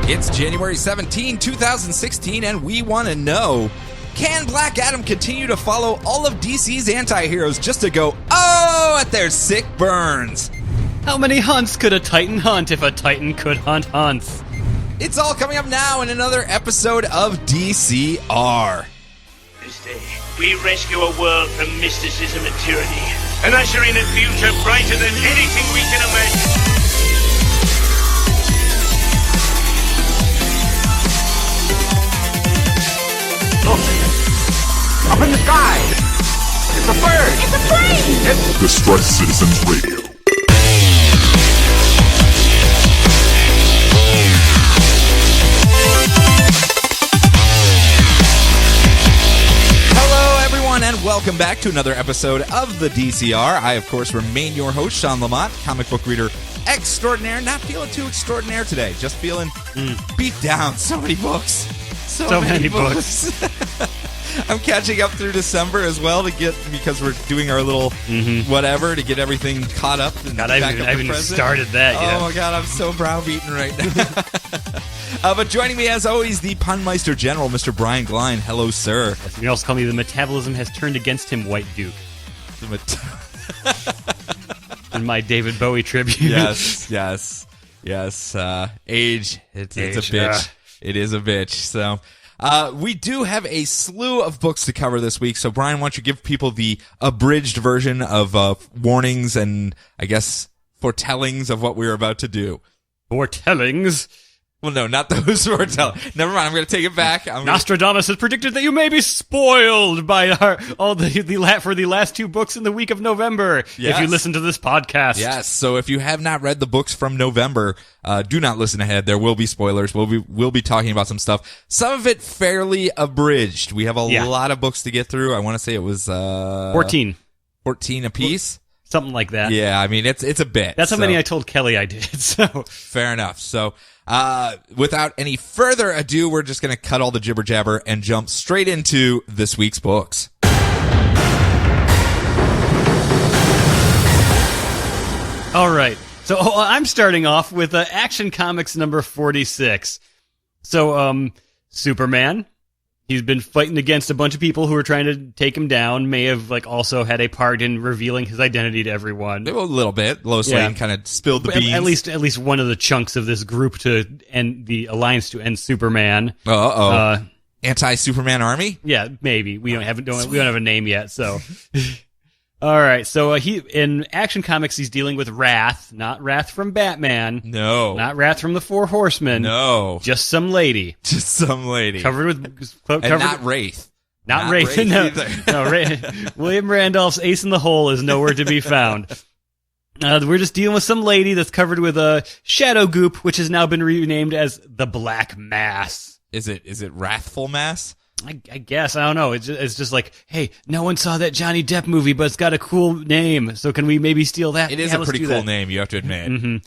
It's January 17, 2016, and we want to know, can Black Adam continue to follow all of DC's anti-heroes just to go, oh, at their sick burns? How many hunts could a Titan hunt if a Titan could hunt hunts? It's all coming up now in another episode of DCR. This day, we rescue a world from mysticism and tyranny, and usher in a future brighter than anything we can imagine. Look! Up in the sky! It's a bird! It's a plane! It's Distress Citizens Radio. Hello, everyone, and welcome back to another episode of the DCR. I, of course, remain your host, Sean Lamont, comic book reader extraordinaire. Not feeling too extraordinaire today, just feeling beat down. So many books. So many books. I'm catching up through December as well because we're doing our little whatever to get everything caught up. And God, I haven't even started that yet. Oh my God, I'm so browbeaten right now. But joining me as always, the Punmeister General, Mr. Brian Glein. Hello, sir. Yes, you can also call me the metabolism has turned against him, White Duke. In my David Bowie tribute. Yes. Age, it's a bitch. It is a bitch. So, we do have a slew of books to cover this week. So, Brian, why don't you give people the abridged version of warnings and, I guess, foretellings of what we're about to do? Foretellings? Well, no, not those foretelling. Never mind. I'm going to take it back. Nostradamus has predicted that you may be spoiled by for the last two books in the week of November. Yes. If you listen to this podcast. Yes. So if you have not read the books from November, do not listen ahead. There will be spoilers. We'll be talking about some stuff. Some of it fairly abridged. We have a lot of books to get through. I want to say it was 14 a piece. Something like that. Yeah, I mean it's a bit. That's how many I told Kelly I did. So fair enough. So without any further ado, we're just going to cut all the jibber jabber and jump straight into this week's books. all right. So I'm starting off with Action Comics number 46. So Superman. He's been fighting against a bunch of people who are trying to take him down. May have also had a part in revealing his identity to everyone. A little bit. Lois Lane kind of spilled the beans. At least one of the chunks of this group to end the alliance to end Superman. Anti-Superman army? Yeah, maybe. We don't have a name yet. So, all right. So in Action Comics, he's dealing with Wrath, not Wrath from Batman. No, not Wrath from the Four Horsemen. No, just some lady. Covered not Wraith. Not Wraith. William Randolph's Ace in the Hole is nowhere to be found. We're just dealing with some lady that's covered with a shadow goop, which has now been renamed as the Black Mass. Is it Wrathful Mass? I guess. I don't know. It's just like, hey, no one saw that Johnny Depp movie, but it's got a cool name. So can we maybe steal that? It is a pretty cool name, you have to admit. Mm-hmm.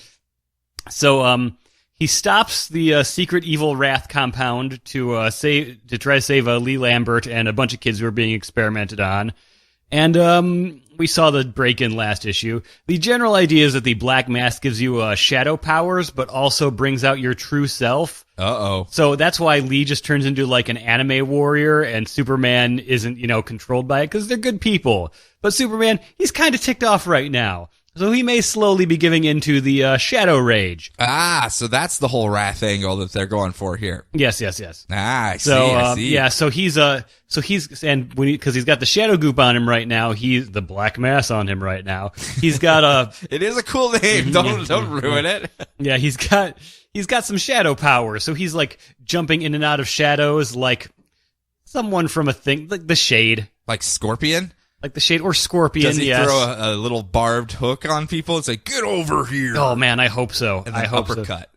So he stops the secret evil Wrath compound to try to save Lee Lambert and a bunch of kids who are being experimented on. And we saw the break-in last issue. The general idea is that the Black Mask gives you shadow powers, but also brings out your true self. Uh-oh. So that's why Lee just turns into like an anime warrior, and Superman isn't, controlled by it, because they're good people. But Superman, he's kind of ticked off right now. So he may slowly be giving into the shadow rage. Ah, so that's the whole Wrath angle that they're going for here. Yes. Ah, I see. Yeah, so he's because he's got the shadow goop on him right now. He's the Black Mass on him right now. He's got It is a cool name. Don't ruin it. Yeah, he's got some shadow power. So he's like jumping in and out of shadows like someone from a thing, like the Shade. Like Scorpion? Like the Shade or Scorpion, Does he yes. throw a little barbed hook on people and say, get over here? Oh, man, I hope so. And then uppercut,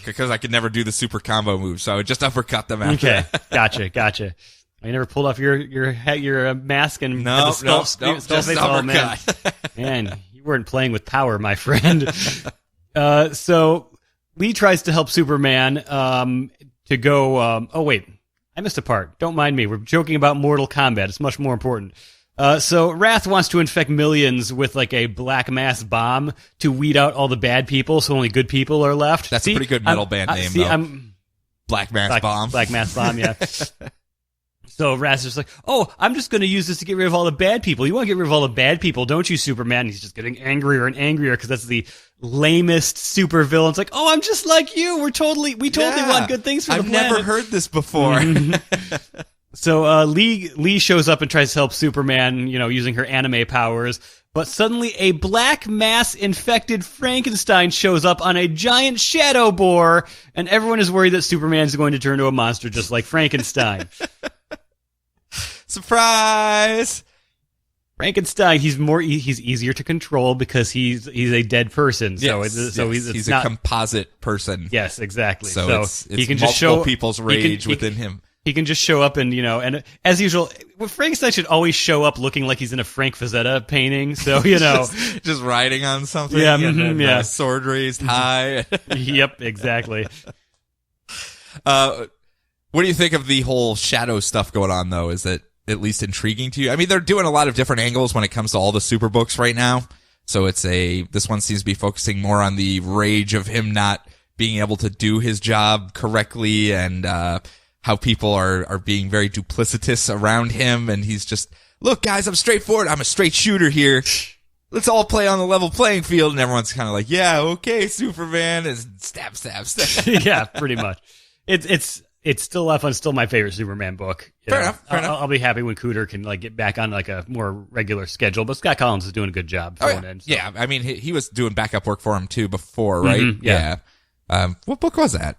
because I could never do the super combo move, so I would just uppercut them after that. Gotcha. You never pulled off your mask and no, just uppercut. Man, you weren't playing with power, my friend. So Lee tries to help Superman to go... oh, wait. I missed a part. Don't mind me. We're joking about Mortal Kombat. It's much more important. So Wrath wants to infect millions with like a Black Mass bomb to weed out all the bad people, so only good people are left. That's a pretty good metal band name, though. Black mass bomb. Black mass bomb, yeah. So Raster's like, oh, I'm just going to use this to get rid of all the bad people. You want to get rid of all the bad people, don't you, Superman? And he's just getting angrier and angrier because that's the lamest supervillain. It's like, oh, I'm just like you. We totally want good things for the planet. I've never heard this before. So Lee shows up and tries to help Superman, using her anime powers. But suddenly a black mass-infected Frankenstein shows up on a giant shadow boar, and everyone is worried that Superman's going to turn into a monster just like Frankenstein. Surprise! Frankenstein, he's easier to control because he's a dead person. He's a composite person. Yes, exactly. So he can just show people's rage within him. He can just show up and as usual, Frankenstein should always show up looking like he's in a Frank Frazetta painting. So, just riding on something. Yeah, and sword raised high. Yep, exactly. What do you think of the whole shadow stuff going on, though? Is it at least intriguing to you? I mean, they're doing a lot of different angles when it comes to all the super books right now. So this one seems to be focusing more on the rage of him not being able to do his job correctly and, how people are being very duplicitous around him. And he's just, look, guys, I'm straightforward. I'm a straight shooter here. Let's all play on the level playing field. And everyone's kind of like, yeah, okay, Superman. And stab. Yeah, pretty much. It's still a lot of fun. Still my favorite Superman book. Fair enough. I'll be happy when Cooter can get back on a more regular schedule. But Scott Collins is doing a good job filling in. So. Yeah, I mean, he was doing backup work for him too before, right? Mm-hmm, yeah. What book was that?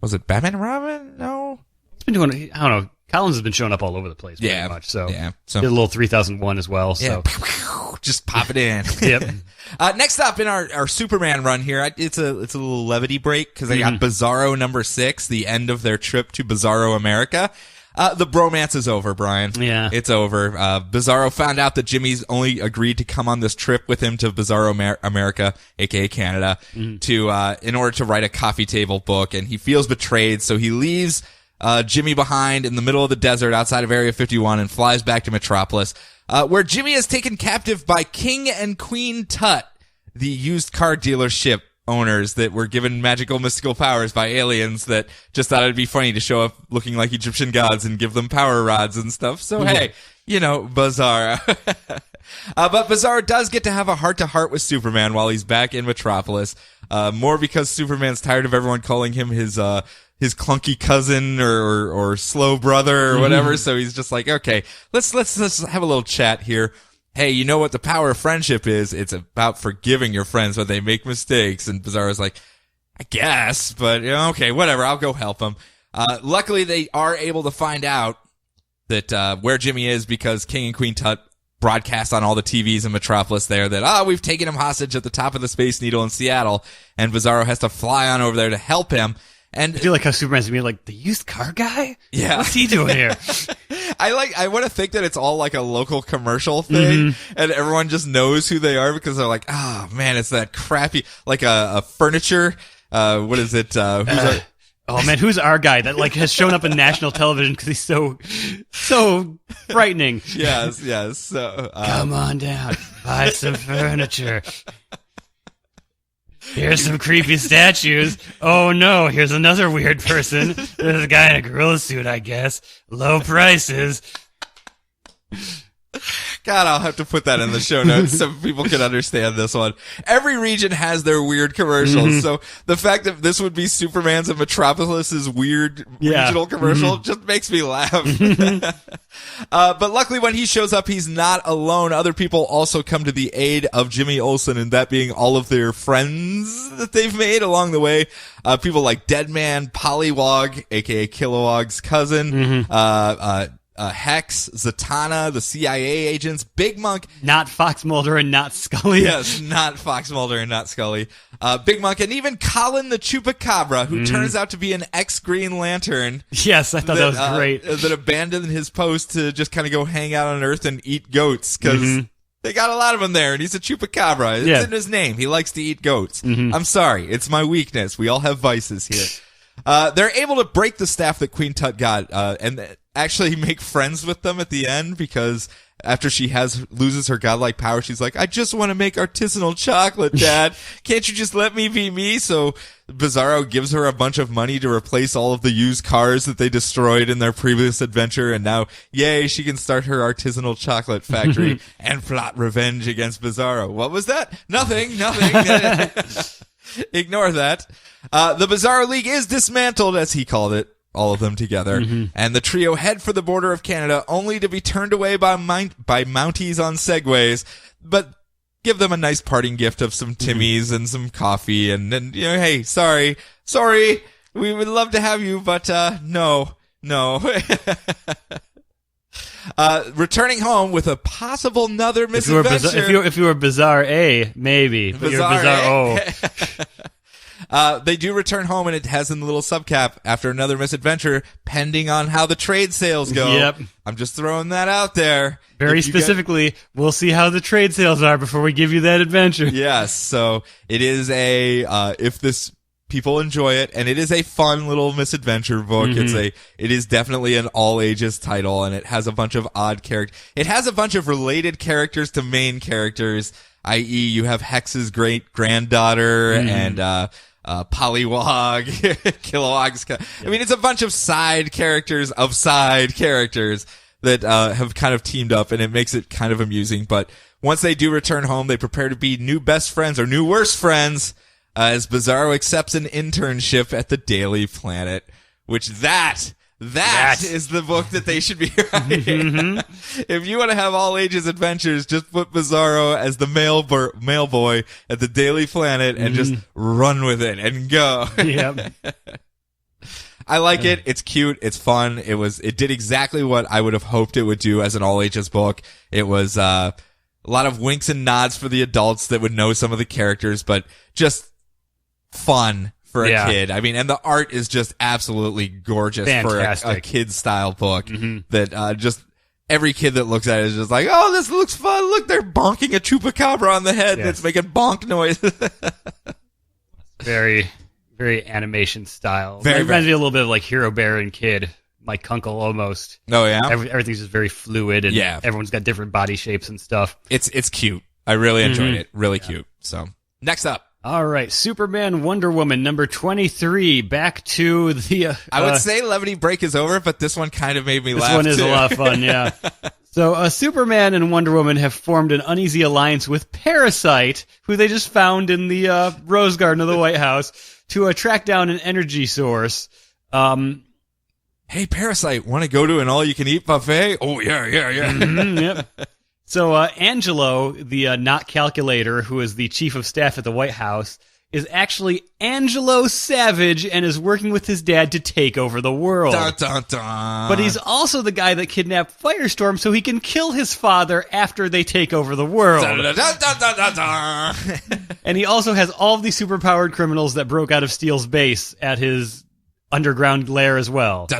Was it Batman and Robin? No. It's been doing. I don't know. Collins has been showing up all over the place pretty much. So did a little 3001 as well. So just pop it in. Yep. Next up in our Superman run here, it's a little levity break because they got Bizarro #6, the end of their trip to Bizarro America. The bromance is over, Brian. Yeah. It's over. Bizarro found out that Jimmy's only agreed to come on this trip with him to Bizarro America, aka Canada, in order to write a coffee table book, and he feels betrayed, so he leaves Jimmy behind in the middle of the desert outside of Area 51 and flies back to Metropolis, where Jimmy is taken captive by King and Queen Tut, the used car dealership owners that were given magical mystical powers by aliens that just thought it'd be funny to show up looking like Egyptian gods and give them power rods and stuff. So hey, Bizarro. But Bizarro does get to have a heart-to-heart with Superman while he's back in Metropolis. More because Superman's tired of everyone calling him his clunky cousin or slow brother or whatever. So he's just like, okay, let's have a little chat here. Hey, you know what the power of friendship is? It's about forgiving your friends when they make mistakes. And Bizarro's like, I guess, but okay, whatever. I'll go help them. Luckily, they are able to find out that where Jimmy is because King and Queen Tut broadcast on all the TVs in Metropolis there that, we've taken him hostage at the top of the Space Needle in Seattle, and Bizarro has to fly on over there to help him. And I feel like how Superman's gonna be like, the used car guy? Yeah. What's he doing here? I want to think that it's all like a local commercial thing, and everyone just knows who they are because they're like, oh man, it's that crappy, like a furniture, what is it, oh man, who's our guy that has shown up in national television because he's so frightening? Yes. So, come on down, buy some furniture. Here's some creepy statues. Oh no, here's another weird person. There's a guy in a gorilla suit, I guess. Low prices. God, I'll have to put that in the show notes so people can understand this one. Every region has their weird commercials. So the fact that this would be Superman's and Metropolis's weird regional commercial just makes me laugh. But luckily when he shows up, he's not alone. Other people also come to the aid of Jimmy Olsen, and that being all of their friends that they've made along the way. People like Deadman, Pollywog, aka Kilowog's cousin, Hex, Zatanna, the CIA agents, Big Monk. Not Fox Mulder and not Scully. Yes, not Fox Mulder and not Scully. Big Monk, and even Colin the Chupacabra, who turns out to be an ex-Green Lantern. Yes, I thought that was great. That abandoned his post to just kind of go hang out on Earth and eat goats, because they got a lot of them there, and he's a Chupacabra. It's in his name. He likes to eat goats. I'm sorry. It's my weakness. We all have vices here. They're able to break the staff that Queen Tut got, and actually make friends with them at the end, because after she loses her godlike power, she's like, I just want to make artisanal chocolate, Dad. Can't you just let me be me? So Bizarro gives her a bunch of money to replace all of the used cars that they destroyed in their previous adventure. And now, yay, she can start her artisanal chocolate factory and plot revenge against Bizarro. What was that? Nothing. Ignore that. The Bizarro League is dismantled, as he called it. All of them together. And the trio head for the border of Canada, only to be turned away by Mounties on Segways, but give them a nice parting gift of some Timmies and some coffee, and hey, sorry, we would love to have you, but no. Returning home with a possible another misadventure. If you were Bizarre A, maybe, but you're Bizarre O. They do return home, and it has in the little subcap, after another misadventure, pending on how the trade sales go. Yep. I'm just throwing that out there. Very specifically, we'll see how the trade sales are before we give you that adventure. Yes, so it is people enjoy it, and it is a fun little misadventure book. It is definitely an all ages title, and it has a bunch of odd characters. It has a bunch of related characters to main characters, i.e. you have Hex's great granddaughter and Pollywog, Kilowog's. I mean, it's a bunch of side characters that have kind of teamed up, and it makes it kind of amusing. But once they do return home, they prepare to be new best friends or new worst friends as Bizarro accepts an internship at the Daily Planet, which that is the book that they should be writing. If you want to have all ages adventures, just put Bizarro as the mail boy at the Daily Planet and just run with it and go. Yep. I like it. It's cute. It's fun. It did exactly what I would have hoped it would do as an all ages book. It was a lot of winks and nods for the adults that would know some of the characters, but just fun for a kid. I mean, and the art is just absolutely gorgeous. Fantastic. For a kid-style book that just every kid that looks at it is just like, oh, this looks fun. Look, they're bonking a chupacabra on the head and it's making bonk noise. Very, very animation style. It reminds me a little bit of like Hero Bear and Kid, like Kunkel almost. Oh, yeah? Everything's just very fluid, and everyone's got different body shapes and stuff. It's cute. I really enjoyed it. Really cute. So, next up. All right, Superman Wonder Woman number 23. Back to the. I would say Levity Break is over, but this one kind of made me laugh. This one is too. a lot of fun, yeah. So, Superman and Wonder Woman have formed an uneasy alliance with Parasite, who they just found in the Rose Garden of the White House, to track down an energy source. Hey, Parasite, want to go to an all-you-can-eat buffet? Oh, yeah. Yep. So, Angelo, the not calculator, who is the chief of staff at the White House, is actually Angelo Savage and is working with his dad to take over the world. Dun, dun, dun. But he's also the guy that kidnapped Firestorm so he can kill his father after they take over the world. Dun, dun, dun, dun, dun, dun. And he also has all of the superpowered criminals that broke out of Steel's base at his underground lair as well. So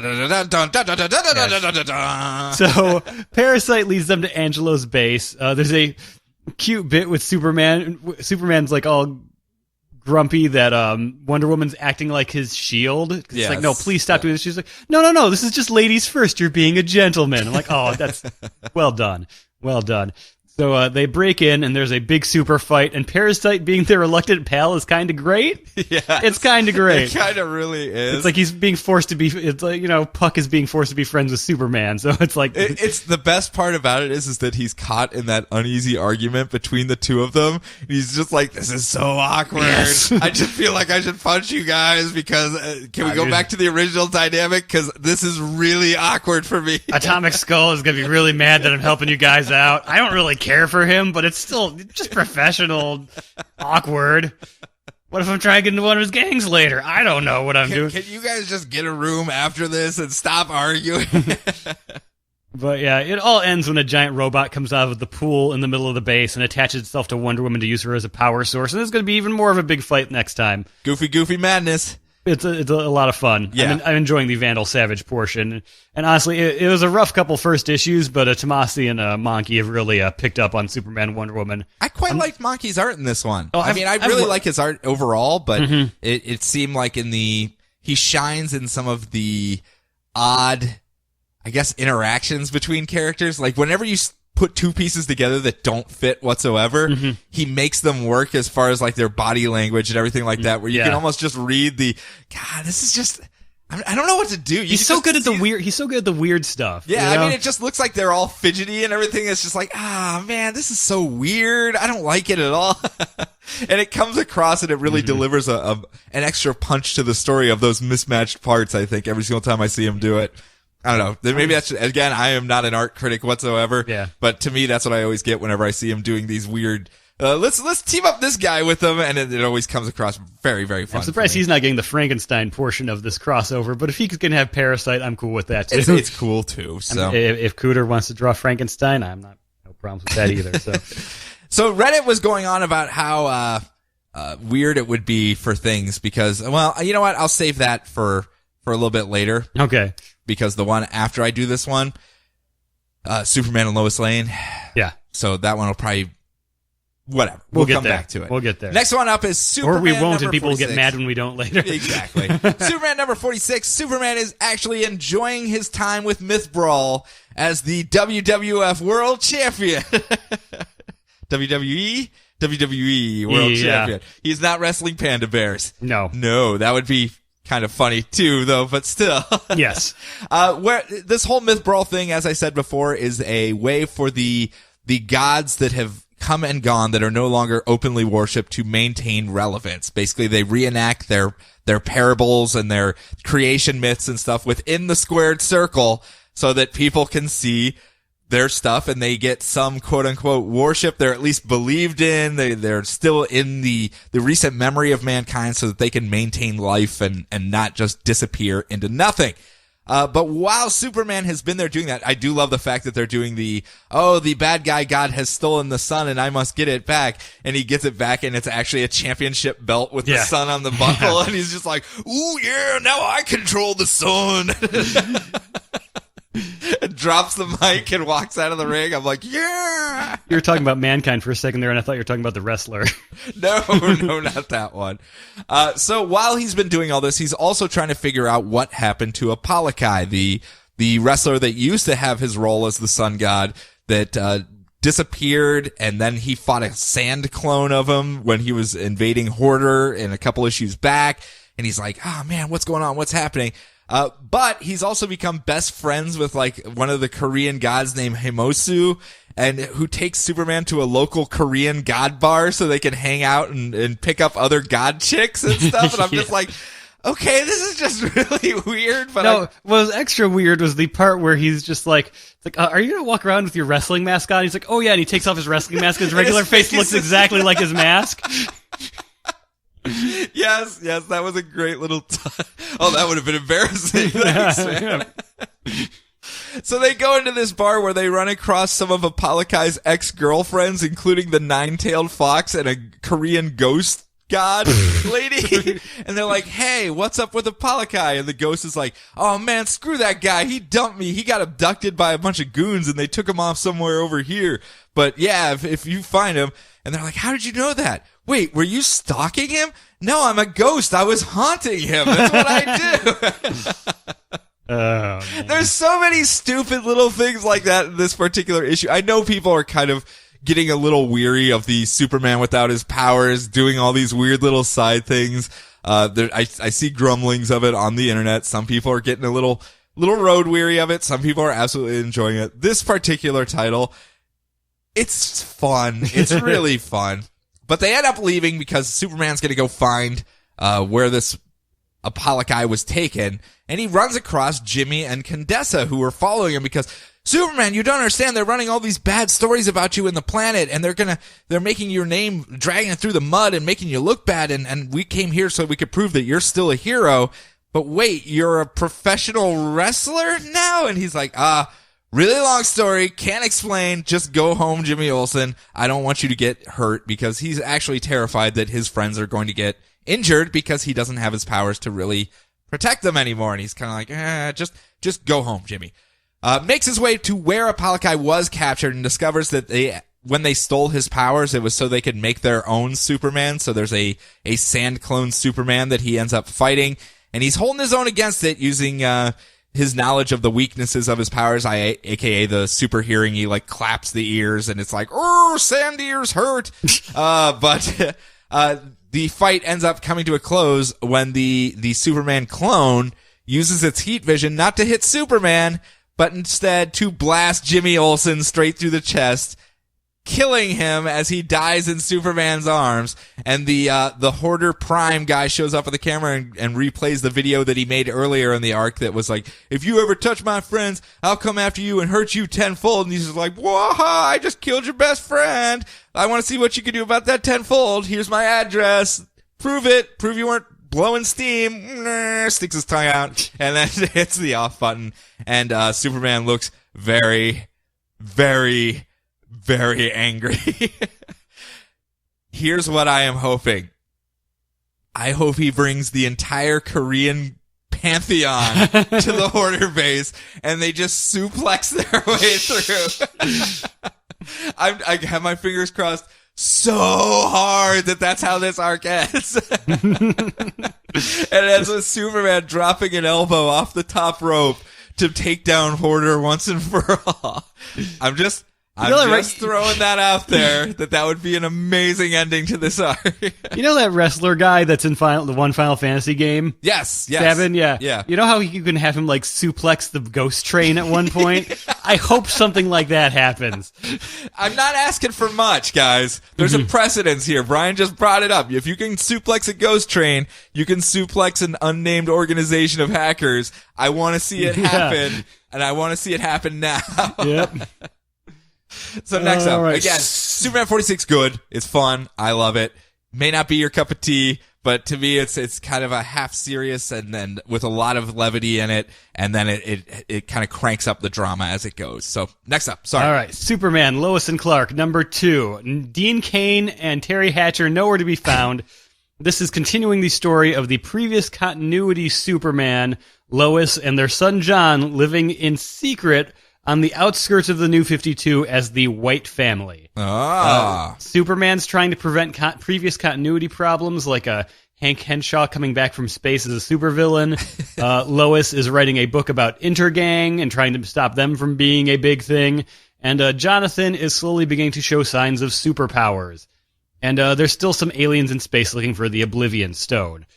Parasite leads them to Angelo's base. There's a cute bit with Superman. Superman's like all grumpy that Wonder Woman's acting like his shield. It's like, no, please stop doing this. She's like, no, this is just ladies first. You're being a gentleman. I'm like, oh, that's well done. So they break in, and there's a big super fight, and Parasite being their reluctant pal is kind of great. Yeah, it's kind of great. It kind of really is. It's like he's being forced to be. It's like, Puck is being forced to be friends with Superman. So it's like it's the best part about it is that he's caught in that uneasy argument between the two of them. He's just like, this is so awkward. Yes. I just feel like I should punch you guys because can we go back to the original dynamic? Because this is really awkward for me. Atomic Skull is gonna be really mad that I'm helping you guys out. I don't really care for him, but it's still just professional awkward. What if I'm trying to get into one of his gangs later? I don't know what I'm doing. Can you guys just get a room after this and stop arguing? But yeah, it all ends when a giant robot comes out of the pool in the middle of the base and attaches itself to Wonder Woman to use her as a power source. And there's going to be even more of a big fight next time. Goofy madness. It's a lot of fun. Yeah. I'm enjoying the Vandal Savage portion. And honestly, it was a rough couple first issues, but Tomasi and Monkey have really picked up on Superman Wonder Woman. I quite liked Monkey's art in this one. I really like his art overall, but it seemed like he shines in some of the odd, I guess, interactions between characters. Like whenever you put two pieces together that don't fit whatsoever, he makes them work as far as like their body language and everything like that, where you can almost just read God, this is just, I don't know what to do. He's so good at the weird. He's so good at the weird stuff. Yeah, you know? I mean, it just looks like they're all fidgety and everything. It's just like, man, this is so weird. I don't like it at all. And it comes across and it really delivers an extra punch to the story of those mismatched parts, I think, every single time I see him do it. I don't know. Maybe that's, again, I am not an art critic whatsoever. Yeah. But to me, that's what I always get whenever I see him doing these weird, let's team up this guy with him, and it always comes across very, very fun. I'm surprised he's not getting the Frankenstein portion of this crossover, but if he can have Parasite, I'm cool with that too. It's cool too. So I mean, if Cooter wants to draw Frankenstein, I'm no problems with that either. So, so Reddit was going on about how weird it would be for things because, well, you know what? I'll save that for a little bit later. Okay. Because the one after I do this one, Superman and Lois Lane. Yeah. So that one will probably. Whatever. We'll come there. back to it. We'll get there. Next one up is Superman. Or we won't, and people will 46. get mad when we don't later. Exactly. Superman number 46. Superman is actually enjoying his time with Myth Brawl as the WWF World Champion. WWE World Champion. He's not wrestling panda bears. No, that would be kind of funny too, though, but still. Yes. Where this whole Myth Brawl thing, as I said before, is a way for the gods that have come and gone that are no longer openly worshipped to maintain relevance. Basically, they reenact their parables and their creation myths and stuff within the squared circle so that people can see their stuff and they get some quote unquote worship. They're at least believed in. They're still in the recent memory of mankind so that they can maintain life and not just disappear into nothing. But while Superman has been there doing that, I do love the fact that they're doing the bad guy god has stolen the sun and I must get it back. And he gets it back and it's actually a championship belt with the sun on the buckle. And he's just like, ooh, yeah, now I control the sun. And drops the mic and walks out of the ring. I'm like, yeah. You were talking about Mankind for a second there, and I thought you were talking about the wrestler. No, not that one. So while he's been doing all this, he's also trying to figure out what happened to Apollochi, the wrestler that used to have his role as the sun god that disappeared, and then he fought a sand clone of him when he was invading Hoarder in a couple issues back. And he's like, oh man, what's going on? What's happening? But he's also become best friends with like one of the Korean gods named Himosu, and who takes Superman to a local Korean god bar so they can hang out and pick up other god chicks and stuff. And I'm just like, okay, this is just really weird. But what was extra weird was the part where he's just like, are you going to walk around with your wrestling mask on? He's like, oh yeah. And he takes off his wrestling mask. His regular face looks exactly like his mask. Yes, that was a great little oh, that would have been embarrassing. Thanks, man. So they go into this bar where they run across some of Apollochi's ex-girlfriends, including the nine-tailed fox and a Korean ghost god lady. And they're like, hey, what's up with Apollochi? And the ghost is like, oh man, screw that guy. He dumped me. He got abducted by a bunch of goons and they took him off somewhere over here. But yeah, if you find him. And they're like, how did you know that? Wait, were you stalking him? No, I'm a ghost. I was haunting him. That's what I do. There's so many stupid little things like that in this particular issue. I know people are kind of getting a little weary of the Superman without his powers, doing all these weird little side things. I see grumblings of it on the internet. Some people are getting a little road weary of it. Some people are absolutely enjoying it. This particular title, it's fun. It's really fun. But they end up leaving because Superman's going to go find where this Apollochi was taken. And he runs across Jimmy and Condessa, who were following him because, Superman, you don't understand. They're running all these bad stories about you in the planet, and they're making your name, dragging it through the mud and making you look bad. And we came here so we could prove that you're still a hero. But wait, you're a professional wrestler now? And he's like, really long story. Can't explain. Just go home, Jimmy Olsen. I don't want you to get hurt, because he's actually terrified that his friends are going to get injured because he doesn't have his powers to really protect them anymore. And he's kind of like, just go home, Jimmy. Makes his way to where Apollochi was captured and discovers that when they stole his powers, it was so they could make their own Superman. So there's a sand clone Superman that he ends up fighting, and he's holding his own against it using, his knowledge of the weaknesses of his powers, aka the super hearing, he like claps the ears and it's like, oh, sand ears hurt. But the fight ends up coming to a close when the Superman clone uses its heat vision not to hit Superman, but instead to blast Jimmy Olsen straight through the chest, killing him as he dies in Superman's arms. And the Hoarder Prime guy shows up with the camera and replays the video that he made earlier in the arc that was like, if you ever touch my friends, I'll come after you and hurt you tenfold. And he's just like, whoa, I just killed your best friend. I want to see what you can do about that tenfold. Here's my address. Prove it. Prove you weren't blowing steam. Sticks his tongue out and then hits the off button. And Superman looks very, very, very angry. Here's what I am hoping. I hope he brings the entire Korean pantheon to the Hoarder base and they just suplex their way through. I have my fingers crossed so hard that's how this arc ends. And it ends with Superman dropping an elbow off the top rope to take down Hoarder once and for all. I'm just throwing that out there that would be an amazing ending to this arc. You know that wrestler guy that's in the one Final Fantasy game? Yes. Seven, yeah. Yeah. You know how you can have him like suplex the ghost train at one point? I hope something like that happens. I'm not asking for much, guys. There's a precedence here. Brian just brought it up. If you can suplex a ghost train, you can suplex an unnamed organization of hackers. I want to see it happen, and I want to see it happen now. Yep. So next up, right. again, Superman 46, good. It's fun. I love it. May not be your cup of tea, but to me, it's kind of a half serious and then with a lot of levity in it, and then it kind of cranks up the drama as it goes. So next up, sorry. All right, Superman, Lois and Clark, number 2. Dean Cain and Terry Hatcher nowhere to be found. This is continuing the story of the previous continuity Superman, Lois, and their son John living in secret on the outskirts of the New 52 as the White Family. Superman's trying to prevent previous continuity problems, like Hank Henshaw coming back from space as a supervillain. Lois is writing a book about Intergang and trying to stop them from being a big thing. And Jonathan is slowly beginning to show signs of superpowers. And there's still some aliens in space looking for the Oblivion Stone.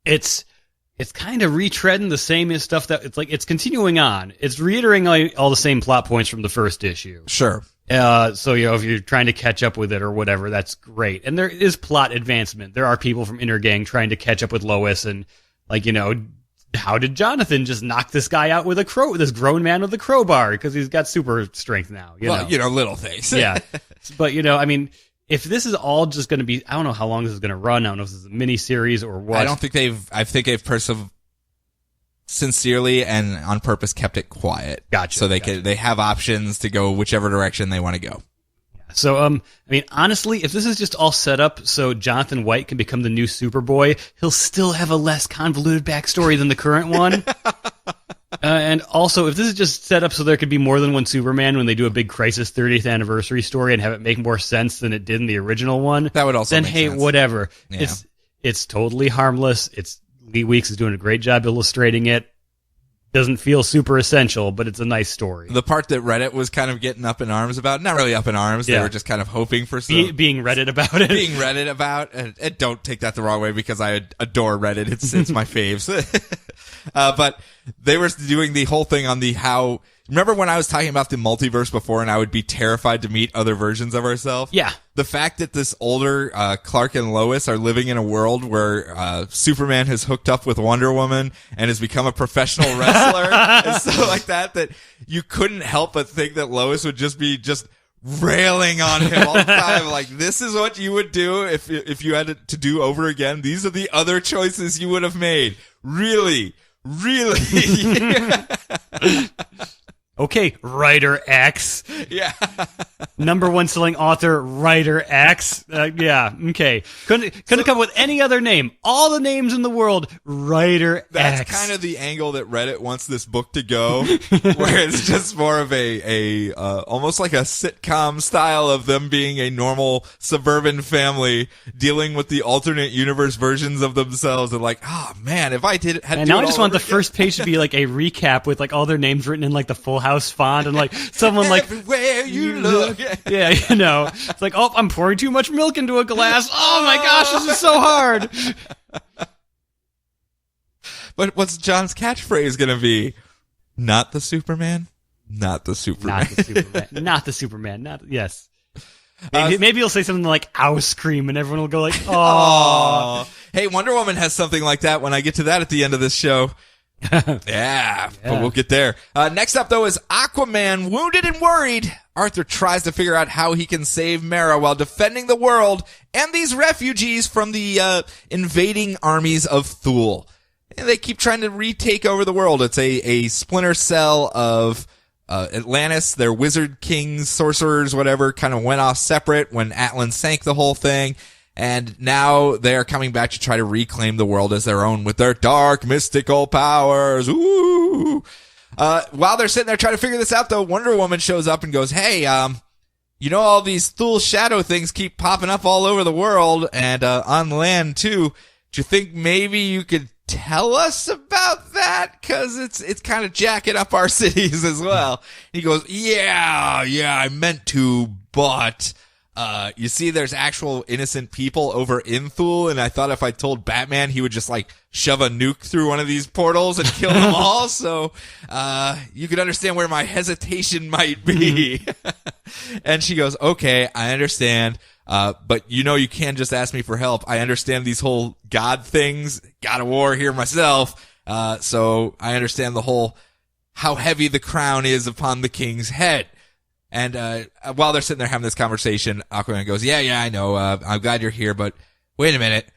It's kind of retreading the same stuff that it's continuing on. It's reiterating all the same plot points from the first issue. Sure. So, if you're trying to catch up with it or whatever, that's great. And there is plot advancement. There are people from Intergang trying to catch up with Lois and, how did Jonathan just knock this guy out with this grown man with a crowbar? Because he's got super strength now. Little things. Yeah. But, if this is all just going to be, I don't know how long this is going to run. I don't know if this is a mini-series or what. I think they've sincerely and on purpose kept it quiet. Gotcha. So they have options to go whichever direction they want to go. So, honestly, if this is just all set up so Jonathan White can become the new Superboy, he'll still have a less convoluted backstory than the current one. And also, if this is just set up so there could be more than one Superman when they do a big Crisis 30th anniversary story and have it make more sense than it did in the original one, that would also then make hey, sense. Whatever. Yeah. It's totally harmless. Lee Weeks is doing a great job illustrating it. Doesn't feel super essential, but it's a nice story. The part that Reddit was kind of getting up in arms about, not really up in arms, they were just kind of hoping for some... being Reddit about it. Being Reddit about, and don't take that the wrong way because I adore Reddit. It's my faves. But they were doing the whole thing on how... Remember when I was talking about the multiverse before and I would be terrified to meet other versions of ourselves? Yeah. The fact that this older Clark and Lois are living in a world where Superman has hooked up with Wonder Woman and has become a professional wrestler and stuff like that you couldn't help but think that Lois would just be railing on him all the time. Like, this is what you would do if you had to do over again. These are the other choices you would have made. Really? Okay, Writer X. Yeah. Number one selling author, Writer X. Yeah, okay. Couldn't come up with any other name. All the names in the world, Writer X. That's kind of the angle that Reddit wants this book to go, where it's just more of a almost like a sitcom style of them being a normal suburban family dealing with the alternate universe versions of themselves. And like, oh man, if I had to And do now it I just all want the over again. first page to be like a recap with like all their names written in like the Full House font and like someone like Everywhere you look. yeah, you know, it's like, oh, I'm pouring too much milk into a glass. Oh my gosh, this is so hard. But what's John's catchphrase going to be? Not the Superman? Not the Superman. Not the Superman. Not the Superman. Not yes. Maybe he'll say something like "Ouse cream," and everyone will go like, "Oh." Hey, Wonder Woman has something like that when I get to that at the end of this show. Yeah, but we'll get there. Next up, though, is Aquaman, wounded and worried. Arthur tries to figure out how he can save Mara while defending the world and these refugees from the invading armies of Thule. And they keep trying to retake over the world. It's a splinter cell of Atlantis. Their wizard kings, sorcerers, whatever, kind of went off separate when Atlan sank the whole thing. And now they are coming back to try to reclaim the world as their own with their dark, mystical powers. Ooh. While they're sitting there trying to figure this out, though, Wonder Woman shows up and goes, hey, you know, all these Thule shadow things keep popping up all over the world and on land, too. Do you think maybe you could tell us about that? Because it's kind of jacking up our cities as well. He goes, yeah, I meant to, but... you see, there's actual innocent people over in Thule, and I thought if I told Batman, he would just like shove a nuke through one of these portals and kill them all. So, you could understand where my hesitation might be. And she goes, okay, I understand. But you know, you can't just ask me for help. I understand these whole God things, God of War here myself. So I understand the whole, how heavy the crown is upon the king's head. And while they're sitting there having this conversation, Aquaman goes, yeah, I know. I'm glad you're here, but wait a minute.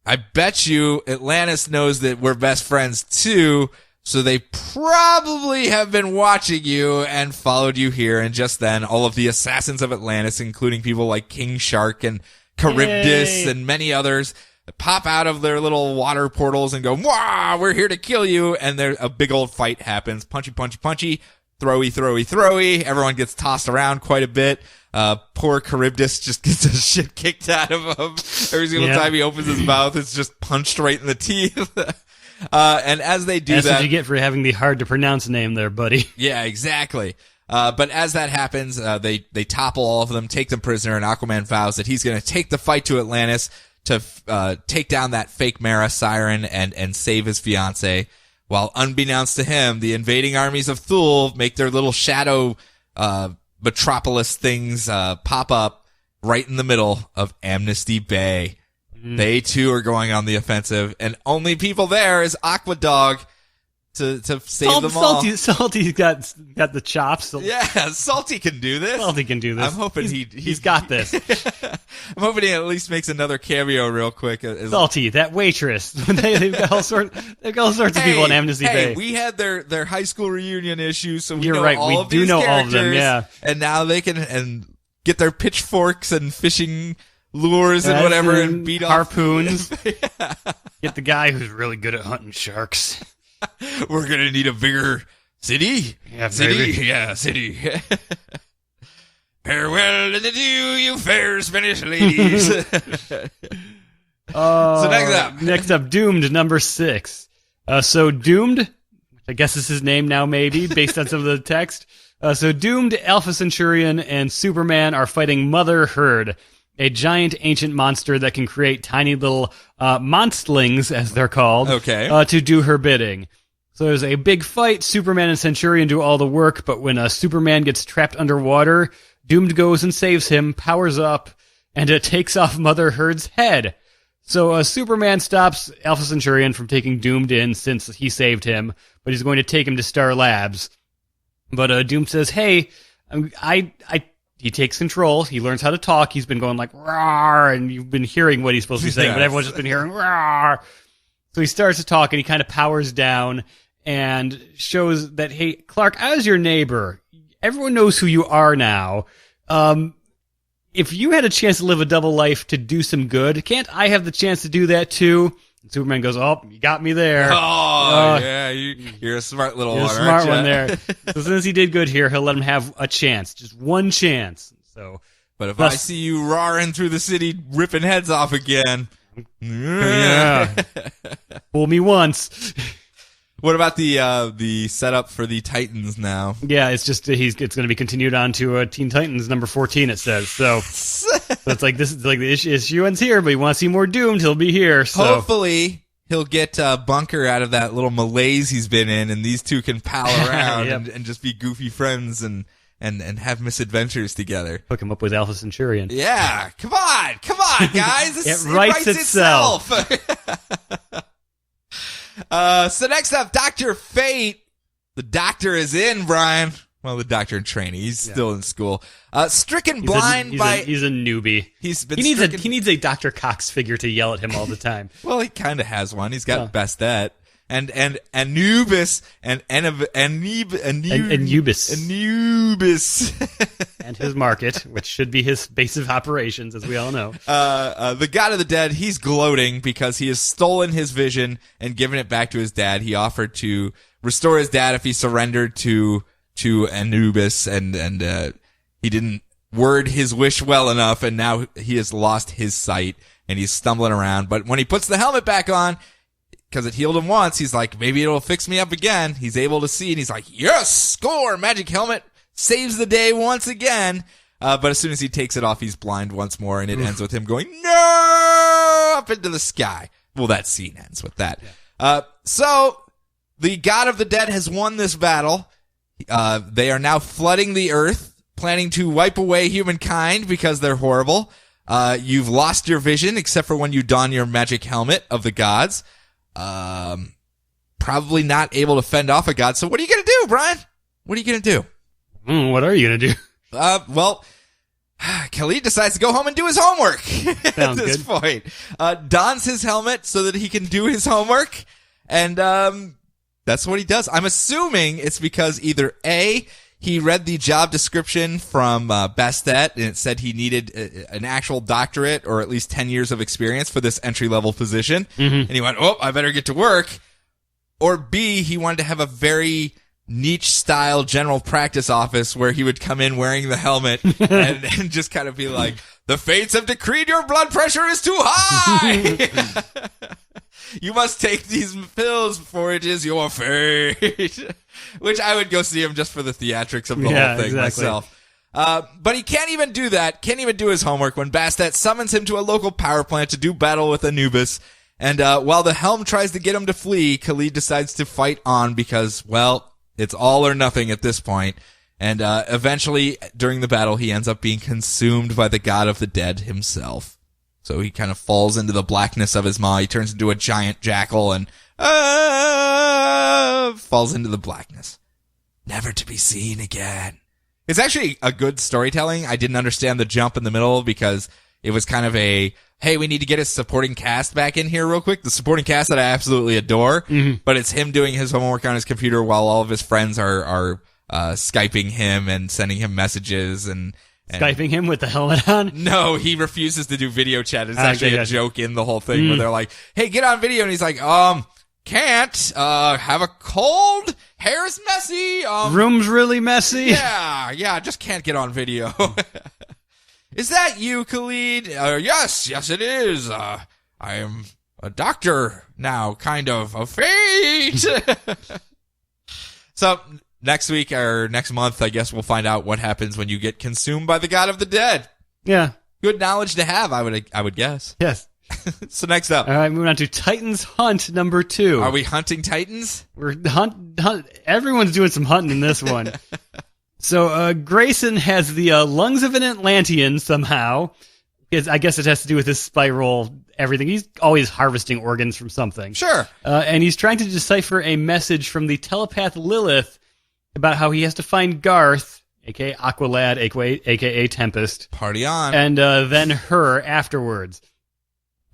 I bet you Atlantis knows that we're best friends too, so they probably have been watching you and followed you here. And just then, all of the assassins of Atlantis, including people like King Shark and Charybdis and many others, pop out of their little water portals and go, "Wah, we're here to kill you." And there, a big old fight happens. Punchy, punchy, punchy. Throwy. Everyone gets tossed around quite a bit. Poor Charybdis just gets the shit kicked out of him. Every single time he opens his mouth, it's just punched right in the teeth. And as they do That's that... what you get for having the hard to pronounce name there, buddy. Yeah, exactly. But as that happens, they topple all of them, take them prisoner, and Aquaman vows that he's going to take the fight to Atlantis to take down that fake Mara siren and save his fiancée. While unbeknownst to him, the invading armies of Thule make their little shadow metropolis things pop up right in the middle of Amnesty Bay. They, too, are going on the offensive, and only people there is Aquadog to save them all. Salty's got the chops. Yeah, Salty can do this. Salty can do this. I'm hoping he's got this. I'm hoping he at least makes another cameo real quick. Salty, that waitress. They've got all sorts of people in Amnesty Bay. We had their high school reunion issue, so we You're know right. all We of do these know characters, all of them, yeah. And now they can get their pitchforks and fishing lures and whatever and beat harpoons. Yeah. Get the guy who's really good at hunting sharks. We're gonna need a bigger city. Yeah, city. baby. Yeah, city. Farewell to you fair Spanish ladies. So next up, Doomed, number 6. So Doomed, I guess is his name now, maybe, based on some of the text. So Doomed, Alpha Centurion, and Superman are fighting Mother Herd, a giant ancient monster that can create tiny little monstlings, as they're called, to do her bidding. So there's a big fight. Superman and Centurion do all the work, but when Superman gets trapped underwater, Doomed goes and saves him, powers up, and takes off Mother Herd's head. So Superman stops Alpha Centurion from taking Doomed in since he saved him, but he's going to take him to Star Labs. But Doomed says, hey, he takes control. He learns how to talk. He's been going like, rawr, and you've been hearing what he's supposed to be saying, but everyone's just been hearing, rawr. So he starts to talk, and he kind of powers down, and shows that, hey, Clark, I was your neighbor. Everyone knows who you are now. If you had a chance to live a double life to do some good, can't I have the chance to do that too? And Superman goes, oh, you got me there. Oh, yeah, you're a smart little one, You're a smart one aren't there. So since he did good here, he'll let him have a chance, just one chance. So, But if I see you roaring through the city, ripping heads off again, yeah, fool me once. What about the setup for the Titans now? Yeah, it's just it's going to be continued on to Teen Titans number 14. It says so. So it's like this is like the issue ends here, but you want to see more Doomed, he'll be here. So hopefully he'll get Bunker out of that little malaise he's been in, and these two can pal around Yep. and just be goofy friends and have misadventures together. hook him up with Alpha Centurion. Yeah, come on, guys. It writes itself. So next up, Dr. Fate. The doctor is in, Brian. Well, the doctor in training. He's still in school. Stricken blind He's a newbie. He needs a Dr. Cox figure to yell at him all the time. Well, he kind of has one. He's got Bastet. And Anubis and Anubis And his market, which should be his base of operations, as we all know. The God of the Dead, he's gloating because he has stolen his vision and given it back to his dad. He offered to restore his dad if he surrendered to Anubis, and he didn't word his wish well enough, and now he has lost his sight and he's stumbling around. But when he puts the helmet back on, because it healed him once, he's like, maybe it'll fix me up again. He's able to see, and he's like, yes, score! Magic helmet saves the day once again. But as soon as he takes it off, he's blind once more, and it ends with him going, no! Up into the sky. Well, that scene ends with that. Yeah. So, the God of the Dead has won this battle. They are now flooding the earth, planning to wipe away humankind because they're horrible. You've lost your vision, except for when you don your magic helmet of the gods. Probably not able to fend off a god. So what are you going to do, Brian? What are you going to do? What are you going to do? Well, Khalid decides to go home and do his homework at this good. point. Dons his helmet so that he can do his homework. And, that's what he does. I'm assuming it's because either A, he read the job description from Bastet, and it said he needed an actual doctorate or at least 10 years of experience for this entry-level position. Mm-hmm. And he went, oh, I better get to work. Or B, he wanted to have a very niche-style general practice office where he would come in wearing the helmet and just kind of be like, the fates have decreed your blood pressure is too high! You must take these pills for it is your fate. Which I would go see him just for the theatrics of the whole thing myself. But he can't even do that, can't even do his homework when Bastet summons him to a local power plant to do battle with Anubis. And while the Helm tries to get him to flee, Khalid decides to fight on because, well, it's all or nothing at this point. And eventually, during the battle, he ends up being consumed by the God of the Dead himself. So he kind of falls into the blackness of his maw. He turns into a giant jackal and falls into the blackness. Never to be seen again. It's actually a good storytelling. I didn't understand the jump in the middle because it was kind of a, hey, we need to get a supporting cast back in here real quick. The supporting cast that I absolutely adore, but it's him doing his homework on his computer while all of his friends are Skyping him and sending him messages and Skyping him with the helmet on? No, he refuses to do video chat. It's actually a joke in the whole thing where they're like, hey, get on video. And he's like, can't, have a cold, hair's messy, room's really messy. Yeah, just can't get on video. Is that you, Khalid? Yes, it is. I am a doctor now, kind of, a fate. So, next week or next month, I guess we'll find out what happens when you get consumed by the God of the Dead. Yeah. Good knowledge to have, I would guess. Yes. So next up. All right, moving on to Titans Hunt number 2. Are we hunting Titans? We're everyone's doing some hunting in this one. So Grayson has the lungs of an Atlantean somehow. I guess it has to do with his spiral everything. He's always harvesting organs from something. Sure. And he's trying to decipher a message from the telepath Lilith about how he has to find Garth, a.k.a. Aqualad, a.k.a. Tempest. Party on. And then her afterwards.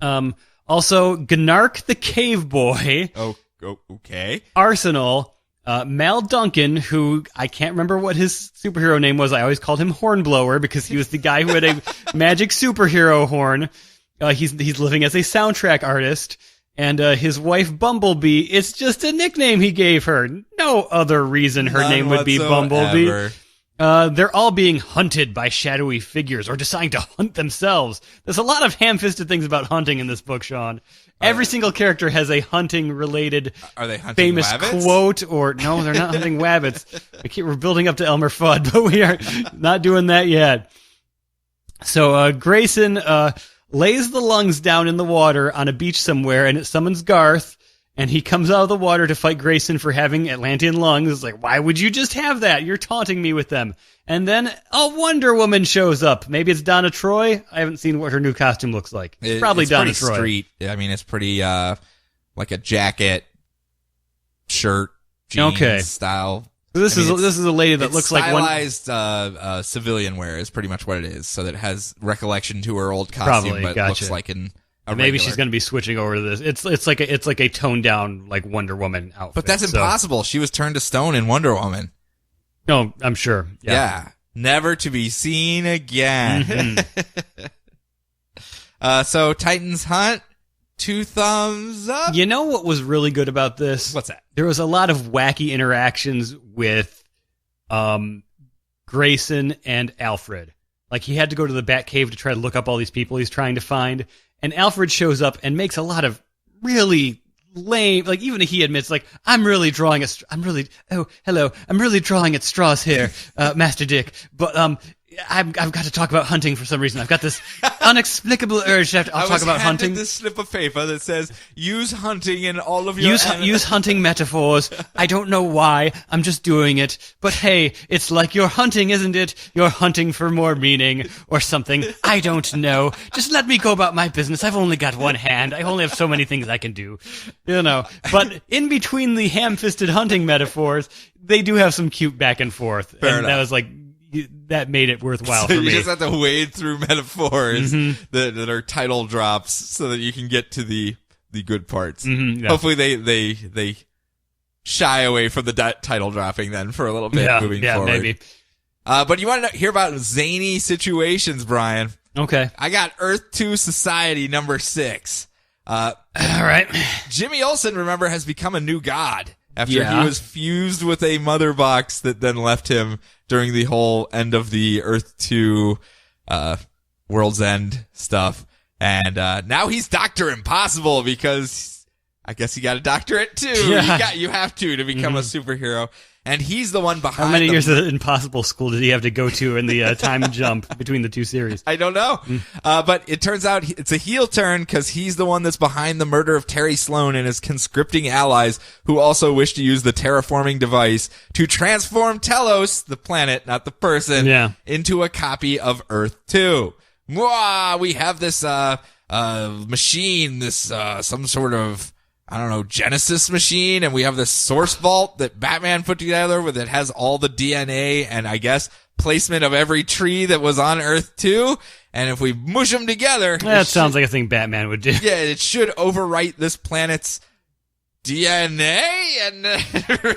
Also, Gnark the Cave Boy. Oh, Okay. Arsenal, Mal Duncan, who I can't remember what his superhero name was. I always called him Hornblower because he was the guy who had a magic superhero horn. He's living as a soundtrack artist. And his wife, Bumblebee, it's just a nickname he gave her. No other reason her name would be Bumblebee. They're all being hunted by shadowy figures or deciding to hunt themselves. There's a lot of ham-fisted things about hunting in this book, Sean. Every single character has a hunting-related famous wabbits? Quote, or no, they're not hunting wabbits. We're building up to Elmer Fudd, but we are not doing that yet. So Grayson lays the lungs down in the water on a beach somewhere, and it summons Garth. And he comes out of the water to fight Grayson for having Atlantean lungs. It's like, why would you just have that? You're taunting me with them. And then a Wonder Woman shows up. Maybe it's Donna Troy. I haven't seen what her new costume looks like. It's probably Donna Troy. Street. I mean, it's pretty like a jacket, shirt, jeans style. So this is a lady that looks like one stylized civilian wear is pretty much what it is, so that it has recollection to her old costume, but looks like maybe she's going to be switching over to this. It's like a toned down like Wonder Woman outfit. But that's impossible. She was turned to stone in Wonder Woman. No, I'm sure. Yeah. Never to be seen again. Mm-hmm. So Titans Hunt, 2 thumbs up. You know what was really good about this? What's that? There was a lot of wacky interactions with Grayson and Alfred. Like he had to go to the Batcave to try to look up all these people he's trying to find. And Alfred shows up and makes a lot of really lame, like even he admits, like, I'm really drawing at straws here, Master Dick, but I've got to talk about hunting for some reason. I've got this inexplicable urge to talk about hunting. This slip of paper that says, use hunting in all of your... Use hunting metaphors. I don't know why. I'm just doing it. But hey, it's like you're hunting, isn't it? You're hunting for more meaning or something. I don't know. Just let me go about my business. I've only got one hand. I only have so many things I can do. You know. But in between the ham-fisted hunting metaphors, they do have some cute back and forth. Fair enough. That was like... that made it worthwhile so for me. You just have to wade through metaphors that are title drops so that you can get to the good parts. Mm-hmm, yeah. Hopefully they shy away from the title dropping then for a little bit moving forward. Maybe. But you want to hear about zany situations, Brian? Okay. I got Earth 2 Society number 6. All right. Jimmy Olsen, remember, has become a new god after he was fused with a mother box that then left him during the whole end of the Earth 2 World's End stuff. And now he's Dr. Impossible because I guess he got a doctorate too. Yeah. You have to become a superhero. And he's the one behind How many years of Impossible School did he have to go to in the time jump between the two series? I don't know. But it turns out it's a heel turn because he's the one that's behind the murder of Terry Sloan and his conscripting allies who also wish to use the terraforming device to transform Telos, the planet, not the person, into a copy of Earth 2. Mwah! We have this machine, this some sort of, I don't know, Genesis machine, and we have this source vault that Batman put together with it has all the DNA and I guess placement of every tree that was on Earth 2. And if we mush them together, that sounds like a thing Batman would do. Yeah, it should overwrite this planet's DNA and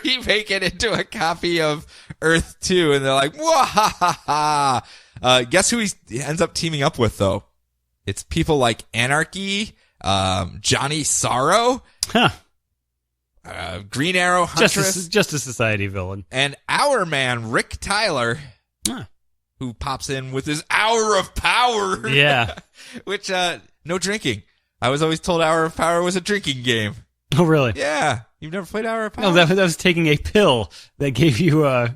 remake it into a copy of Earth 2. And they're like, wah. Guess who he ends up teaming up with though? It's people like Anarchy, Johnny Sorrow, Green Arrow Huntress, Justice Society villain, and our man Rick Tyler, who pops in with his Hour of Power. Yeah, which no drinking. I was always told Hour of Power was a drinking game. Oh, really? Yeah, you've never played Hour of Power? No, that was taking a pill that gave you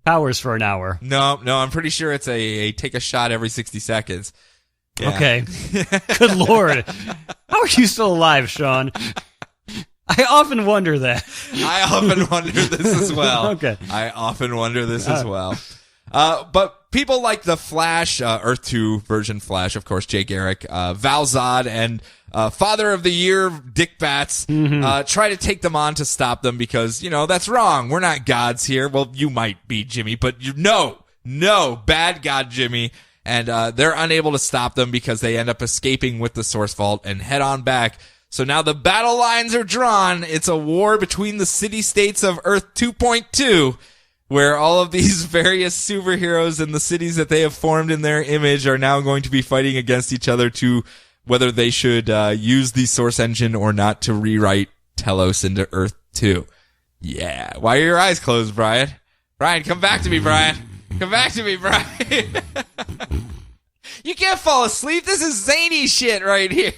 powers for an hour. No, I'm pretty sure it's a take a shot every 60 seconds. Yeah. Okay. Good Lord. How are you still alive, Sean? I often wonder that. I often wonder this as well. Okay. I often wonder this as well. But people like the Flash, Earth 2 version Flash, of course, Jay Garrick, Val Zod, and Father of the Year, Dick Bats, try to take them on to stop them because, that's wrong. We're not gods here. Well, you might be, Jimmy, but no, bad god Jimmy. And they're unable to stop them because they end up escaping with the source vault and head on back So now the battle lines are drawn. It's a war between the city-states of Earth 2.2, where all of these various superheroes and the cities that they have formed in their image are now going to be fighting against each other to whether they should use the Source Engine or not to rewrite Telos into Earth 2. Yeah. Why are your eyes closed, Brian? Brian, come back to me, Brian. Come back to me, Brian. You can't fall asleep. This is zany shit right here.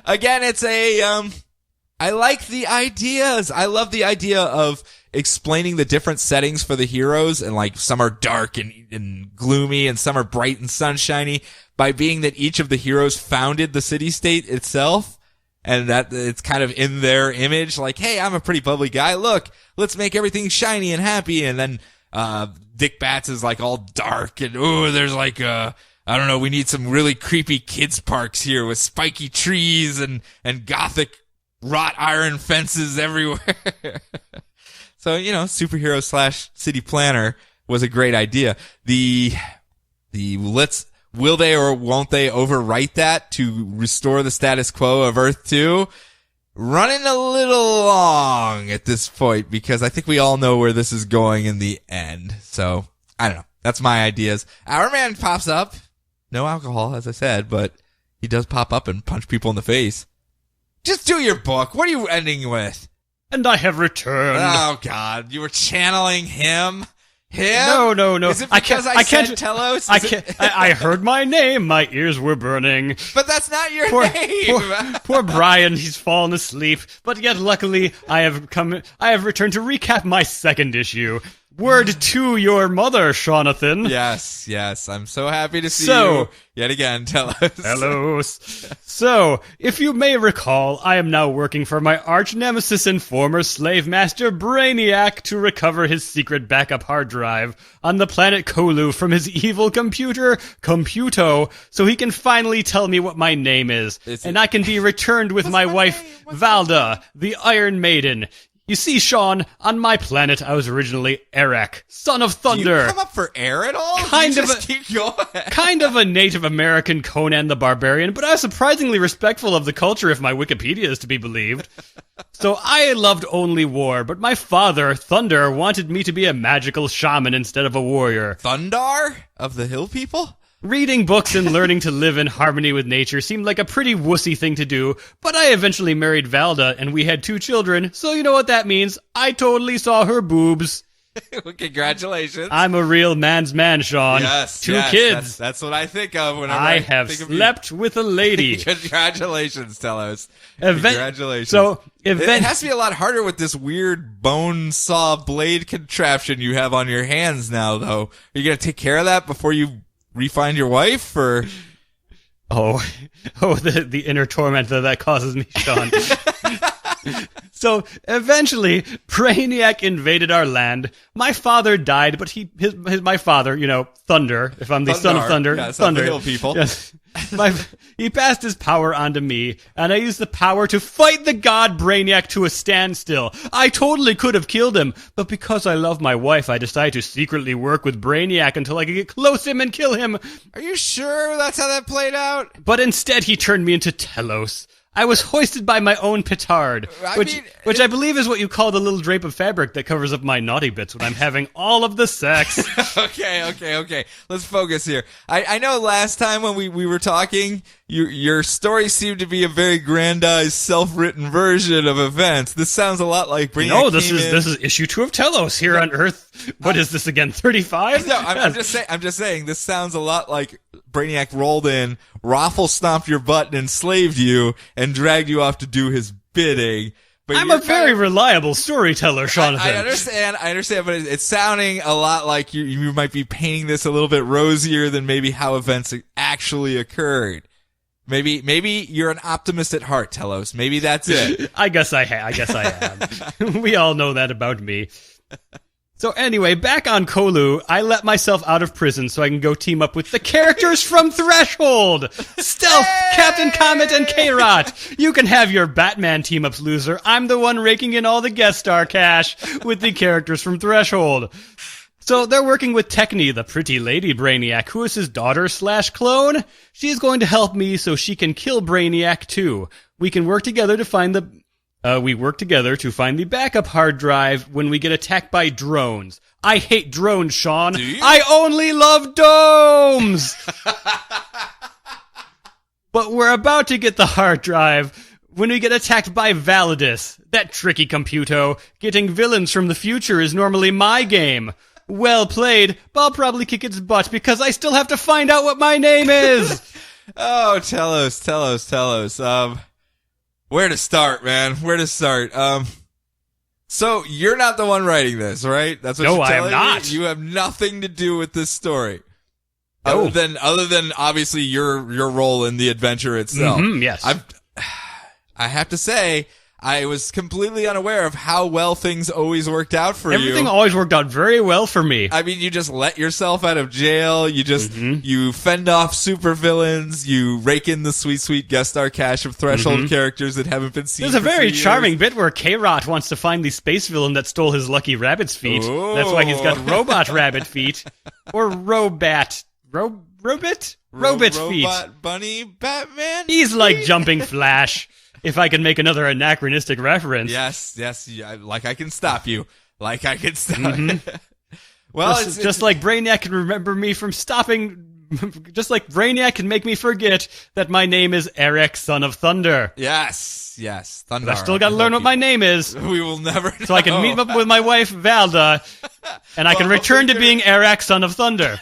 Again, it's I like the ideas. I love the idea of explaining the different settings for the heroes, and like some are dark and gloomy and some are bright and sunshiny, by being that each of the heroes founded the city-state itself, and that it's kind of in their image, like, hey, I'm a pretty bubbly guy. Look, let's make everything shiny and happy. And then Dick Bats is like all dark and, there's like I don't know, we need some really creepy kids parks here with spiky trees and gothic wrought iron fences everywhere. So, superhero / city planner was a great idea. Will they or won't they overwrite that to restore the status quo of Earth 2? Running a little long at this point, because I think we all know where this is going in the end. So, I don't know. That's my ideas. Our man pops up. No alcohol, as I said, but he does pop up and punch people in the face. Just do your book. What are you ending with? And I have returned. Oh, God. You were channeling him? Him? No. Is it because I said Telos? I heard my name. My ears were burning. But that's not your name. Poor Brian. He's fallen asleep. But yet, luckily, I have returned to recap my second issue. Word to your mother, Jonathan. Yes. I'm so happy to see you yet again, Telos. Hello. So, if you may recall, I am now working for my arch nemesis and former slave master Brainiac to recover his secret backup hard drive on the planet Kolu from his evil computer, Computo, so he can finally tell me what my name is, and I can be returned with my wife, Valda, the Iron Maiden. You see, Sean, on my planet, I was originally Eric, son of thunder. Do you come up for air at all? Keep going. Kind of a Native American Conan the Barbarian, but I was surprisingly respectful of the culture if my Wikipedia is to be believed. So I loved only war, but my father, Thunder, wanted me to be a magical shaman instead of a warrior. Thundar? Of the hill people? Reading books and learning to live in harmony with nature seemed like a pretty wussy thing to do, but I eventually married Valda, and we had 2 children, so you know what that means. I totally saw her boobs. Well, congratulations. I'm a real man's man, Sean. Yes, 2 kids. That's what I think of whenever I have slept with a lady. Congratulations, Telos. Congratulations. So, it has to be a lot harder with this weird bone saw blade contraption you have on your hands now, though. Are you going to take care of that before you re-find your wife, or? The inner torment that causes me, Sean. So, eventually, Brainiac invaded our land. My father died, but my father, Thunder, if I'm the son of Thunder. Yeah, Thunder. The hill people. Yes. He passed his power on to me, and I used the power to fight the god Brainiac to a standstill. I totally could have killed him, but because I love my wife, I decided to secretly work with Brainiac until I could get close to him and kill him. Are you sure that's how that played out? But instead, he turned me into Telos. I was hoisted by my own petard, which I believe is what you call the little drape of fabric that covers up my naughty bits when I'm having all of the sex. Okay. Let's focus here. I know last time when we were talking, your story seemed to be a very grandized, self-written version of events. This sounds a lot like Brainiac. No, this is issue 2 of Telos here on Earth. What is this again? 35? No, I'm just saying. This sounds a lot like Brainiac rolled in, Raffle stomped your butt and enslaved you, and dragged you off to do his bidding. But I'm a very reliable storyteller, Jonathan. I understand, but it's sounding a lot like you might be painting this a little bit rosier than maybe how events actually occurred. Maybe you're an optimist at heart, Telos. Maybe that's it. I guess I am. We all know that about me. So anyway, back on Kolu, I let myself out of prison so I can go team up with the characters from Threshold! Stealth, Captain Comet, and K-Rot! You can have your Batman team-ups, loser. I'm the one raking in all the guest star cash with the characters from Threshold. So they're working with Techne, the pretty lady Brainiac, who is his daughter/clone. She's going to help me so she can kill Brainiac too. We work together to find the backup hard drive when we get attacked by drones. I hate drones, Sean. Do you? I only love domes. But we're about to get the hard drive when we get attacked by Validus. That tricky computo. Getting villains from the future is normally my game. Well played, but I'll probably kick its butt because I still have to find out what my name is. Oh, Telos. Where to start, man? Where to start? So you're not the one writing this, right? That's what No, you're I am telling not. me? You have nothing to do with this story. No. Other than obviously your role in the adventure itself. Yes. I have to say, I was completely unaware of how well things always worked out for you. Everything always worked out very well for me. I mean, you just let yourself out of jail. You just, you fend off supervillains. You rake in the sweet guest star cash of Threshold characters that haven't been seen. There's a for very 3 years. charming bit where K-Rot wants to find the space villain that stole his lucky rabbit's feet. Ooh. That's why he's got robot rabbit feet. Or Robot feet. Robot Bunny Batman? He's like Jumping Flash. If I can make another anachronistic reference. Yes, yeah, like I can stop you. Like I can stop Well, Just like Brainiac can remember me from stopping... Just like Brainiac can make me forget that my name is Eric, son of Thunder. Yes, Thunder. I still got to learn what my name is. We will never know. So I can meet up with my wife, Valda, and I can return to being Eric, son of Thunder.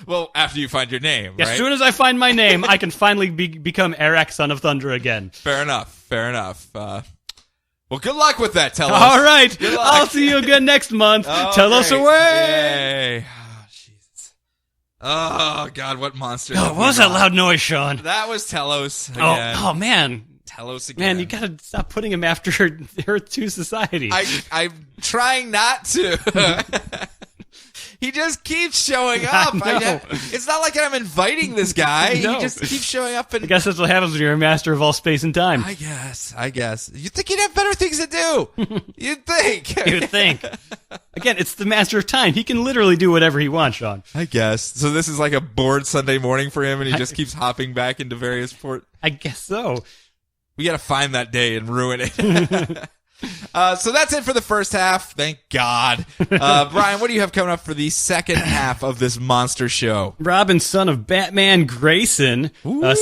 Well, after you find your name, right? As soon as I find my name, I can finally become Eric, son of Thunder again. Fair enough. Well, good luck with that, Telos. All right. Good luck. I'll see you again next month. Oh, Tell us great. away. Yay. Oh, Jesus. Oh, God, what monster. Oh, what was that loud noise, Sean? That was Telos again. Oh, man. Telos again. Man, you gotta stop putting him after Earth 2 Society. I'm trying not to. He just keeps showing up. I know. It's not like I'm inviting this guy. No. He just keeps showing up. I guess that's what happens when you're a master of all space and time. I guess. You'd think he'd have better things to do. You'd think. You'd think. Again, it's the master of time. He can literally do whatever he wants, Sean. I guess. So this is like a bored Sunday morning for him, and he just keeps hopping back into various I guess so. We gotta find that day and ruin it. So that's it for the first half. Thank God. Brian, what do you have coming up for the second half of this monster show? Robin, son of Batman Grayson,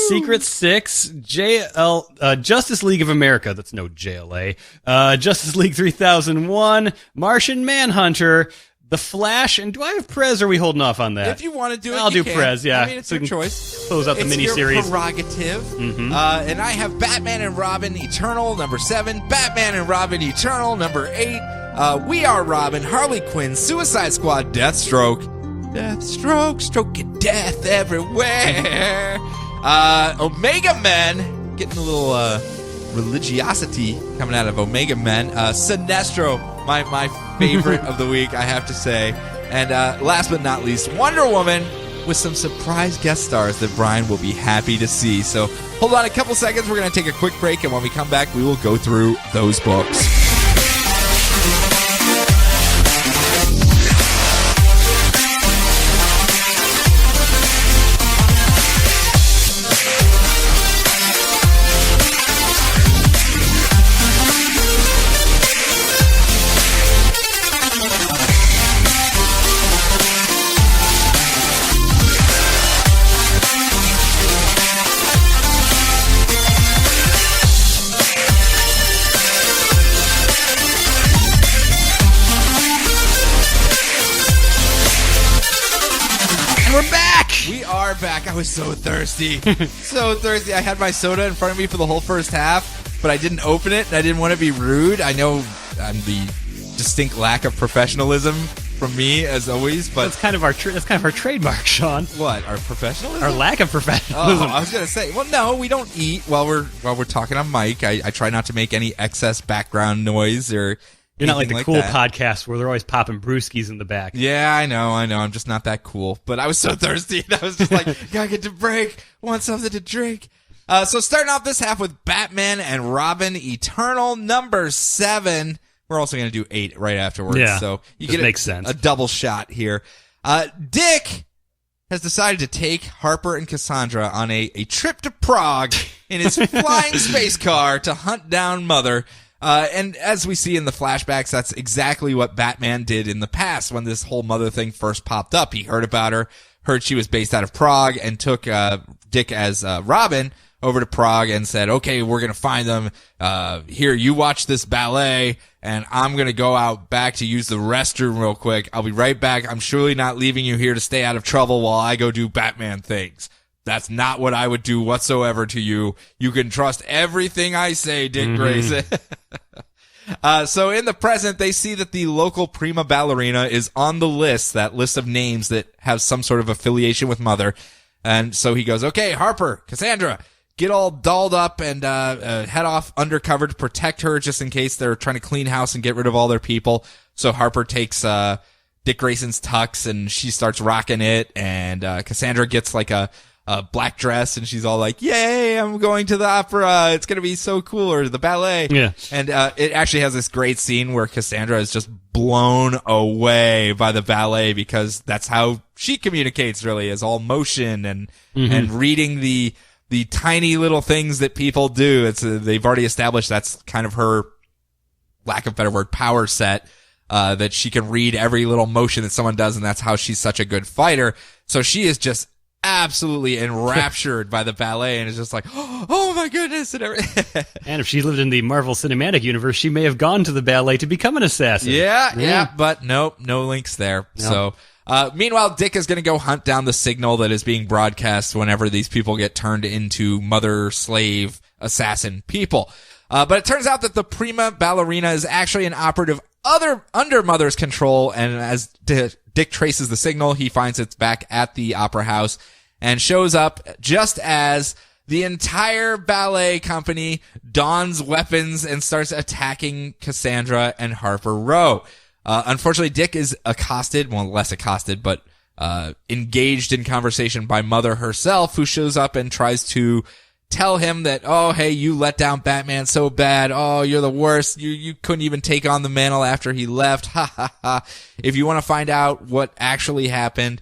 Secret Six, Justice League of America, that's no JLA, Justice League 3001, Martian Manhunter, The Flash, and do I have Prez, or are we holding off on that? If you want to do it, I'll you do can. Prez, yeah. I mean, it's So your we can choice. Close out the It's miniseries. your prerogative. And I have Batman and Robin Eternal, number 7. Batman and Robin Eternal, number 8. We Are Robin, Harley Quinn, Suicide Squad, Deathstroke, stroking death everywhere. Omega Men, getting a little religiosity coming out of Omega Men. Sinestro, my favorite of the week, I have to say. And last but not least, Wonder Woman, with some surprise guest stars that Brian will be happy to see. So hold on a couple seconds. We're going to take a quick break, and when we come back, we will go through those books. Back. I was so thirsty. So thirsty. I had my soda in front of me for the whole first half, but I didn't open it, and I didn't want to be rude. I know I'm the distinct lack of professionalism from me, as always, but That's kind of our trademark, Sean. what? Our professionalism? Our lack of professionalism. Oh, I was gonna say. Well, no, we don't eat while we're talking on mic. I try not to make any excess background noise or. You're not like the cool that. podcast where they're always popping brewskis in the back. Yeah, I know. I'm just not that cool. But I was so thirsty. And I was just like, gotta get to break. Want something to drink. So starting off this half with Batman and Robin Eternal, number 7. We're We're also going to do 8 right afterwards. Yeah, so you this get makes sense. a double shot here. Dick has decided to take Harper and Cassandra on a trip to Prague in his flying space car to hunt down Mother. And as we see in the flashbacks, that's exactly what Batman did in the past when this whole Mother thing first popped up. He heard about her, heard she was based out of Prague, and took Dick as Robin over to Prague and said, okay, we're going to find them. Here, you watch this ballet, and I'm going to go out back to use the restroom real quick. I'll be right back. I'm surely not leaving you here to stay out of trouble while I go do Batman things. That's not what I would do whatsoever to you. You can trust everything I say, Dick Grayson. So in the present, they see that the local prima ballerina is on the list, that list of names that have some sort of affiliation with Mother. And so he goes, okay, Harper, Cassandra, get all dolled up and head off undercover to protect her just in case they're trying to clean house and get rid of all their people. So Harper takes Dick Grayson's tux and she starts rocking it, and Cassandra gets like a black dress, and she's all like, yay, I'm going to the opera. It's going to be so cool, or the ballet. Yeah. And it actually has this great scene where Cassandra is just blown away by the ballet, because that's how she communicates, really, is all motion and reading the tiny little things that people do. They've already established that's kind of her, lack of a better word, power set, that she can read every little motion that someone does, and that's how she's such a good fighter. So she is just absolutely enraptured by the ballet, and is just like, oh my goodness, and everything. And if she lived in the Marvel Cinematic Universe, she may have gone to the ballet to become an assassin. Yeah, but nope, no links there. Nope. So, meanwhile, Dick is going to go hunt down the signal that is being broadcast whenever these people get turned into mother, slave, assassin people. But it turns out that the prima ballerina is actually an operative under Mother's control, and as Dick traces the signal, he finds it's back at the opera house and shows up just as the entire ballet company dons weapons and starts attacking Cassandra and Harper Row. Unfortunately, Dick is accosted, well, less accosted, but engaged in conversation by Mother herself, who shows up and tries to tell him that, oh, hey, you let down Batman so bad. Oh, you're the worst. You couldn't even take on the mantle after he left. Ha ha ha. If you want to find out what actually happened,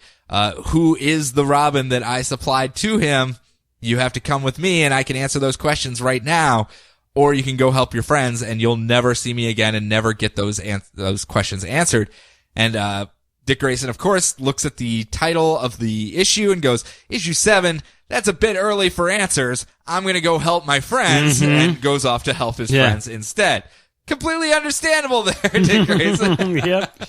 who is the Robin that I supplied to him, you have to come with me and I can answer those questions right now. Or you can go help your friends and you'll never see me again and never get those questions answered. And, Dick Grayson, of course, looks at the title of the issue and goes, issue 7, that's a bit early for answers. I'm going to go help my friends, and goes off to help his friends instead. Completely understandable there, Dick Grayson. Yep.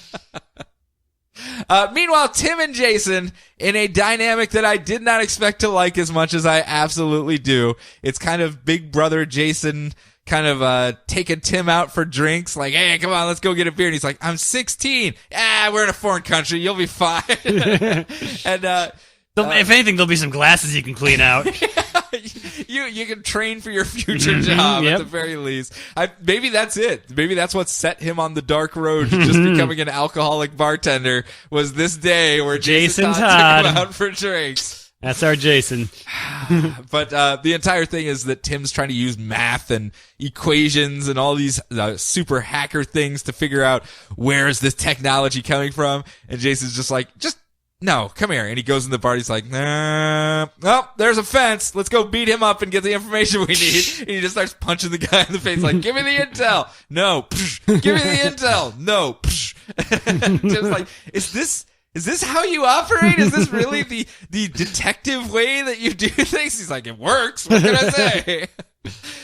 Meanwhile, Tim and Jason, in a dynamic that I did not expect to like as much as I absolutely do. It's kind of Big Brother Jason kind of taking Tim out for drinks, like, hey, come on, let's go get a beer. And he's like, I'm 16. We're in a foreign country. You'll be fine. And if anything, there'll be some glasses you can clean out. You can train for your future job at the very least. Maybe that's it. Maybe that's what set him on the dark road to just becoming an alcoholic bartender, was this day where Jason Todd took him out for drinks. That's our Jason. But the entire thing is that Tim's trying to use math and equations and all these super hacker things to figure out where is this technology coming from. And Jason's just like, no, come here. And he goes in the bar. He's like, nah. Oh, there's a fence. Let's go beat him up and get the information we need. And he just starts punching the guy in the face like, give me the intel. No. Give me the intel. No. Just like, is this how you operate? Is this really the detective way that you do things? He's like, it works. What can I say?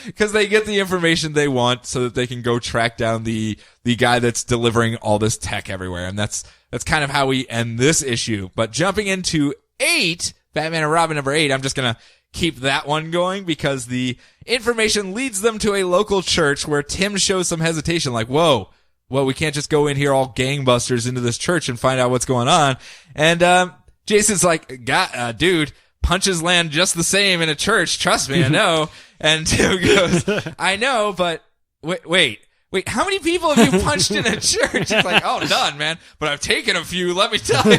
Because they get the information they want so that they can go track down the guy that's delivering all this tech everywhere. And that's kind of how we end this issue. But jumping into 8, Batman and Robin number 8, I'm just going to keep that one going because the information leads them to a local church where Tim shows some hesitation, like, whoa, well, we can't just go in here all gangbusters into this church and find out what's going on. And Jason's like, dude, punches land just the same in a church. Trust me, I know. And Tim goes, I know, but wait, how many people have you punched in a church? It's like, oh, none, man. But I've taken a few, let me tell you.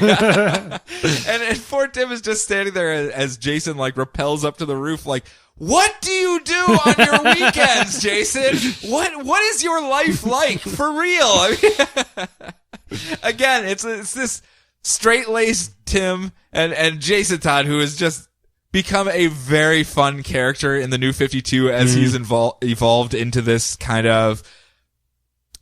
and poor Tim is just standing there as Jason, like, rappels up to the roof, like, What do you do on your weekends, Jason? What is your life like for real? I mean, again, it's this straight-laced Tim and Jason Todd who has just become a very fun character in the New 52 as he's evolved into this kind of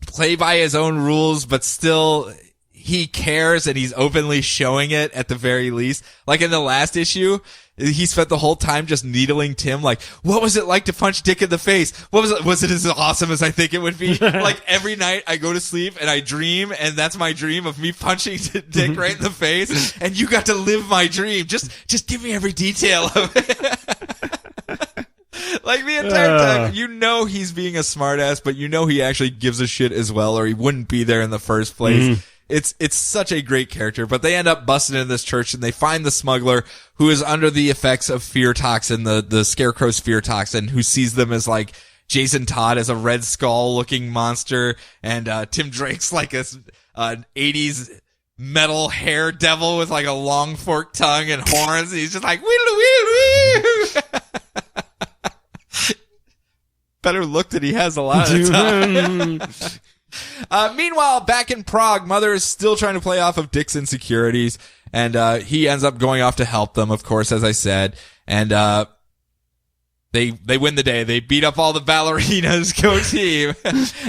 play by his own rules, but still he cares and he's openly showing it at the very least. Like in the last issue, he spent the whole time just needling Tim, like, what was it like to punch Dick in the face? Was it as awesome as I think it would be? Like every night I go to sleep and I dream, and that's my dream of me punching Dick right in the face, and you got to live my dream. Just give me every detail of it. Like the entire time, you know he's being a smartass, but you know he actually gives a shit as well, or he wouldn't be there in the first place. It's such a great character, but they end up busting into this church and they find the smuggler who is under the effects of fear toxin, the Scarecrow's fear toxin, who sees them as like Jason Todd as a Red Skull looking monster, and Tim Drake's like an 80s metal hair devil with like a long forked tongue and horns. And he's just like, wee. Better look that he has a lot of time. Meanwhile, back in Prague, Mother is still trying to play off of Dick's insecurities, and he ends up going off to help them, of course, as I said, and they win the day. They beat up all the ballerinas. Go team.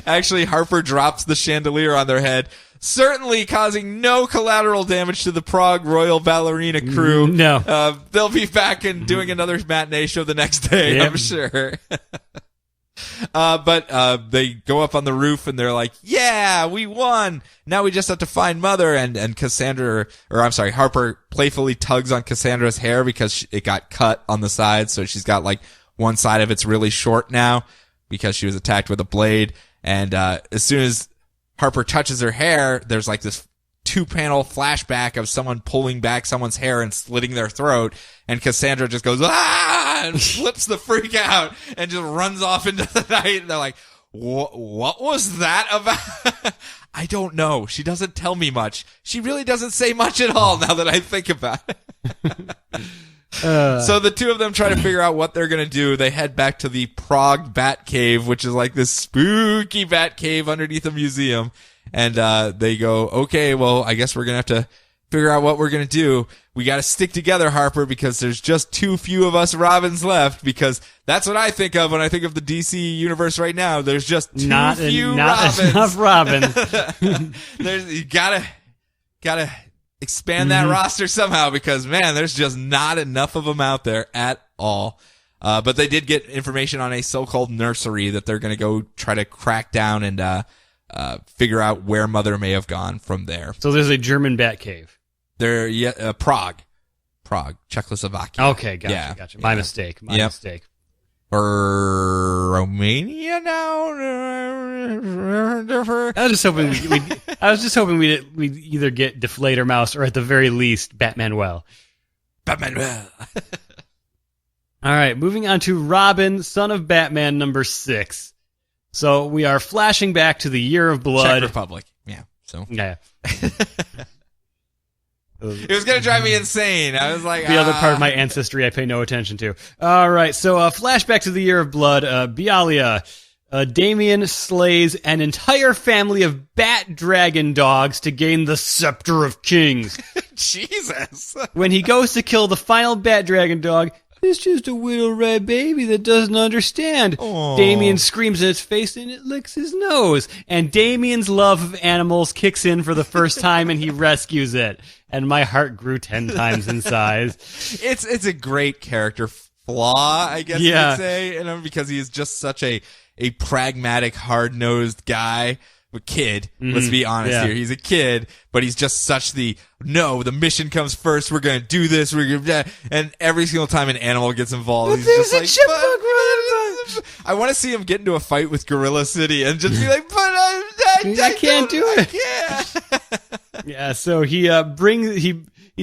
Actually, Harper drops the chandelier on their head, certainly causing no collateral damage to the Prague Royal Ballerina crew. No. They'll be back and doing another matinee show the next day, I'm sure. But they go up on the roof and they're like, yeah, we won. Now we just have to find Mother, and Cassandra, or I'm sorry, Harper playfully tugs on Cassandra's hair because it got cut on the side. So she's got like one side of it's really short now because she was attacked with a blade. And, as soon as Harper touches her hair, there's like this 2-panel flashback of someone pulling back someone's hair and slitting their throat, and Cassandra just goes, ah, and flips the freak out and just runs off into the night. And they're like, what was that about? I don't know. She doesn't tell me much. She really doesn't say much at all now that I think about it. So the two of them try to figure out what they're going to do. They head back to the Prague Bat Cave, which is like this spooky bat cave underneath a museum. And they go, okay, well, I guess we're going to have to figure out what we're going to do. We got to stick together, Harper, because there's just too few of us Robins left, because that's what I think of when I think of the DC universe right now. There's just too few Robins. Not enough Robins. You gotta expand that roster somehow, because, man, there's just not enough of them out there at all. But they did get information on a so-called nursery that they're going to go try to crack down and figure out where Mother may have gone from there. So there's a German bat cave. Prague, Czechoslovakia. Okay, gotcha. My mistake. Or Romania now. I was just hoping we'd either get Deflator Mouse or at the very least Batmanuel. All right, moving on to Robin, son of Batman, number 6. So we are flashing back to the Year of Blood. Czech Republic. Yeah. So. Yeah. It was going to drive me insane. I was like, the other part of my ancestry I pay no attention to. All right. So, flashback to the Year of Blood. Bialia. Damien slays an entire family of bat dragon dogs to gain the Scepter of Kings. Jesus. When he goes to kill the final bat dragon dog, it's just a little red baby that doesn't understand. Aww. Damien screams in its face and it licks his nose. And Damien's love of animals kicks in for the first time and he rescues it. And my heart grew 10 times in size. It's a great character flaw, I guess you could say, because he is just such a pragmatic, hard-nosed guy. A kid, let's be honest here. He's a kid, but he's just such the mission comes first. We're going to do this. And every single time an animal gets involved, he's just like, I want to see him get into a fight with Gorilla City and just be like, but I can't do it. I can't. Yeah, so he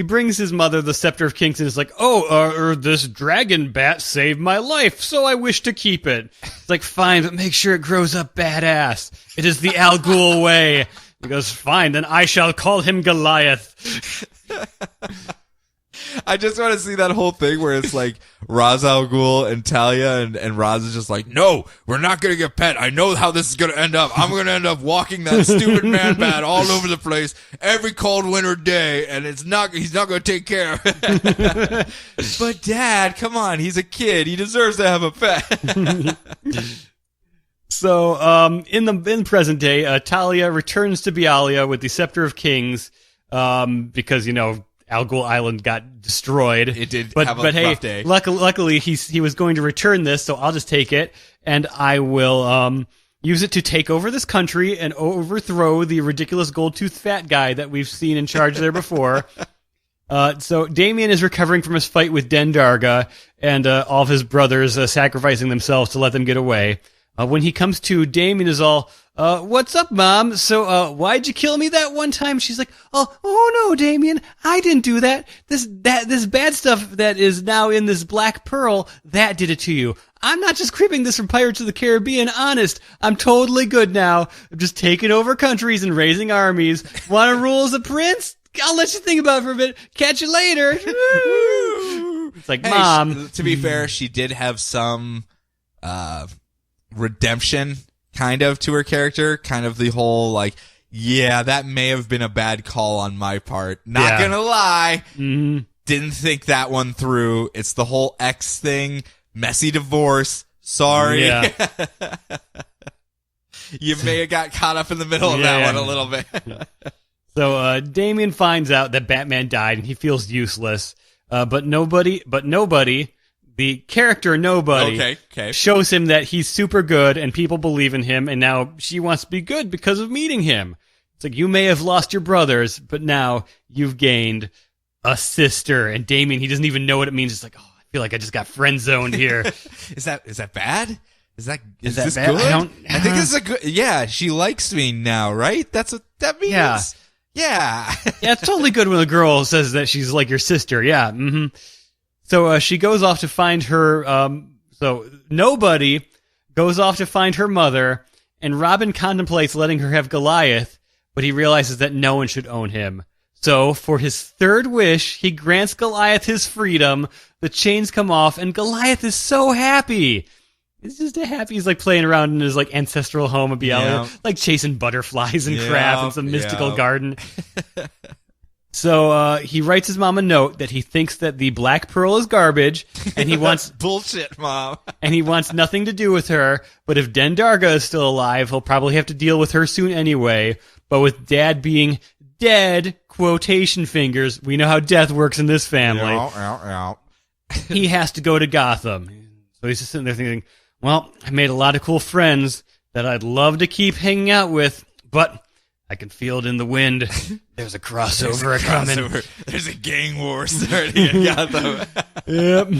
brings his mother the Scepter of Kings and is like, this dragon bat saved my life, so I wish to keep it. It's like, fine, but make sure it grows up badass. It is the Al Ghul way. He goes, fine, then I shall call him Goliath. I just want to see that whole thing where it's like Ra's al Ghul and Talia, and Ra's is just like, no, we're not going to get pet. I know how this is going to end up. I'm going to end up walking that stupid man-bat all over the place every cold winter day, and he's not going to take care of it. But Dad, come on, he's a kid. He deserves to have a pet. So, in the present day, Talia returns to Bialia with the Scepter of Kings, because, Al Ghul Island got destroyed. It did but have a hey, rough day. Luckily, he was going to return this, so I'll just take it, and I will, use it to take over this country and overthrow the ridiculous gold-toothed fat guy that we've seen in charge there before. So Damien is recovering from his fight with Dendarga, and, all of his brothers, sacrificing themselves to let them get away. When he comes to, Damien is all, what's up, Mom? So, why'd you kill me that one time? She's like, oh no, Damien, I didn't do that. This bad stuff that is now in this black pearl, that did it to you. I'm not just cribbing this from Pirates of the Caribbean, honest. I'm totally good now. I'm just taking over countries and raising armies. Want to rule as a prince? I'll let you think about it for a bit. Catch you later. It's like, hey, Mom. To be fair, she did have some, redemption kind of to her character, kind of the whole like, yeah, that may have been a bad call on my part, not gonna lie. Didn't think that one through. It's the whole ex thing, messy divorce, sorry. You may have got caught up in the middle of that one a little bit. So Damien finds out that Batman died and he feels useless, but nobody the character Nobody shows him that he's super good and people believe in him, and now she wants to be good because of meeting him. It's like, you may have lost your brothers, but now you've gained a sister. And Damien, he doesn't even know what it means. It's like, I feel like I just got friend zoned here. Is that bad? Is this bad? Good? I think this is a good. Yeah, she likes me now, right? That's what that means. Yeah. Yeah, it's totally good when a girl says that she's like your sister. Yeah. So she goes off to find her. So Nobody goes off to find her mother, and Robin contemplates letting her have Goliath, but he realizes that no one should own him. So for his third wish, he grants Goliath his freedom. The chains come off, and Goliath is so happy. He's just happy. He's like playing around in his like ancestral home of Bialia, like chasing butterflies and crabs in some mystical garden. So he writes his mom a note that he thinks that the Black Pearl is garbage, and he wants bullshit, Mom, and he wants nothing to do with her. But if Dendarga is still alive, he'll probably have to deal with her soon anyway. But with Dad being dead, quotation fingers, we know how death works in this family. He has to go to Gotham. So he's just sitting there thinking, well, I made a lot of cool friends that I'd love to keep hanging out with, but I can feel it in the wind. There's a crossover coming. There's a gang war starting in Gotham. Yep.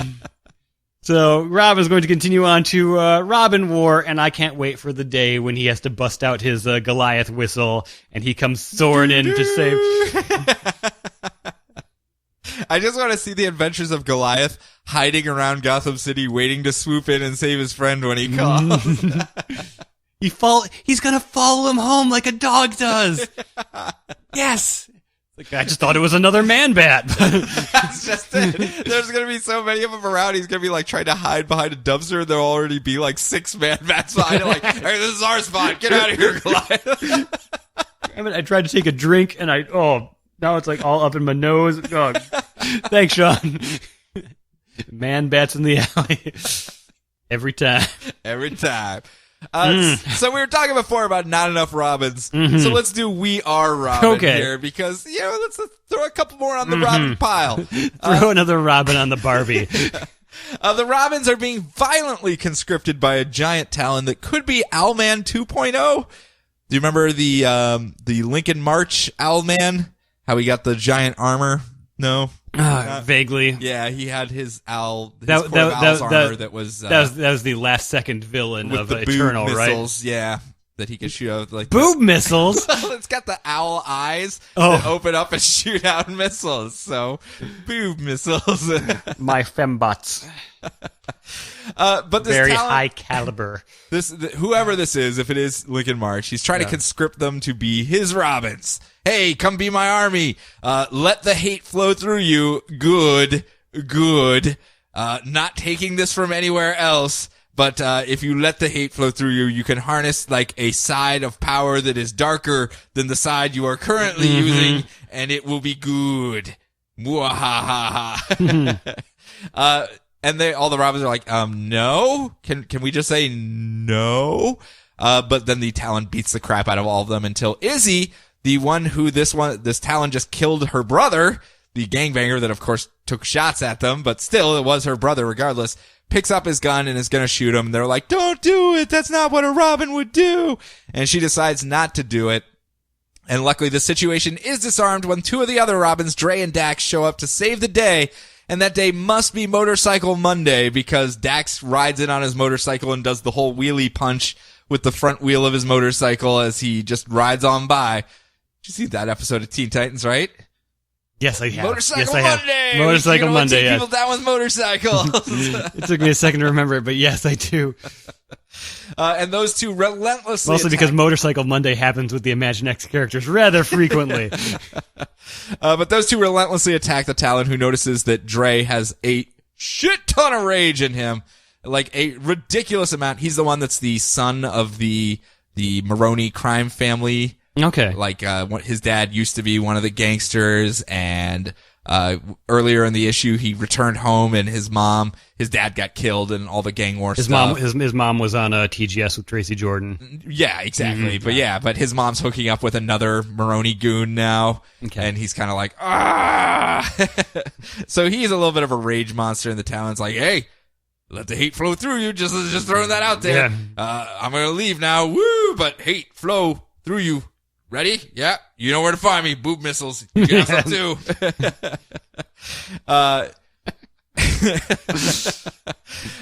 So Robin's going to continue on to Robin War, and I can't wait for the day when he has to bust out his Goliath whistle, and he comes soaring in to save... I just want to see the adventures of Goliath hiding around Gotham City, waiting to swoop in and save his friend when he calls. He's gonna follow him home like a dog does. Yes. Like, I just thought it was another man bat. That's just it. There's gonna be so many of them around. He's gonna be like trying to hide behind a dumpster. There'll already be like 6 man bats behind him. Like, hey, this is our spot. Get out of here, Goliath. I tried to take a drink, and now it's like all up in my nose. Oh, thanks, Sean. Man bats in the alley. Every time. So we were talking before about not enough Robins. So let's do We Are Robin here, because let's throw a couple more on the Robin pile. Throw another Robin on the Barbie. The Robins are being violently conscripted by a giant Talon that could be Owlman 2.0. Do you remember the Lincoln March Owlman? How he got the giant armor? No. Vaguely. Yeah, he had his armor that was that was the last second villain with of the Eternal, missiles, right? Yeah. that he can shoot out like Boob missiles. It's got the owl eyes that open up and shoot out missiles. So, boob missiles. My fembots. But this very talent, high caliber. Whoever this is, if it is Lincoln March, he's trying to conscript them to be his Robins. Hey, come be my army. Let the hate flow through you. Good. Not taking this from anywhere else. But if you let the hate flow through you, you can harness like a side of power that is darker than the side you are currently using, and it will be good. Mwahaha. And all the Robins are like, no? Can we just say no? But then the Talon beats the crap out of all of them until Izzy, the one who this Talon just killed her brother, the gangbanger that of course took shots at them, but still it was her brother regardless, picks up his gun and is going to shoot him. They're like, don't do it. That's not what a Robin would do. And she decides not to do it. And luckily the situation is disarmed when two of the other Robins, Dre and Dax, show up to save the day. And that day must be Motorcycle Monday because Dax rides in on his motorcycle and does the whole wheelie punch with the front wheel of his motorcycle as he just rides on by. Did you see that episode of Teen Titans, right? Yes, I have. Motorcycle Monday! Motorcycle Monday, yes. People down with motorcycles. It took me a second to remember it, but yes, I do. And those two relentlessly Mostly because Motorcycle Monday happens with the Imagine X characters rather frequently. But those two relentlessly attack the Talon, who notices that Dre has a shit ton of rage in him. Like a ridiculous amount. He's the one that's the son of the Maroney crime family. Okay. Like, his dad used to be one of the gangsters, and earlier in the issue, he returned home, and his dad got killed, and all the gang war stuff. His mom was on TGS with Tracy Jordan. Yeah, exactly. Mm-hmm. But his mom's hooking up with another Maroney goon now, and he's kind of like, ah! So he's a little bit of a rage monster, and the Talon's like, hey, let the hate flow through you, just throwing that out there. Yeah. I'm gonna leave now, woo, but hate flow through you. Ready? Yeah. You know where to find me. Boob missiles. You got some too.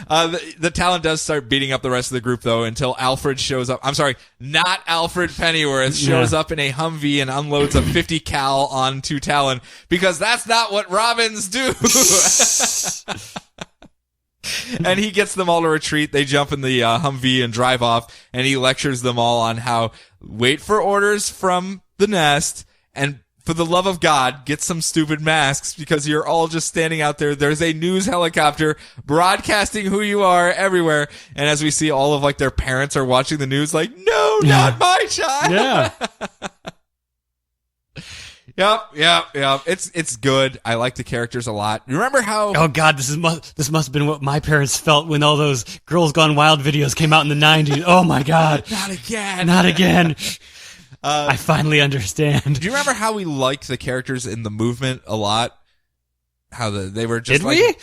The Talon does start beating up the rest of the group though until Alfred shows up. I'm sorry, not Alfred Pennyworth shows up in a Humvee and unloads a 50 cal onto Talon because that's not what Robins do. And he gets them all to retreat. They jump in the Humvee and drive off, and he lectures them all on how wait for orders from the nest, and for the love of God, get some stupid masks because you're all just standing out there. There's a news helicopter broadcasting who you are everywhere. And as we see, all of like their parents are watching the news like, no, not my child. Yeah. Yep. It's good. I like the characters a lot. You remember how? Oh God, this must have been what my parents felt when all those Girls Gone Wild videos came out in the 90s. Oh my God. Not again. I finally understand. Do you remember how we liked the characters in the movement a lot? How they were just Did we?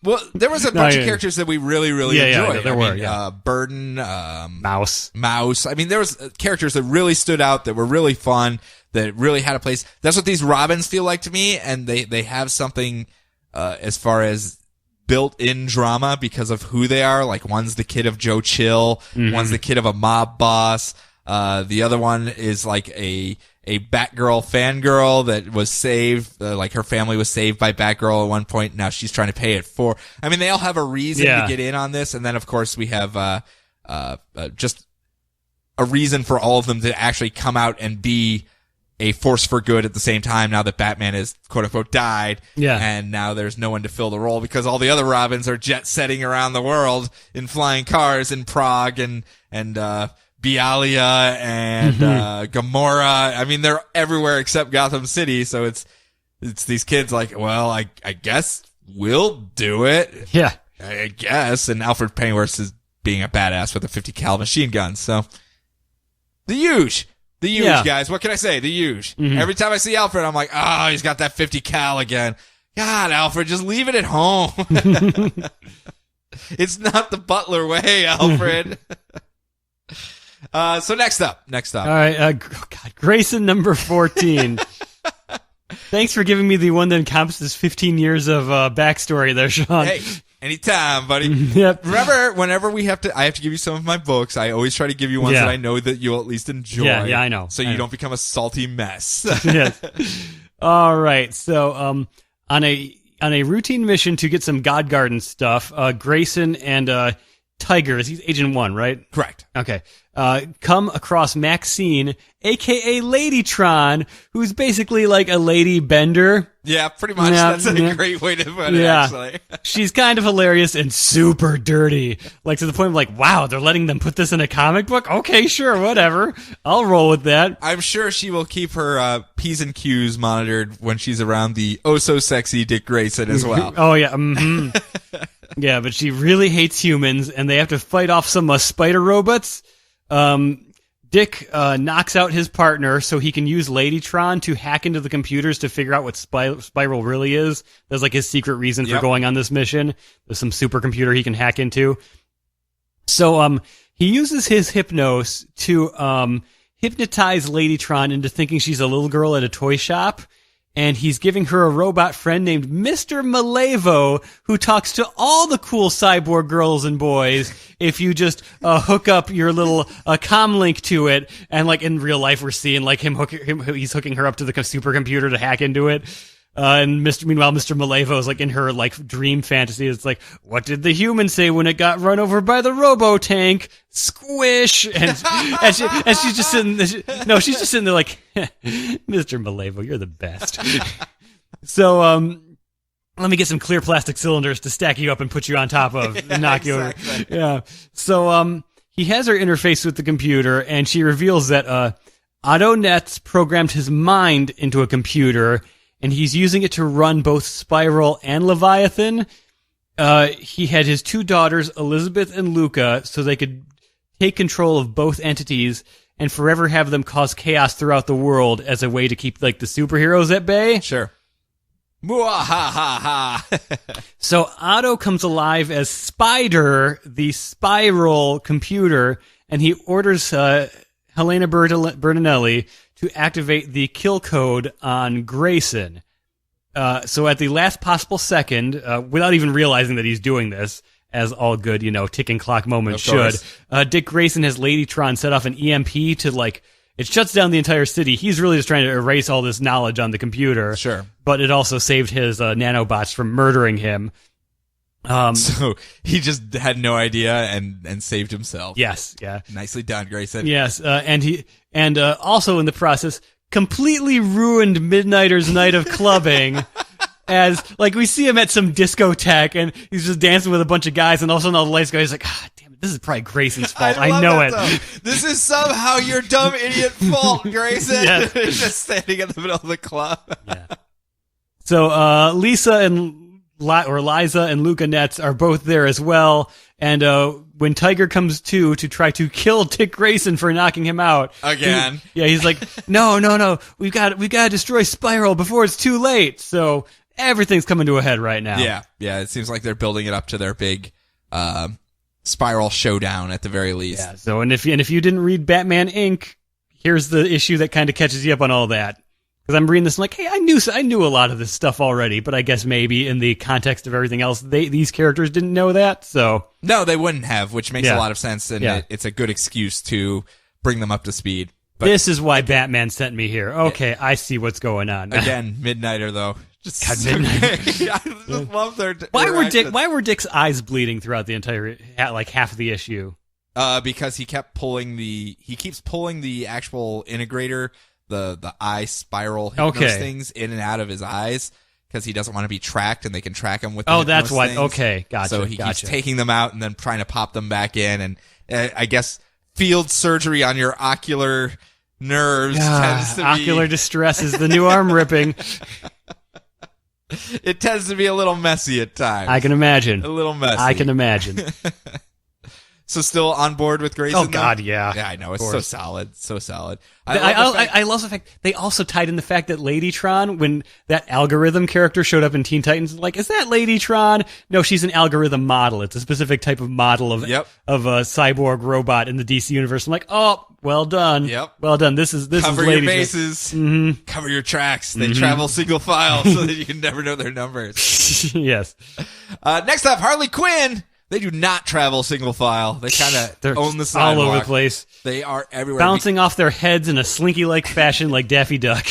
Well, there was a bunch of characters that we really, really enjoyed. Yeah, there were. Burden, Mouse. I mean, there was characters that really stood out, that were really fun, that really had a place. That's what these Robins feel like to me, and they have something as far as built-in drama because of who they are. Like, one's the kid of Joe Chill, one's the kid of a mob boss. The other one is like a Batgirl fangirl that was saved, like her family was saved by Batgirl at one point. Now she's trying to pay it for. I mean, they all have a reason to get in on this, and then of course we have just a reason for all of them to actually come out and be a force for good at the same time. Now that Batman is quote unquote died, and now there's no one to fill the role because all the other Robins are jet setting around the world in flying cars in Prague and Bialia and Gamora. I mean, they're everywhere except Gotham City, so it's these kids like, well, I guess we'll do it. Yeah. I guess. And Alfred Pennyworth is being a badass with a 50 cal machine gun, so the huge, guys. What can I say? The huge. Every time I see Alfred, I'm like, oh, he's got that 50 cal again. God, Alfred, just leave it at home. It's not the Butler way, Alfred. So next up. All right. Grayson number 14. Thanks for giving me the one that encompasses 15 years of backstory there, Sean. Anytime, buddy. Yep. Remember, whenever I have to give you some of my books, I always try to give you ones that I know that you'll at least enjoy. Yeah, I know. So you don't become a salty mess. Yes. All right. So, on a routine mission to get some God Garden stuff, Grayson and Tiger, he's Agent 1, right? Correct. Okay. Come across Maxine, aka Ladytron, who's basically like a lady bender. Yeah, pretty much. Yeah, That's a great way to put it, actually. She's kind of hilarious and super dirty. Like, to the point of like, wow, they're letting them put this in a comic book? Okay, sure, whatever. I'll roll with that. I'm sure she will keep her P's and Q's monitored when she's around the oh-so-sexy Dick Grayson as well. Oh, yeah. Yeah, but she really hates humans, and they have to fight off some spider robots. Dick knocks out his partner so he can use Ladytron to hack into the computers to figure out what Spiral really is. That's like his secret reason for going on this mission. There's some supercomputer he can hack into. So he uses his hypnos to hypnotize Ladytron into thinking she's a little girl at a toy shop. And he's giving her a robot friend named Mr. Malevo, who talks to all the cool cyborg girls and boys if you just hook up your little comm link to it. And like in real life, we're seeing like he's hooking her up to the supercomputer to hack into it. And meanwhile, Mr. Malevo is like in her like dream fantasy. It's like, what did the human say when it got run over by the robo tank? Squish. And she's just sitting there. She's just sitting there like, Mr. Malevo, you're the best. So, let me get some clear plastic cylinders to stack you up and put you on top of and knock you over. Yeah. So, he has her interface with the computer and she reveals that, Otto Netz programmed his mind into a computer and he's using it to run both Spiral and Leviathan. He had his two daughters, Elizabeth and Luca, so they could take control of both entities and forever have them cause chaos throughout the world as a way to keep like the superheroes at bay. Sure. Mwahaha. So Otto comes alive as Spider, the Spiral computer, and he orders Helena Bertinelli to activate the kill code on Grayson. So at the last possible second, without even realizing that he's doing this, as all good, ticking clock moments should, Dick Grayson has Ladytron set off an EMP to, like, it shuts down the entire city. He's really just trying to erase all this knowledge on the computer. Sure. But it also saved his nanobots from murdering him. So he just had no idea and saved himself. Yes, yeah. Nicely done, Grayson. Yes, and also in the process, completely ruined Midnighter's night of clubbing. As, like, we see him at some discotheque, and he's just dancing with a bunch of guys, and all of a sudden all the lights go, he's like, damn it, this is probably Grayson's fault. I know it. Though. This is somehow your dumb idiot fault, Grayson. Yes. Just standing in the middle of the club. Yeah. So, Liza and Luca Netz are both there as well, and when Tiger comes to try to kill Dick Grayson for knocking him out again, he's like, no, we've got to destroy Spiral before it's too late. So everything's coming to a head right now. Yeah. It seems like they're building it up to their big Spiral showdown at the very least. Yeah. So and if you didn't read Batman Inc., here's the issue that kind of catches you up on all that. Because I'm reading this, I'm like, hey, I knew a lot of this stuff already, but I guess maybe in the context of everything else, these characters didn't know that. So no, they wouldn't have, which makes a lot of sense, and it's a good excuse to bring them up to speed. But this is why Batman sent me here. Okay, I see what's going on. Again, Midnighter though. Just Midnighter. I just love their Why were Dick's eyes bleeding throughout the entire half of the issue? Because he keeps pulling the actual integrator, the eye spiral hypnos things in and out of his eyes because he doesn't want to be tracked, and they can track him with the that's why. things. Okay, gotcha. So he keeps taking them out and then trying to pop them back in, and I guess field surgery on your ocular nerves tends to be... Ocular distress is the new arm ripping. It tends to be a little messy at times. I can imagine. A little messy. I can imagine. So still on board with Grayson? Oh, God, yeah. Yeah, I know. It's so solid. So solid. I love the fact they also tied in the fact that Ladytron, when that algorithm character showed up in Teen Titans, like, is that Ladytron? No, she's an algorithm model. It's a specific type of model of a cyborg robot in the DC universe. I'm like, oh, well done. Yep. Well done. This is Cover Ladytron. your bases. Cover your tracks. They travel single file so that you can never know their numbers. Yes. Next up, Harley Quinn. They do not travel single file. They kind of own the sidewalk. All over the place. They are everywhere. Bouncing off their heads in a slinky-like fashion like Daffy Duck.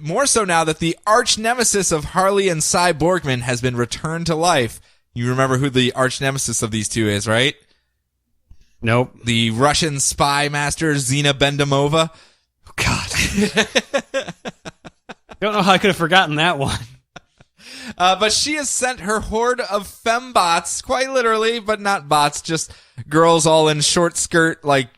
More so now that the arch nemesis of Harley and Cy Borgman has been returned to life. You remember who the arch nemesis of these two is, right? Nope. The Russian spy master, Zina Bendamova. Oh, God. Don't know how I could have forgotten that one. But she has sent her horde of fembots, quite literally, but not bots, just girls all in short skirt, like,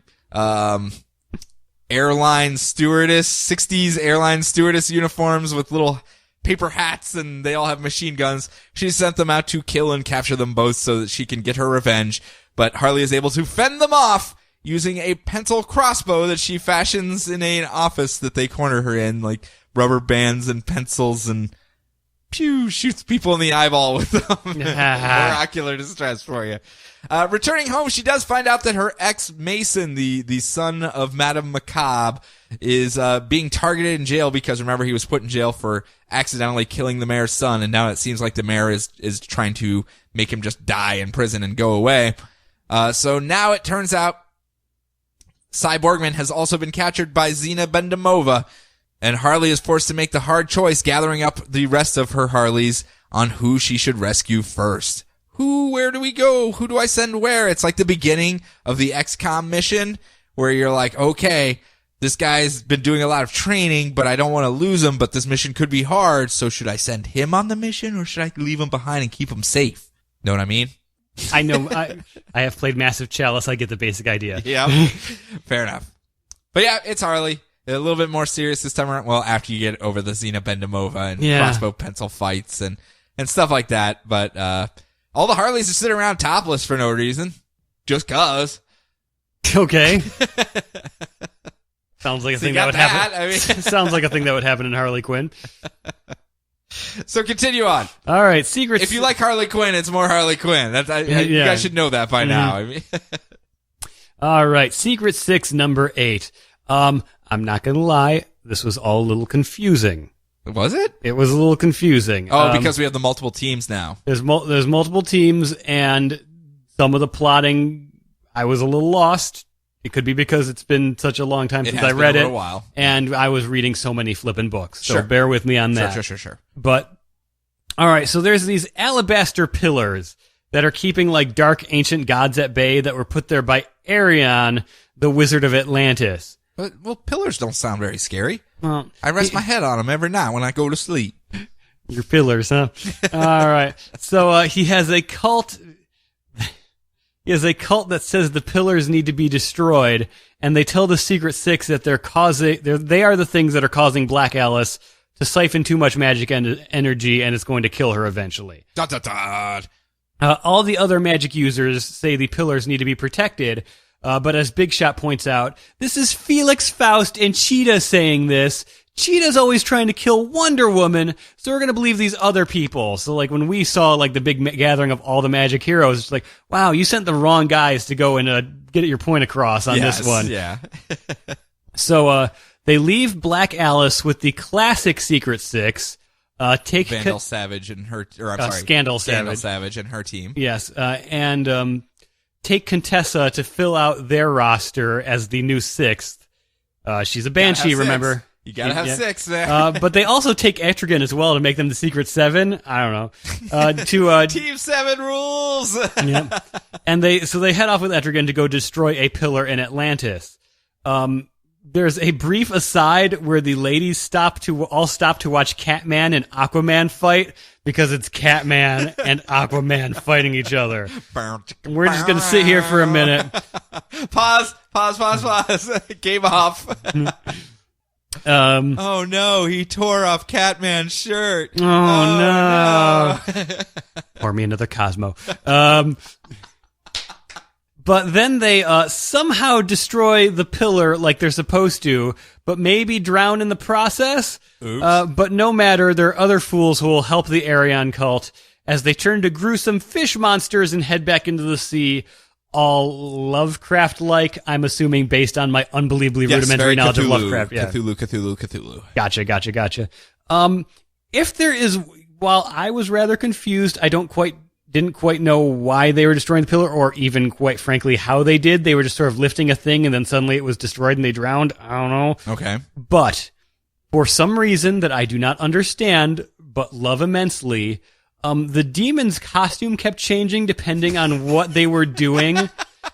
airline stewardess, 60s airline stewardess uniforms with little paper hats, and they all have machine guns. She sent them out to kill and capture them both so that she can get her revenge. But Harley is able to fend them off using a pencil crossbow that she fashions in an office that they corner her in, like rubber bands and pencils, and pew, shoots people in the eyeball with them. More ocular distress for you. Returning home, she does find out that her ex Mason, the son of Madame Macabre, is being targeted in jail because, remember, he was put in jail for accidentally killing the mayor's son, and now it seems like the mayor is trying to make him just die in prison and go away. So now it turns out Cy Borgman has also been captured by Zina Bendamova, and Harley is forced to make the hard choice, gathering up the rest of her Harleys on who she should rescue first. Where do we go? Who do I send where? It's like the beginning of the XCOM mission where you're like, okay, this guy's been doing a lot of training, but I don't want to lose him, but this mission could be hard, so should I send him on the mission or should I leave him behind and keep him safe? Know what I mean? I know. I have played Massive Chalice. I get the basic idea. Yeah, fair enough. But yeah, it's Harley. A little bit more serious this time around. Well, after you get over the Zina Bendamova and crossbow pencil fights and stuff like that. But all the Harleys are sitting around topless for no reason. Just cause. Okay. Sounds like a thing that would happen. I mean, sounds like a thing that would happen in Harley Quinn. So continue on. All right, secrets. If you like Harley Quinn, it's more Harley Quinn. You guys should know that by now. I mean. All right, Secret 6, number 8. I'm not going to lie, this was all a little confusing. Was it? It was a little confusing. Oh, because we have the multiple teams now. There's multiple teams, and some of the plotting, I was a little lost. It could be because it's been such a long time since I read it. While. And I was reading so many flippin' books. So bear with me on that. Sure. But, all right, so there's these alabaster pillars that are keeping like dark ancient gods at bay that were put there by Arion, the Wizard of Atlantis. But, well, pillars don't sound very scary. Well, I rest my head on them every night when I go to sleep. Your pillars, huh? All right. So he has a cult. He has a cult that says the pillars need to be destroyed, and they tell the Secret Six that they are the things that are causing Black Alice to siphon too much magic energy, and it's going to kill her eventually. All the other magic users say the pillars need to be protected. But as Big Shot points out, this is Felix Faust and Cheetah saying this. Cheetah's always trying to kill Wonder Woman, so we're going to believe these other people. So, like, when we saw, like, the big gathering of all the magic heroes, it's like, wow, you sent the wrong guys to go and get your point across on this one. Yeah. So, they leave Black Alice with the classic Secret Six. Vandal Savage and her... Scandal Savage and her team. Yes, and... take Contessa to fill out their roster as the new sixth. She's a Banshee, remember? You gotta have 6 there. But they also take Etrigan as well to make them the Secret 7. I don't know. Team 7 rules! Yeah. And they head off with Etrigan to go destroy a pillar in Atlantis. There's a brief aside where the ladies all stop to watch Catman and Aquaman fight because it's Catman and Aquaman fighting each other. We're just going to sit here for a minute. Pause. Game off. Oh no, he tore off Catman's shirt. Oh no. Pour me another Cosmo. But then they somehow destroy the pillar like they're supposed to, but maybe drown in the process. Oops. But no matter, there are other fools who will help the Arion cult as they turn to gruesome fish monsters and head back into the sea, all Lovecraft-like, I'm assuming, based on my unbelievably rudimentary knowledge of Lovecraft. Yeah. Cthulhu. Gotcha. If there is, while I was rather confused, I didn't quite know why they were destroying the pillar, or even, quite frankly, how they did. They were just sort of lifting a thing, and then suddenly it was destroyed and they drowned. I don't know. Okay. But for some reason that I do not understand, but love immensely, the demon's costume kept changing depending on what they were doing.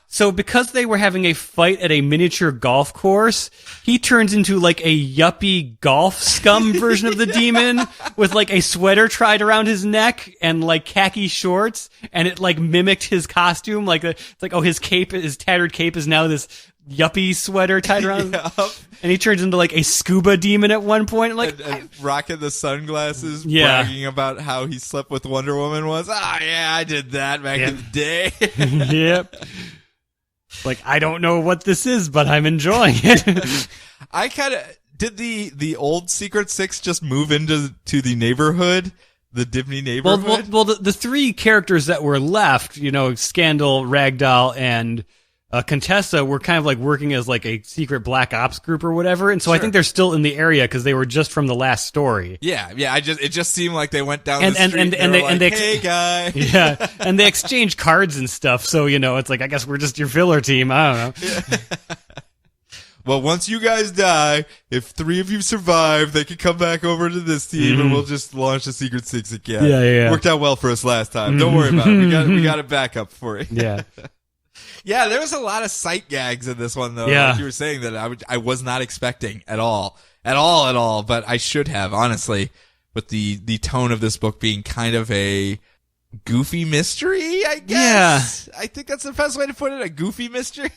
So because they were having a fight at a miniature golf course, he turns into like a yuppie golf scum version of the demon with like a sweater tied around his neck and like khaki shorts, and it like mimicked his costume. It's like, oh, his tattered cape is now this yuppie sweater tied around. Yep. And he turns into like a scuba demon at one point. Like and rocking the sunglasses, Yeah. bragging about how he slept with Wonder Woman was. Oh, yeah, I did that back in the day. Yep. Like, I don't know what this is, but I'm enjoying it. I kind of did the old Secret Six just move into the neighborhood, the Dibney neighborhood. Well, the three characters that were left, Scandal, Ragdoll, and Contessa, were kind of like working as like a secret black ops group or whatever, and so I think they're still in the area because they were just from the last story. Yeah. It just seemed like they went down the street and they hey guy. Yeah, and they exchange cards and stuff. So it's like, I guess we're just your filler team. I don't know. Yeah. Well, once you guys die, if 3 of you survive, they can come back over to this team, and we'll just launch the Secret Six again. Yeah. Worked out well for us last time. Don't worry about it. We got a backup for you. Yeah. Yeah, there was a lot of sight gags in this one, though. Yeah. Like you were saying that I was not expecting at all, but I should have, honestly, with the tone of this book being kind of a goofy mystery, I guess. Yeah. I think that's the best way to put it, a goofy mystery.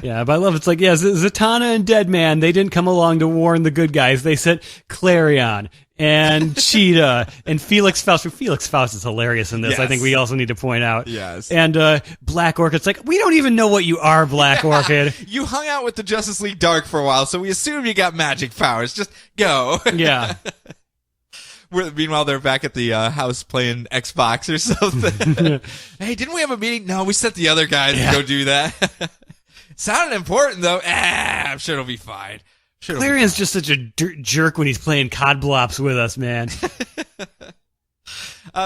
Yeah, but I love it's like, Zatanna and Deadman, they didn't come along to warn the good guys. They sent Clarion and Cheetah and Felix Faust. Felix Faust is hilarious in this. Yes. I think we also need to point out. Yes. And Black Orchid's like, we don't even know what you are, Black Orchid. You hung out with the Justice League Dark for a while, so we assume you got magic powers. Just go. Yeah. Meanwhile, they're back at the house playing Xbox or something. Hey, didn't we have a meeting? No, we sent the other guys to go do that. Sounded important, though. I'm sure it'll be fine. Clarion's just such a jerk when he's playing COD Blops with us, man.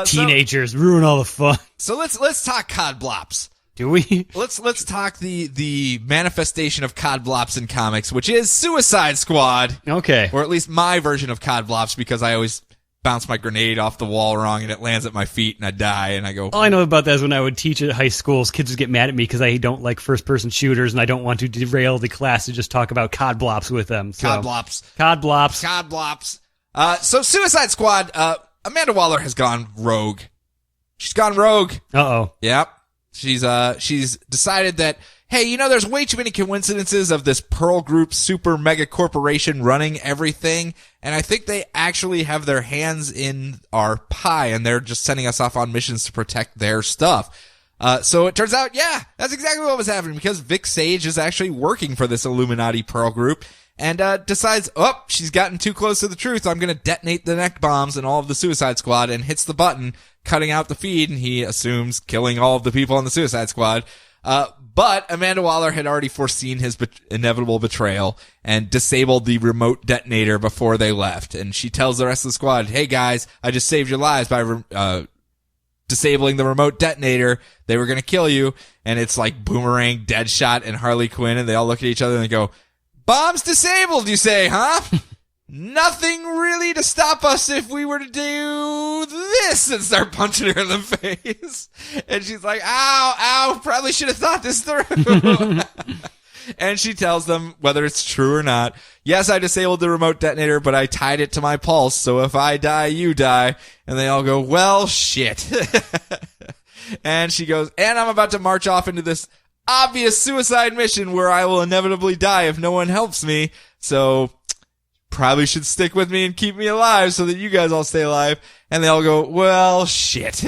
Teenagers ruin all the fun. So let's talk COD Blops. Do we? Let's talk the manifestation of COD Blops in comics, which is Suicide Squad. Okay. Or at least my version of COD Blops, because I always bounce my grenade off the wall wrong and it lands at my feet and I die and I go... All I know about that is when I would teach at high schools, kids would get mad at me because I don't like first-person shooters and I don't want to derail the class to just talk about COD Blops with them. So. COD Blops. COD Blops. So Suicide Squad, Amanda Waller has gone rogue. She's gone rogue. Uh-oh. Yep. She's decided that, hey, there's way too many coincidences of this Pearl Group super mega corporation running everything, and I think they actually have their hands in our pie, and they're just sending us off on missions to protect their stuff. So it turns out, yeah, that's exactly what was happening, because Vic Sage is actually working for this Illuminati Pearl Group, and decides, she's gotten too close to the truth, I'm going to detonate the neck bombs in all of the Suicide Squad, and hits the button, cutting out the feed, and he assumes killing all of the people on the Suicide Squad. But Amanda Waller had already foreseen his inevitable betrayal and disabled the remote detonator before they left. And she tells the rest of the squad, hey guys, I just saved your lives by disabling the remote detonator. They were going to kill you. And it's like Boomerang, Deadshot, and Harley Quinn. And they all look at each other and they go, bombs disabled, you say, huh? Nothing really to stop us if we were to do this, and start punching her in the face. And she's like, ow, probably should have thought this through. And she tells them, whether it's true or not, yes, I disabled the remote detonator, but I tied it to my pulse, so if I die, you die. And they all go, well, shit. And she goes, and I'm about to march off into this obvious suicide mission where I will inevitably die if no one helps me, so... probably should stick with me and keep me alive so that you guys all stay alive. And they all go, well, shit.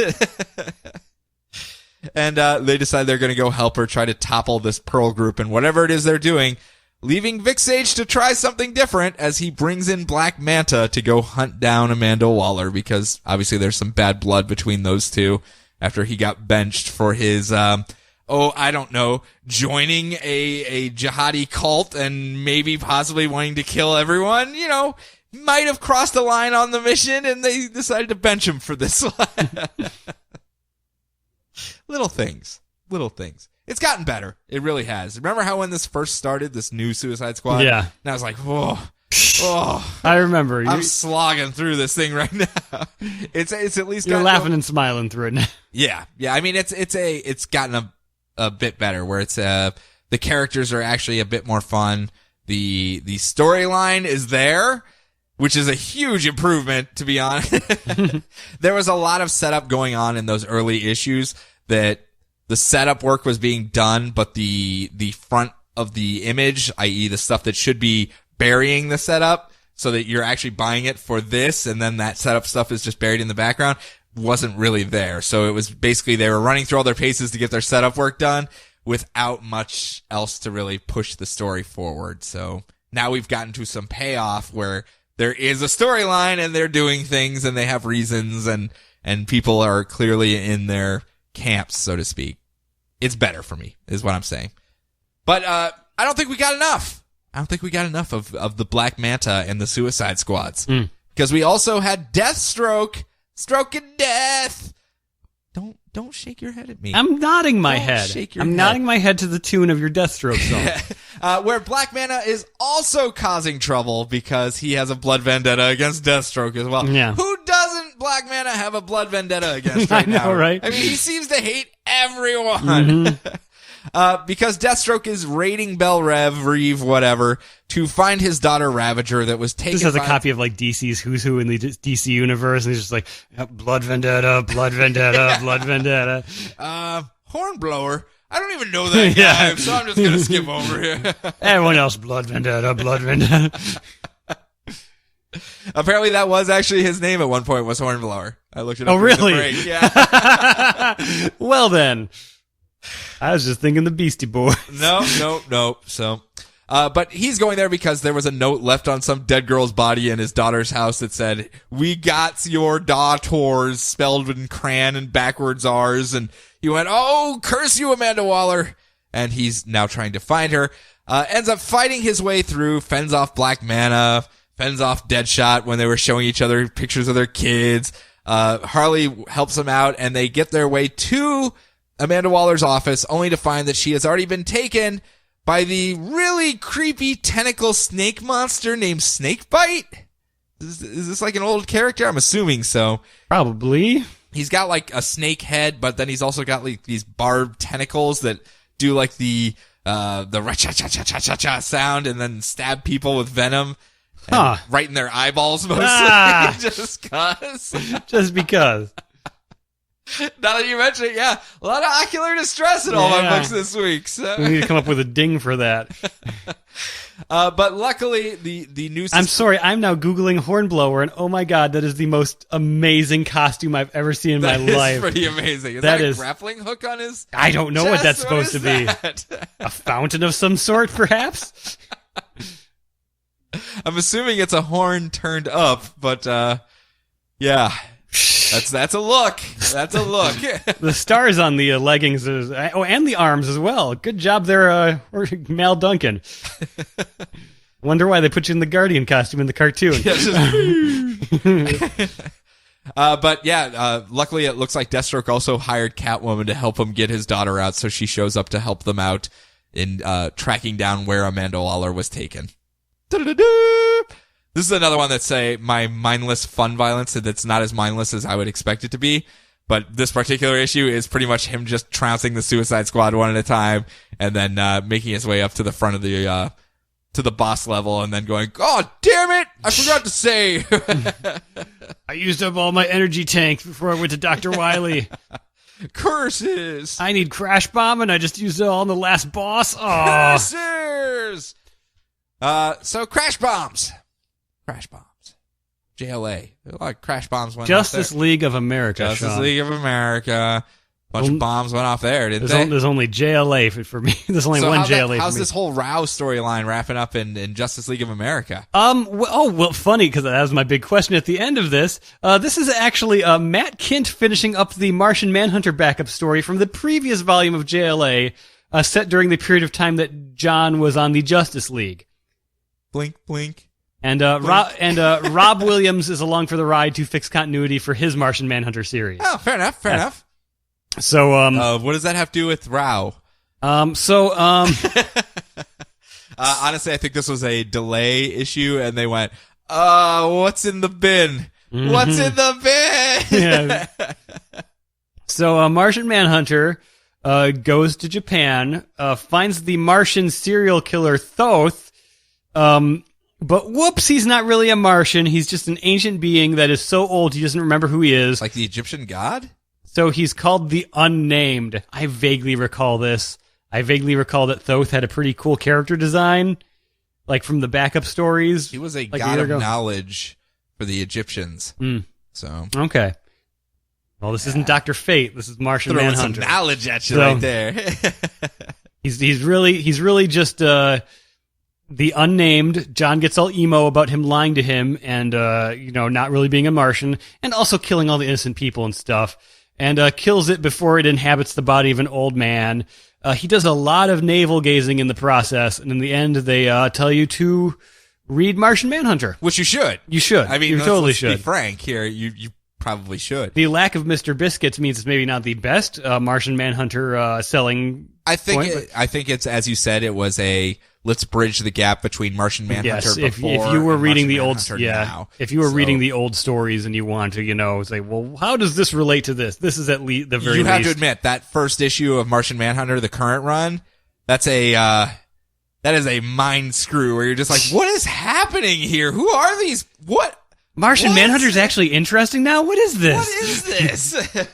And they decide they're going to go help her try to topple this Pearl group and whatever it is they're doing, leaving Vic Sage to try something different as he brings in Black Manta to go hunt down Amanda Waller, because obviously there's some bad blood between those two after he got benched for his, I don't know, joining a jihadi cult and maybe possibly wanting to kill everyone. You know, might have crossed the line on the mission and they decided to bench him for this one. Little things. It's gotten better. It really has. Remember how when this first started, this new Suicide Squad? Yeah. And I was like, whoa. I remember. I'm slogging through this thing right now. It's at least you're laughing and smiling through it now. Yeah. I mean, it's gotten a bit better where it's the characters are actually a bit more fun. The storyline is there, which is a huge improvement, to be honest. There was a lot of setup going on in those early issues that the setup work was being done, but the front of the image, i.e. the stuff that should be burying the setup so that you're actually buying it for this, and then that setup stuff is just buried in the background, wasn't really there. So it was basically they were running through all their paces to get their setup work done without much else to really push the story forward. So now we've gotten to some payoff where there is a storyline and they're doing things and they have reasons and people are clearly in their camps, so to speak. It's better for me, is what I'm saying. But I don't think we got enough. I don't think we got enough of the Black Manta and the Suicide Squads. Because we also had Deathstroke, Stroke of Death. Don't shake your head at me. I'm nodding my head. I'm nodding my head to the tune of your Deathstroke song. Where Black Manta is also causing trouble because he has a blood vendetta against Deathstroke as well. Yeah. Who doesn't Black Manta have a blood vendetta against right now? I know, right? I mean, he seems to hate everyone. Because Deathstroke is raiding Belle Reeve, whatever, to find his daughter Ravager that was taken. This has a copy of like DC's Who's Who in the DC universe, and he's just like blood vendetta, blood vendetta, blood vendetta. Hornblower. I don't even know that guy, so I'm just gonna skip over here. Everyone else, blood vendetta, blood vendetta. Apparently, that was actually his name at one point. Was Hornblower? I looked it up. Oh, really? During the break. Yeah. Well then. I was just thinking the Beastie Boys. No. So, but he's going there because there was a note left on some dead girl's body in his daughter's house that said, "We got your daughters," spelled in crayon and backwards R's. And he went, "Oh, curse you, Amanda Waller." And he's now trying to find her. Ends up fighting his way through, fends off Black Manta, fends off Deadshot when they were showing each other pictures of their kids. Harley helps him out and they get their way to Amanda Waller's office, only to find that she has already been taken by the really creepy tentacle snake monster named Snakebite. Is this like an old character? I'm assuming so. Probably. He's got like a snake head, but then he's also got like these barbed tentacles that do like the ra-cha-cha-cha-cha-cha sound and then stab people with venom. Right in their eyeballs mostly. Just cause. Just because. Now that you mention it, yeah, a lot of ocular distress in all my books this week. So we need to come up with a ding for that. But luckily, the new. I'm sorry, I'm now Googling Hornblower, and oh my god, that is the most amazing costume I've ever seen in my life. That's pretty amazing. Is that a grappling hook on his? I don't know what that's supposed to be. A fountain of some sort, perhaps. I'm assuming it's a horn turned up, but yeah. That's a look. That's a look. The stars on the leggings and the arms as well. Good job there, Mal Duncan. Wonder why they put you in the Guardian costume in the cartoon. But yeah, luckily it looks like Deathstroke also hired Catwoman to help him get his daughter out, so she shows up to help them out in tracking down where Amanda Waller was taken. This is another one that's my mindless fun violence that's not as mindless as I would expect it to be. But this particular issue is pretty much him just trouncing the Suicide Squad one at a time and then making his way up to the front of the to the boss level and then going, "Oh, damn it! I forgot to say." I used up all my energy tanks before I went to Dr. Wily. Curses! I need Crash Bomb and I just used it all on the last boss. Oh. Curses! So Crash Bombs. Crash Bombs. JLA. There are a lot of Crash Bombs went Justice out there. League of America, Justice Sean. League of America. Bunch of bombs went off there, didn't they? There's only JLA for me. There's only one JLA. How's for me. this whole Row storyline wrapping up in Justice League of America? Funny, because that was my big question at the end of this. This is actually Matt Kint finishing up the Martian Manhunter backup story from the previous volume of JLA, set during the period of time that John was on the Justice League. Blink, blink. And Rob Williams is along for the ride to fix continuity for his Martian Manhunter series. Oh, fair enough. So, what does that have to do with Row? Honestly, I think this was a delay issue, and they went, what's in the bin? Mm-hmm. What's in the bin? Yeah. So, Martian Manhunter goes to Japan, finds the Martian serial killer Thoth, but whoops, he's not really a Martian. He's just an ancient being that is so old he doesn't remember who he is. Like the Egyptian god? So he's called the Unnamed. I vaguely recall this. I vaguely recall that Thoth had a pretty cool character design, like from the backup stories. He was a like god of knowledge for the Egyptians. So okay. Well, this isn't Dr. Fate. This is Martian throwing Manhunter. some knowledge at you right there. he's really just the Unnamed. John gets all emo about him lying to him and not really being a Martian, and also killing all the innocent people and stuff. And kills it before it inhabits the body of an old man. He does a lot of navel gazing in the process, and in the end, they tell you to read Martian Manhunter. Which you should. You should. I mean, you totally let's should. be frank here. You probably should. The lack of Mr. Biscuits means it's maybe not the best Martian Manhunter selling I think point, I think it's, as you said, it was a let's bridge the gap between Martian Manhunter before if you were reading the old now. If you were reading the old stories and you want to, say, well, how does this relate to this? This is at least the very least. You have to admit that first issue of Martian Manhunter, the current run, that is a mind screw where you're just like, what is happening here? Who are these? What? Martian Manhunter's actually interesting now? What is this? What is this?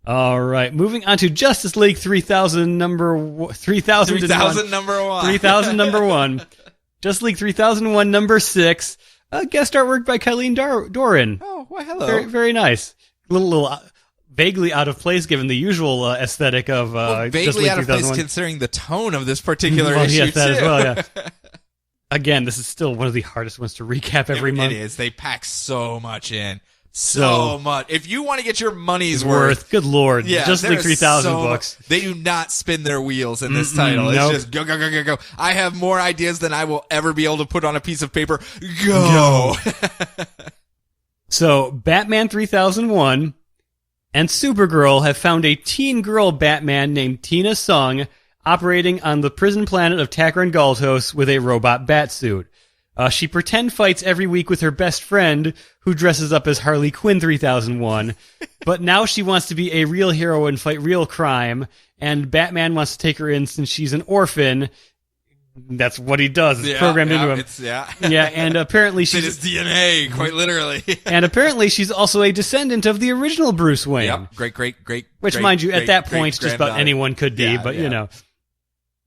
All right, moving on to Justice League 3000 number 3000 number 1. 3000 number 1. Justice League 3001 number 6. Guest artwork by Colleen Doran. Oh, well, hello. Very, very nice. A little vaguely out of place given the usual aesthetic of vaguely Justice League out of place 3001. considering the tone of this particular issue yes, that too. as well, yeah. Again, this is still one of the hardest ones to recap every month. It is. They pack so much in. So much. If you want to get your money's worth. Good Lord. Yeah, Justice League 3000 books. They do not spin their wheels in this title. It's just go, go, go, go, go. I have more ideas than I will ever be able to put on a piece of paper. Go. So, Batman 3001 and Supergirl have found a teen girl Batman named Tina Sung operating on the prison planet of Takran Galtos with a robot batsuit. She pretend fights every week with her best friend, who dresses up as Harley Quinn 3001, but now she wants to be a real hero and fight real crime, and Batman wants to take her in since she's an orphan. That's what he does. It's programmed into him. Yeah, and apparently she's... It's his DNA, quite literally. And apparently she's also a descendant of the original Bruce Wayne. Yep, great. Which, mind you, at that point, just about anyone could be, but,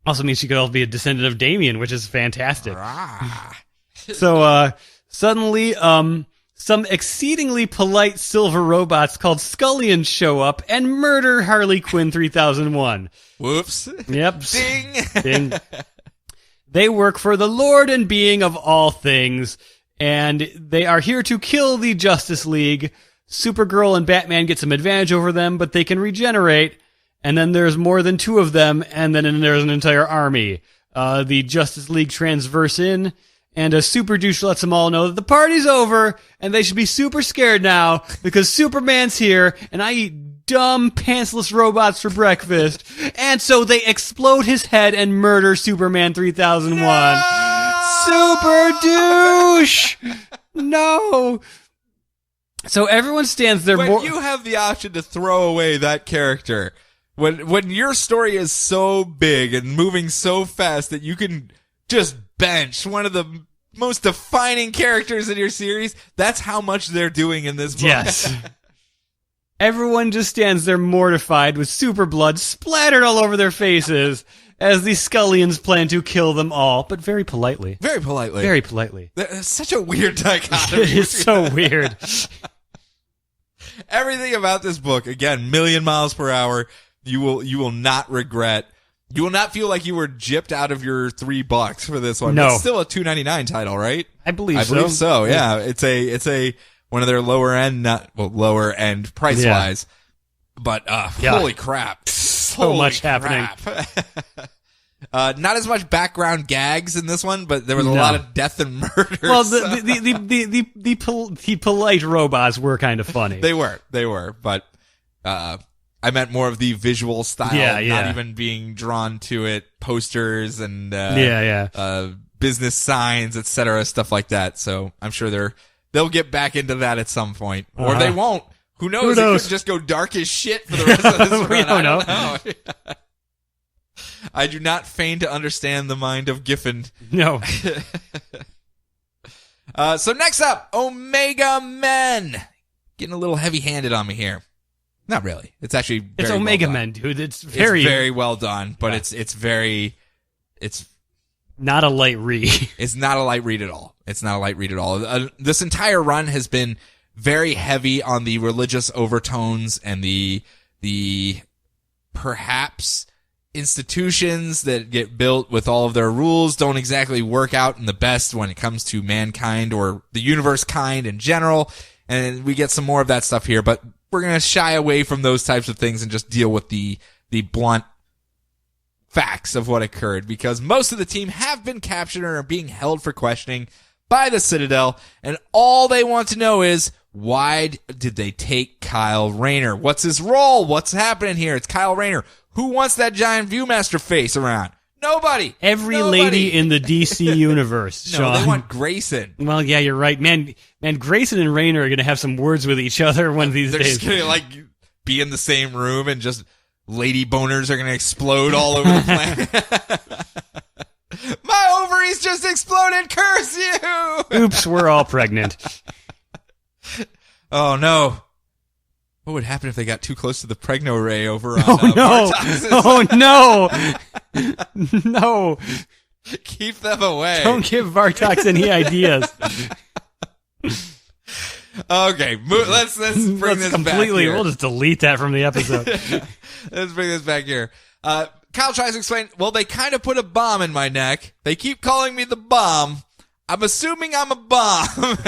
Also means she could also be a descendant of Damien, which is fantastic. So, suddenly, some exceedingly polite silver robots called Scullions show up and murder Harley Quinn 3001. Whoops. Yep. Ding. Ding. They work for the Lord and Being of all things, and they are here to kill the Justice League. Supergirl and Batman get some advantage over them, but they can regenerate, and then there's more than two of them, and then there's an entire army. The Justice League transverse in, and a super douche lets them all know that the party's over, and they should be super scared now, because Superman's here, and I eat dumb, pantsless robots for breakfast. And so they explode his head and murder Superman 3001. No! Super douche! No! So everyone stands there. When you have the option to throw away that character, when your story is so big and moving so fast that you can just bench one of the most defining characters in your series, that's how much they're doing in this book. Yes. Everyone just stands there mortified with super blood splattered all over their faces as the Scullions plan to kill them all, but very politely. Very politely. Very politely. That's such a weird dichotomy. It is so weird. Everything about this book, again, million miles per hour. You will not regret. You will not feel like you were gypped out of your $3 for this one. No. It's still a $2.99 title, right? I believe so. I believe so. Yeah. It's a one of their lower end price wise. But holy crap. So much happening. Not as much background gags in this one, but there was a lot of death and murder. Well, the polite robots were kind of funny. They were, but I meant more of the visual style, not even being drawn to it, posters and business signs, etc., stuff like that. So I'm sure they'll get back into that at some point, or they won't. Who knows? It could just go dark as shit for the rest of this run. We don't know. I do not feign to understand the mind of Giffen. No. So next up, Omega Men. Getting a little heavy-handed on me here. Not really. It's actually very It's Omega well Men, dude. It's very well done, but it's not a light read. It's not a light read at all. It's not a light read at all. This entire run has been very heavy on the religious overtones and the perhaps institutions that get built with all of their rules don't exactly work out in the best when it comes to mankind or the universe kind in general. And we get some more of that stuff here, but we're going to shy away from those types of things and just deal with the blunt facts of what occurred, because most of the team have been captured and are being held for questioning by the Citadel, and all they want to know is, why did they take Kyle Rayner? What's his role? What's happening here? It's Kyle Rayner. Who wants that giant Viewmaster face around? Nobody. Every lady in the DC universe, No, Sean. they want Grayson. Well, yeah, you're right. Man, Grayson and Rayner are going to have some words with each other one of these They're days. just going to be in the same room and just lady boners are going to explode all over the planet. My ovaries just exploded. Curse you. Oops, we're all pregnant. Oh, no. What would happen if they got too close to the Pregno-Ray over on Oh, no. No. Keep them away. Don't give Vartox any ideas. Okay, let's bring this back here. We'll just delete that from the episode. Let's bring this back here. Kyle tries to explain, well, they kind of put a bomb in my neck. They keep calling me the bomb. I'm assuming I'm a bomb.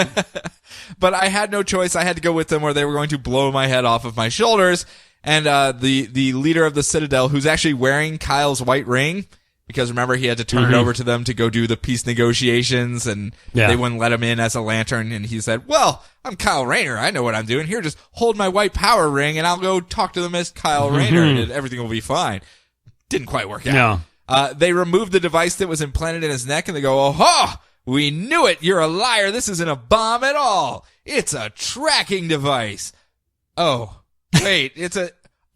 But I had no choice. I had to go with them, or they were going to blow my head off of my shoulders. And the leader of the Citadel, who's actually wearing Kyle's white ring, because remember, he had to turn it over to them to go do the peace negotiations, and they wouldn't let him in as a lantern. And he said, well, I'm Kyle Rayner. I know what I'm doing. Here, just hold my white power ring, and I'll go talk to them as Kyle Rayner, and everything will be fine. Didn't quite work out. No. They removed the device that was implanted in his neck, and they go, oh, we knew it. You're a liar. This isn't a bomb at all. It's a tracking device. Oh, wait,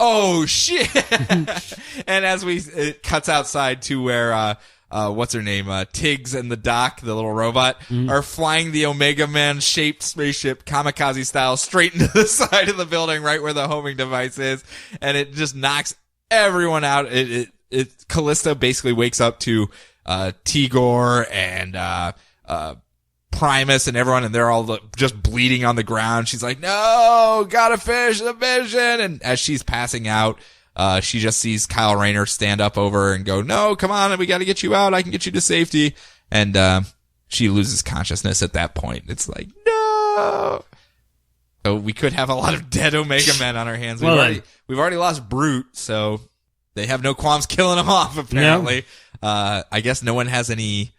oh, shit. And as it cuts outside to where, what's her name? Tiggs and the Doc, the little robot, are flying the Omega Man shaped spaceship, kamikaze style, straight into the side of the building, right where the homing device is. And it just knocks everyone out. Callista basically wakes up to, Tigor and, Primus and everyone, and they're all just bleeding on the ground. She's like, no, gotta finish the mission. And as she's passing out, she just sees Kyle Rayner stand up over her and go, no, come on, we gotta get you out. I can get you to safety. And, she loses consciousness at that point. It's like, no. So we could have a lot of dead Omega Men on our hands. We've already lost Brute, so they have no qualms killing him off, apparently. Yep. I guess no one has any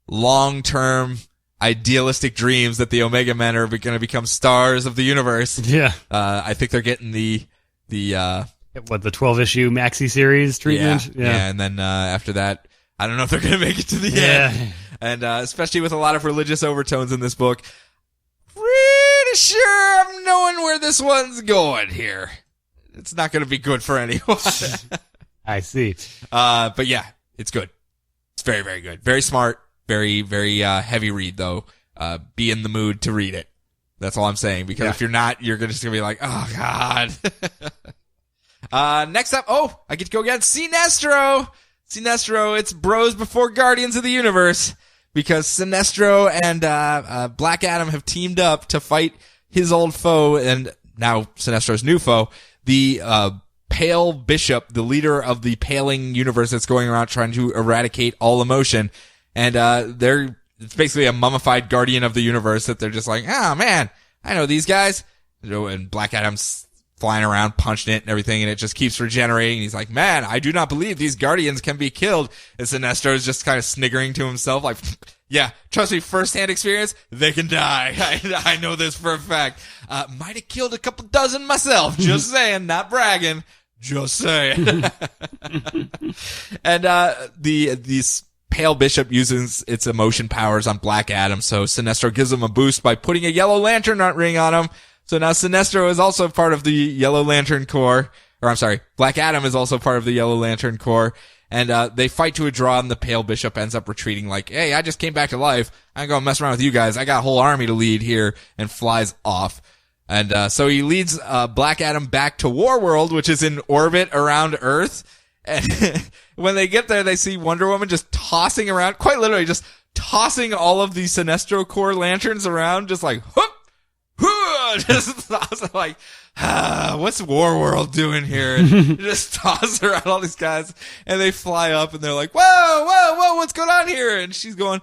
long-term idealistic dreams that the Omega Men are going to become stars of the universe. Yeah. I think they're getting the 12-issue maxi series treatment? Yeah. And then, after that, I don't know if they're going to make it to the end. And, especially with a lot of religious overtones in this book, pretty sure I'm knowing where this one's going here. It's not going to be good for anyone. I see. But yeah, it's good. It's very, very good. Very smart. Very, very, heavy read though. Be in the mood to read it. That's all I'm saying. Because if you're not, you're just gonna be like, oh god. Next up, I get to go against Sinestro. Sinestro, it's bros before Guardians of the Universe. Because Sinestro and, Black Adam have teamed up to fight his old foe, and now Sinestro's new foe, the Pale Bishop, the leader of the Paling universe that's going around trying to eradicate all emotion. And it's basically a mummified guardian of the universe that they're just like, oh man, I know these guys. And Black Adam's flying around, punching it and everything, and it just keeps regenerating. He's like, man, I do not believe these guardians can be killed. And Sinestro is just kind of sniggering to himself like, yeah, trust me, first-hand experience, they can die. I know this for a fact. Might have killed a couple dozen myself, just saying, not bragging, just saying. And this Pale Bishop uses its emotion powers on Black Adam, so Sinestro gives him a boost by putting a Yellow Lantern ring on him. So now Sinestro is also part of the Yellow Lantern Corps. Or I'm sorry, Black Adam is also part of the Yellow Lantern Corps. And they fight to a draw, and the Pale Bishop ends up retreating like, hey, I just came back to life. I ain't gonna mess around with you guys. I got a whole army to lead here, and flies off. And so he leads Black Adam back to Warworld, which is in orbit around Earth. And when they get there, they see Wonder Woman just tossing around, quite literally just tossing all of the Sinestro Corps lanterns around, just like, whoop! Just like, what's Warworld doing here? And just toss around all these guys, and they fly up, and they're like, whoa, what's going on here? And she's going,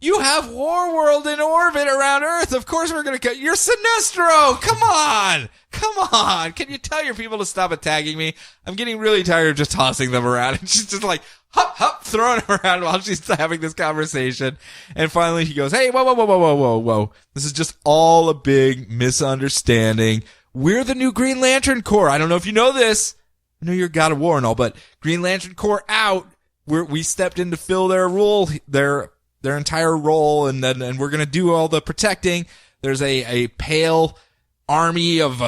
you have Warworld in orbit around Earth. Of course we're going to cut. You're Sinestro. Come on. Can you tell your people to stop attacking me? I'm getting really tired of just tossing them around. And she's just like, hop, throwing them around while she's having this conversation. And finally he goes, hey, whoa. This is just all a big misunderstanding. We're the new Green Lantern Corps. I don't know if you know this. I know you're God of War and all, but Green Lantern Corps out. We stepped in to fill their role, their entire role, and we're gonna do all the protecting. There's a pale army of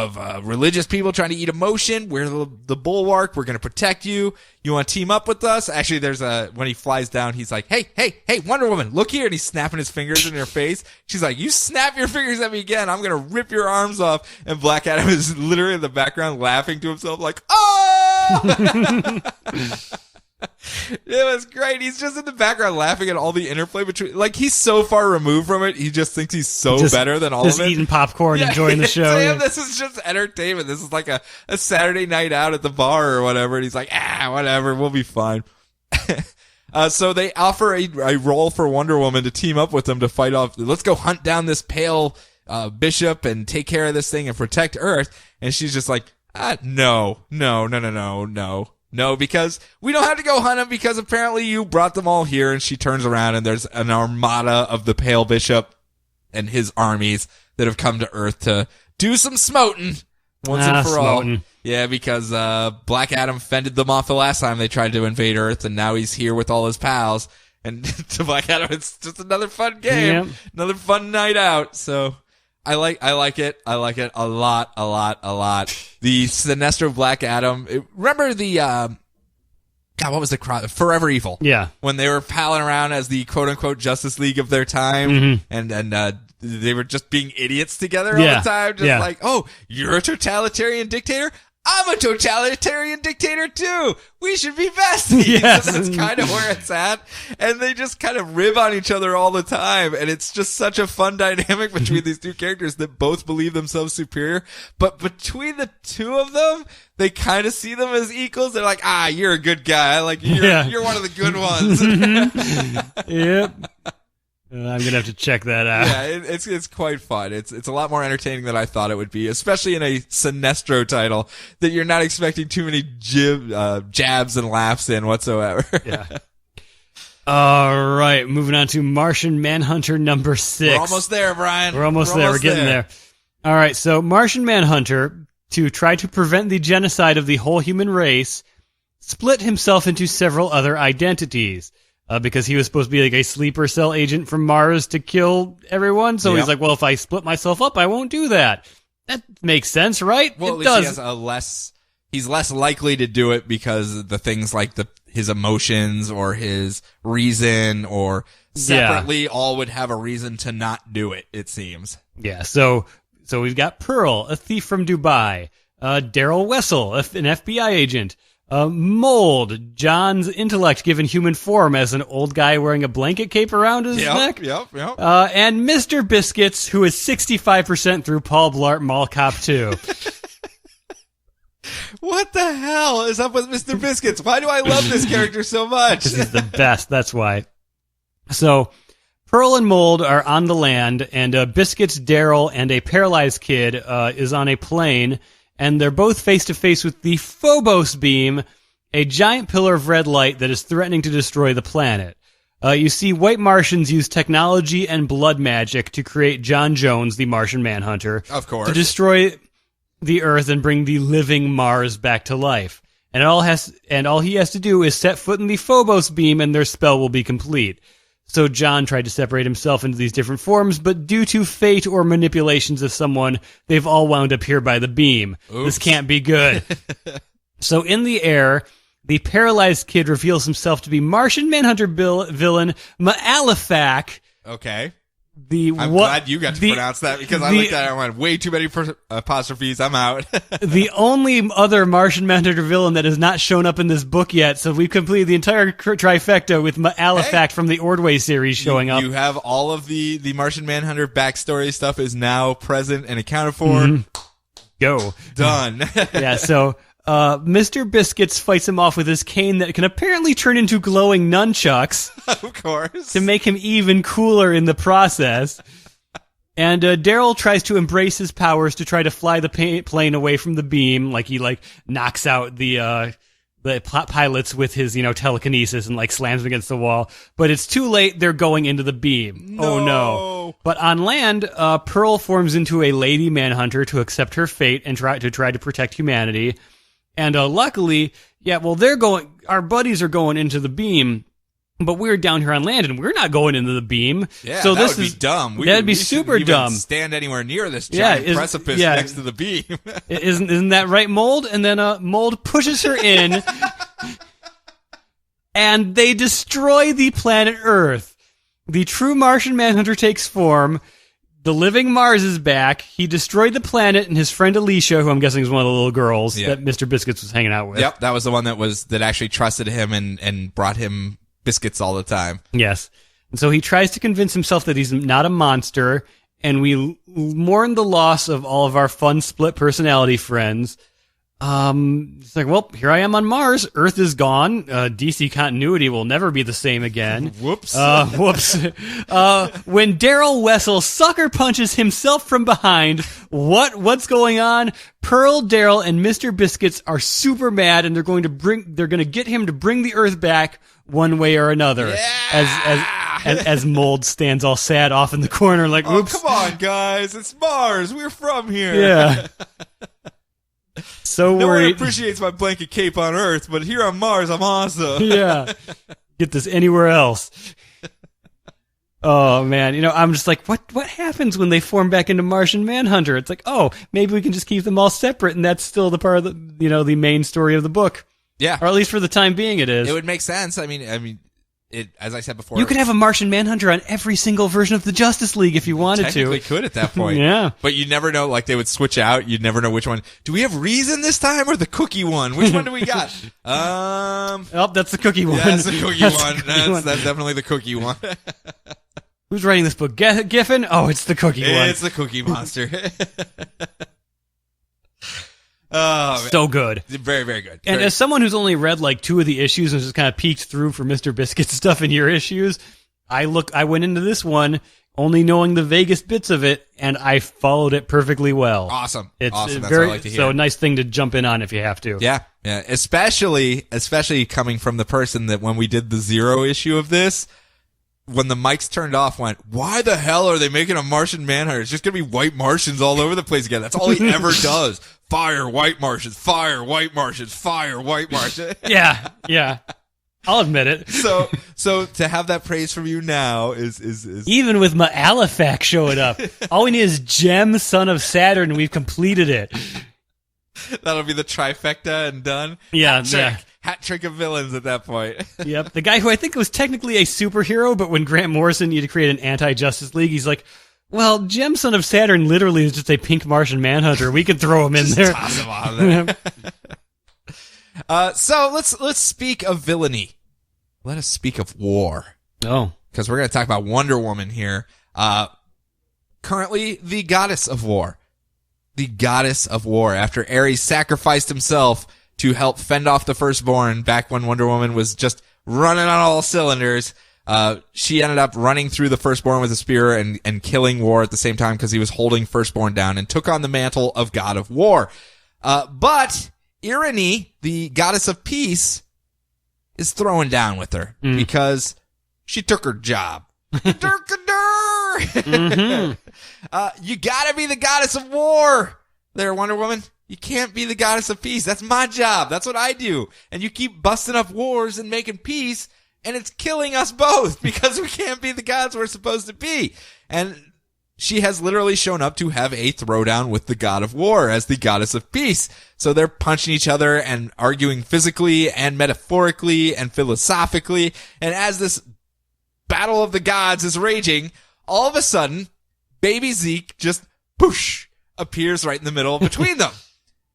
religious people trying to eat emotion. We're the bulwark. We're gonna protect you. You want to team up with us? Actually, when he flies down, he's like, hey, Wonder Woman, look here. And he's snapping his fingers in her face. She's like, you snap your fingers at me again, I'm gonna rip your arms off. And Black Adam is literally in the background laughing to himself like, oh! It was great. He's just in the background laughing at all the interplay between, like, he's so far removed from it. He just thinks he's better than all of it. Just eating popcorn, enjoying the show. Him, this is just entertainment. This is like a Saturday night out at the bar or whatever. And he's like, whatever, we'll be fine. So they offer a role for Wonder Woman to team up with them to fight off. Let's go hunt down this Pale Bishop and take care of this thing and protect Earth. And she's just like, no. No, because we don't have to go hunt him because apparently you brought them all here. And she turns around and there's an armada of the Pale Bishop and his armies that have come to Earth to do some smoting once and for all. Yeah, because Black Adam fended them off the last time they tried to invade Earth, and now he's here with all his pals. And to Black Adam, it's just another fun game, another fun night out. So I like it. I like it a lot. The Sinestro Black Adam. Remember the, what was the Forever Evil? Yeah. When they were palling around as the quote unquote Justice League of their time, and they were just being idiots together all the time. Just like, oh, you're a totalitarian dictator? I'm a totalitarian dictator too. We should be besties. Yes. That's kind of where it's at. And they just kind of rib on each other all the time. And it's just such a fun dynamic between these two characters that both believe themselves superior. But between the two of them, they kind of see them as equals. They're like, you're a good guy. Like, you're one of the good ones. Yep. I'm going to have to check that out. Yeah, it's quite fun. It's a lot more entertaining than I thought it would be, especially in a Sinestro title that you're not expecting too many jabs and laughs in whatsoever. Yeah. All right, moving on to Martian Manhunter number 6. We're almost there, Brian. We're almost there. We're getting there. All right, so Martian Manhunter, to try to prevent the genocide of the whole human race, split himself into several other identities. Because he was supposed to be like a sleeper cell agent from Mars to kill everyone. So he's like, well, if I split myself up, I won't do that. That makes sense, right? Well, it at does. He has he's less likely to do it because the things like his emotions or his reason or separately all would have a reason to not do it, it seems. Yeah. So we've got Pearl, a thief from Dubai, Daryl Wessel, an FBI agent, Mold, John's intellect given human form as an old guy wearing a blanket cape around his neck. Yep. And Mr. Biscuits, who is 65% through Paul Blart Mall Cop 2. What the hell is up with Mr. Biscuits? Why do I love this character so much? Because he's the best, that's why. So, Pearl and Mold are on the land, and Biscuits, Daryl, and a paralyzed kid is on a plane, and they're both face-to-face with the Phobos beam, a giant pillar of red light that is threatening to destroy the planet. You see white Martians use technology and blood magic to create John Jones, the Martian Manhunter. Of course. To destroy the Earth and bring the living Mars back to life. And all he has to do is set foot in the Phobos beam, and their spell will be complete. So John tried to separate himself into these different forms, but due to fate or manipulations of someone, they've all wound up here by the beam. Oops. This can't be good. So in the air, the paralyzed kid reveals himself to be Martian Manhunter villain Ma'alefak. Okay. I'm glad you got to pronounce that, because I looked at it and went, way too many apostrophes, I'm out. The only other Martian Manhunter villain that has not shown up in this book yet, so we've completed the entire trifecta with Ma'alefak from the Ordway series showing up. You have all of the Martian Manhunter backstory stuff is now present and accounted for. Mm-hmm. Go. Done. Yeah, so Mr. Biscuits fights him off with his cane that can apparently turn into glowing nunchucks. Of course. To make him even cooler in the process. And Daryl tries to embrace his powers to try to fly the plane away from the beam. Like, he, knocks out the pilots with his, telekinesis and, slams them against the wall. But it's too late. They're going into the beam. No. Oh, no. But on land, Pearl forms into a lady manhunter to accept her fate and try to protect humanity. And luckily, our buddies are going into the beam, but we're down here on land and we're not going into the beam. Yeah, so that would be dumb. That'd be super dumb. Stand anywhere near this giant precipice next to the beam. Isn't that right, Mold? And then Mold pushes her in, and they destroy the planet Earth. The true Martian Manhunter takes form. The living Mars is back. He destroyed the planet, and his friend Alicia, who I'm guessing is one of the little girls that Mr. Biscuits was hanging out with. Yep, that was the one that actually trusted him and brought him biscuits all the time. Yes. And so he tries to convince himself that he's not a monster, and we mourn the loss of all of our fun split personality friends. It's like, well, here I am on Mars. Earth is gone. DC continuity will never be the same again. Whoops. Whoops. When Daryl Wessel sucker punches himself from behind, what's going on? Pearl, Daryl, and Mr. Biscuits are super mad, and they're going to get him to bring the Earth back one way or another. Yeah! As Mold stands all sad off in the corner, like, oops. Oh, come on, guys. It's Mars. We're from here. Yeah. So no one worried. appreciates my blanket cape on Earth, but here on Mars, I'm awesome. Yeah. Get this anywhere else. Oh, man. I'm just like, what happens when they form back into Martian Manhunter? It's like, oh, maybe we can just keep them all separate, and that's still the part of the main story of the book. Yeah. Or at least for the time being it is. It would make sense. I mean, as I said before, you could have a Martian Manhunter on every single version of the Justice League if you wanted to. Technically could at that point. Yeah. But you never know, they would switch out. You'd never know which one. Do we have Reason this time or the cookie one? Which one do we got? Oh, that's the cookie one. Yeah, that's the cookie one. That's definitely the cookie one. Who's writing this book? Giffen? Oh, it's the cookie one. It's the cookie monster. Oh, so good. Very, very good. And as someone who's only read 2 of the issues and just kind of peeked through for Mr. Biscuit stuff in your issues, I went into this one only knowing the vaguest bits of it, and I followed it perfectly well. Awesome. It's awesome. That's very, what I like to hear. So a nice thing to jump in on if you have to. Yeah. Yeah. Especially coming from the person that when we did the 0 issue of this, when the mics turned off, went, why the hell are they making a Martian Manhunter? It's just going to be white Martians all over the place again. That's all he ever does. Fire white Martians, fire white Martians, fire white Martians. Yeah. I'll admit it. So to have that praise from you now is even with Ma'alefak showing up. All we need is Gem, son of Saturn, and we've completed it. That'll be the trifecta and done. Yeah, Hat trick of villains at that point. Yep. The guy who I think was technically a superhero, but when Grant Morrison needed to create an anti-Justice League, he's like, well, Gem, son of Saturn literally is just a pink Martian Manhunter. We could throw him in there. Toss him on there. So let's speak of villainy. Let us speak of war. Oh. Because we're going to talk about Wonder Woman here. Currently the goddess of war. The goddess of war. After Ares sacrificed himself to help fend off the firstborn back when Wonder Woman was just running on all cylinders, she ended up running through the firstborn with a spear and killing War at the same time because he was holding firstborn down and took on the mantle of god of war. But Irene, the goddess of peace, is throwing down with her because she took her job. Mm-hmm. You gotta be the goddess of war there, Wonder Woman. You can't be the goddess of peace. That's my job. That's what I do. And you keep busting up wars and making peace, and it's killing us both because we can't be the gods we're supposed to be. And she has literally shown up to have a throwdown with the god of war as the goddess of peace. So they're punching each other and arguing physically and metaphorically and philosophically. And as this battle of the gods is raging, all of a sudden, baby Zeke just, poosh, appears right in the middle between them.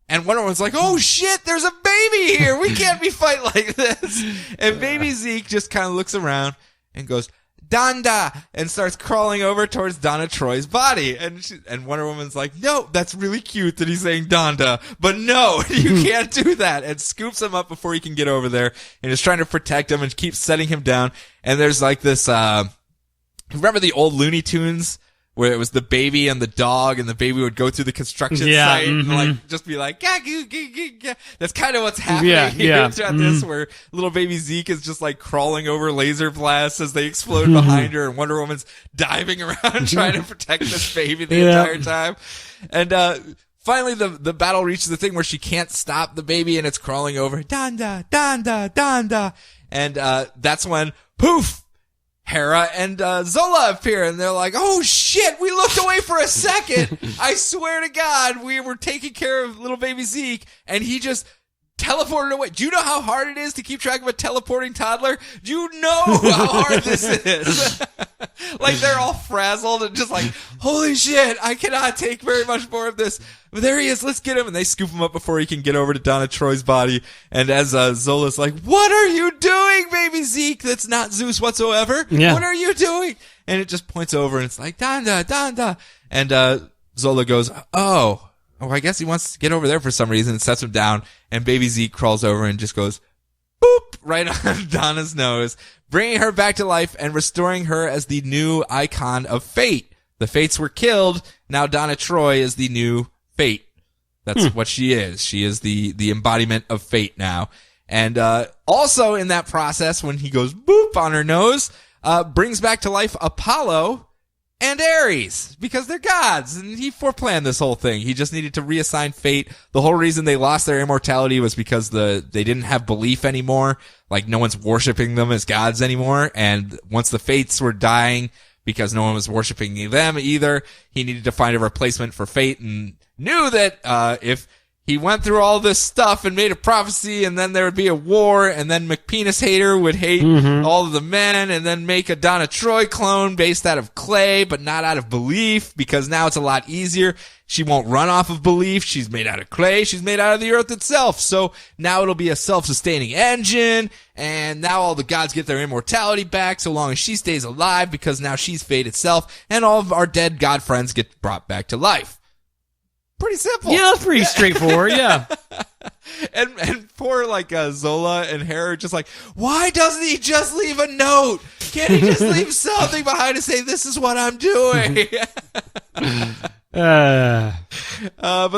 And Wonder Woman's like, oh shit, there's a baby here. We can't be fighting like this. And baby Zeke just kind of looks around and goes, Donda, and starts crawling over towards Donna Troy's body. And Wonder Woman's like, no, that's really cute that he's saying Donda, but no, you can't do that. And scoops him up before he can get over there and is trying to protect him and keeps setting him down. And there's like this, remember the old Looney Tunes where it was the baby and the dog, and the baby would go through the construction site and like just be like, gah, gah, gah, gah, gah. That's kind of what's happening here throughout this, where little baby Zeke is just like crawling over laser blasts as they explode behind her, and Wonder Woman's diving around trying to protect this baby the entire time. And finally the battle reaches the thing where she can't stop the baby and it's crawling over, Donda, Donda, Donda. And that's when, poof, Hera and Zola appear, and they're like, oh shit, we looked away for a second. I swear to God, we were taking care of little baby Zeke, and he just teleported away. Do you know how hard it is to keep track of a teleporting toddler? Do you know how hard this is? Like, they're all frazzled and just like, holy shit, I cannot take very much more of this. But there he is, let's get him. And they scoop him up before he can get over to Donna Troy's body. And as Zola's like, what are you doing, baby Zeke? That's not Zeus whatsoever. Yeah. What are you doing? And it just points over and it's like, Donda, Donda. And Zola goes, oh, I guess he wants to get over there for some reason, and sets him down. And baby Zeke crawls over and just goes, boop, right on Donna's nose, bringing her back to life and restoring her as the new icon of fate. The Fates were killed. Now Donna Troy is the new fate. That's what she is. She is the embodiment of fate now. And also in that process, when he goes boop on her nose, brings back to life Apollo and Ares, because they're gods, and he foreplanned this whole thing. He just needed to reassign fate. The whole reason they lost their immortality was because they didn't have belief anymore. Like, no one's worshiping them as gods anymore. And once the Fates were dying, because no one was worshiping them either, he needed to find a replacement for fate, and knew that if he went through all this stuff and made a prophecy, and then there would be a war, and then McPenis Hater would hate all of the men, and then make a Donna Troy clone based out of clay, but not out of belief, because now it's a lot easier. She won't run off of belief. She's made out of clay. She's made out of the earth itself. So now it'll be a self-sustaining engine, and now all the gods get their immortality back so long as she stays alive, because now she's fate itself, and all of our dead god friends get brought back to life. Pretty simple. Yeah, pretty straightforward, yeah. And poor, like, Zola and Hera are just like, why doesn't he just leave a note? Can't he just leave something behind to say, this is what I'm doing? But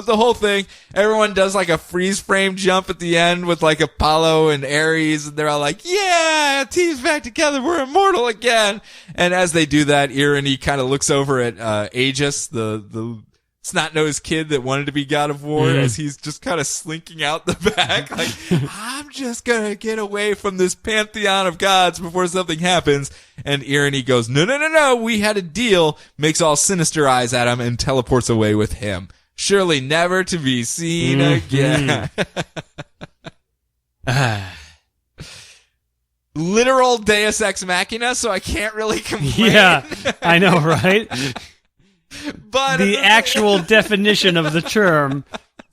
the whole thing, everyone does like a freeze frame jump at the end with like Apollo and Ares, and they're all like, yeah, team's back together, we're immortal again. And as they do that, Irene kind of looks over at Aegis, the snot-nosed kid that wanted to be god of war, as he's just kind of slinking out the back, like, I'm just gonna get away from this pantheon of gods before something happens. And Irene goes, no, we had a deal, makes all sinister eyes at him, and teleports away with him. Surely never to be seen again. Literal Deus Ex Machina, so I can't really complain. Yeah, I know, right? But the actual definition of the term,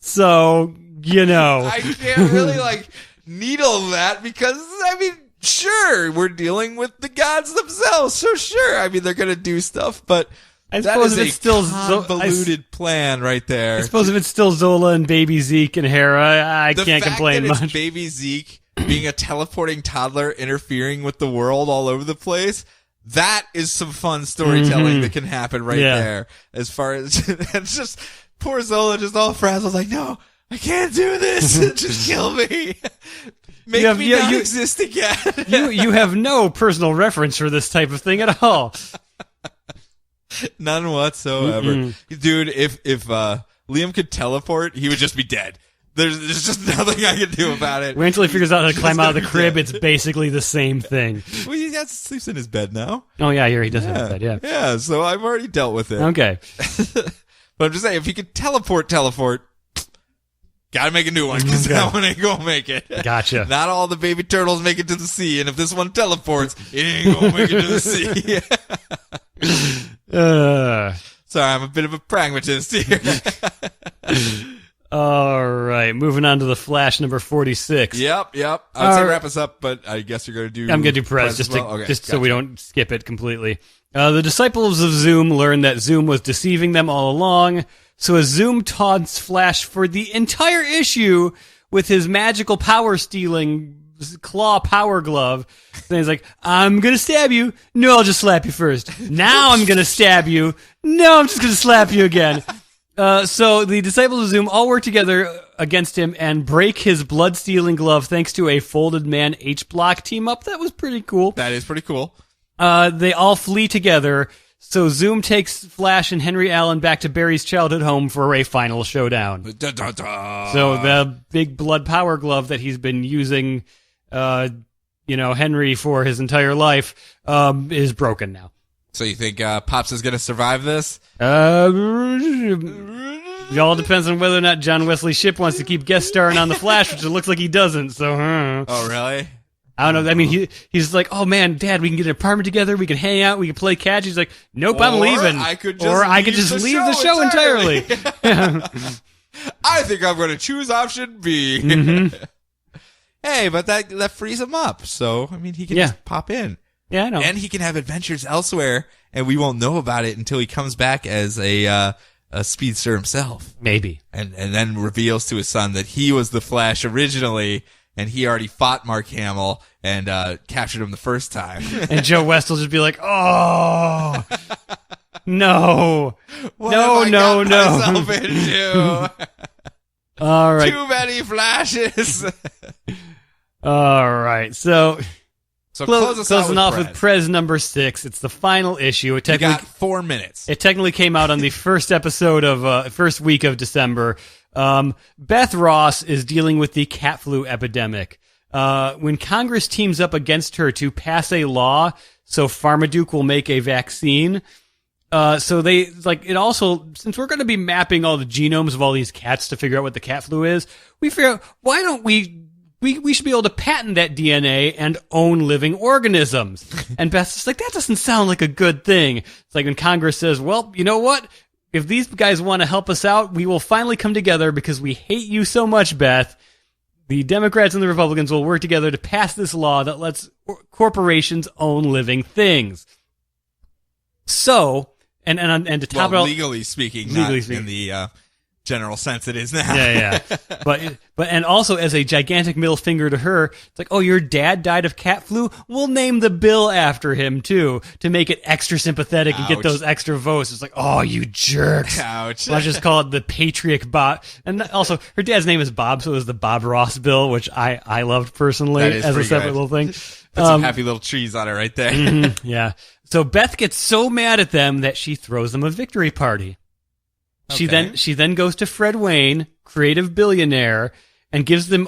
so, you know. I can't really, like, needle that because, I mean, sure, we're dealing with the gods themselves, so sure. I mean, they're going to do stuff, but I that suppose is if it's a still convoluted plan right there. I suppose if it's still Zola and Baby Zeke and Hera, I can't complain The fact that much. it's Baby Zeke being a teleporting toddler interfering with the world all over the place, that is some fun storytelling that can happen right there. As far as, it's just, poor Zola just all frazzled, like, no, I can't do this. Just kill me. Make me not exist again. you have no personal reference for this type of thing at all. None whatsoever. Dude, if Liam could teleport, he would just be dead. There's just nothing I can do about it. Wait until he figures out how to climb out of the crib. It's basically the same thing. Well, he sleeps in his bed now. Oh, yeah, he does have his bed, yeah. Yeah, so I've already dealt with it. Okay. But I'm just saying, if he could teleport, gotta make a new one, because that one ain't gonna make it. Gotcha. Not all the baby turtles make it to the sea, and if this one teleports, it ain't gonna make it to the sea. Sorry, I'm a bit of a pragmatist here. All right, moving on to the Flash number 46. Yep. I would say wrap us up, but I guess you're going to do... I'm going to do Prez, just gotcha. so we don't skip it completely. The disciples of Zoom learn that Zoom was deceiving them all along, so as Zoom taunts Flash for the entire issue with his magical power-stealing claw power glove, then he's like, I'm going to stab you. No, I'll just slap you first. Now I'm going to stab you. No, I'm just going to slap you again. So the disciples of Zoom all work together against him and break his blood-stealing glove thanks to a Folded Man H-Block team-up. That was pretty cool. That is pretty cool. They all flee together, so Zoom takes Flash and Henry Allen back to Barry's childhood home for a final showdown. So the big blood power glove that he's been using, Henry for his entire life, is broken now. So you think Pops is going to survive this? It all depends on whether or not John Wesley Shipp wants to keep guest starring on The Flash, which it looks like he doesn't. So, Oh, really? I don't know. I mean, he's like, oh man, Dad, we can get an apartment together. We can hang out. We can play catch. He's like, nope, I'm leaving. I could just leave the show entirely. I think I'm going to choose option B. Hey, but that frees him up. So, I mean, he can just pop in. Yeah, I know. And he can have adventures elsewhere, and we won't know about it until he comes back as a speedster himself. Maybe. And then reveals to his son that he was the Flash originally, and he already fought Mark Hamill and captured him the first time. And Joe West will just be like, oh, no. What have I got myself into? All right. Too many Flashes. All right. So closing off with with Prez number 6. It's the final issue. You got 4 minutes. It technically came out on the first episode of first week of December. Beth Ross is dealing with the cat flu epidemic. When Congress teams up against her to pass a law so Pharmaduke will make a vaccine, so they it also, since we're going to be mapping all the genomes of all these cats to figure out what the cat flu is, we figure out, why don't we should be able to patent that DNA and own living organisms. And Beth's just like, that doesn't sound like a good thing. It's like when Congress says, well, you know what? If these guys want to help us out, we will finally come together because we hate you so much, Beth. The Democrats and the Republicans will work together to pass this law that lets corporations own living things. So, and to top it all, legally speaking, not in the general sense it is now. Yeah. But and also as a gigantic middle finger to her, it's like, oh, your dad died of cat flu? We'll name the bill after him too, to make it extra sympathetic and get those extra votes. It's like, oh, you jerks. Ouch. Let's just call it the Patriot Bob. And also, her dad's name is Bob, so it was the Bob Ross bill, which I loved personally as a separate little thing. Put some happy little trees on it right there. Yeah. So Beth gets so mad at them that she throws them a victory party. Okay. She then goes to Fred Wayne, creative billionaire, and gives him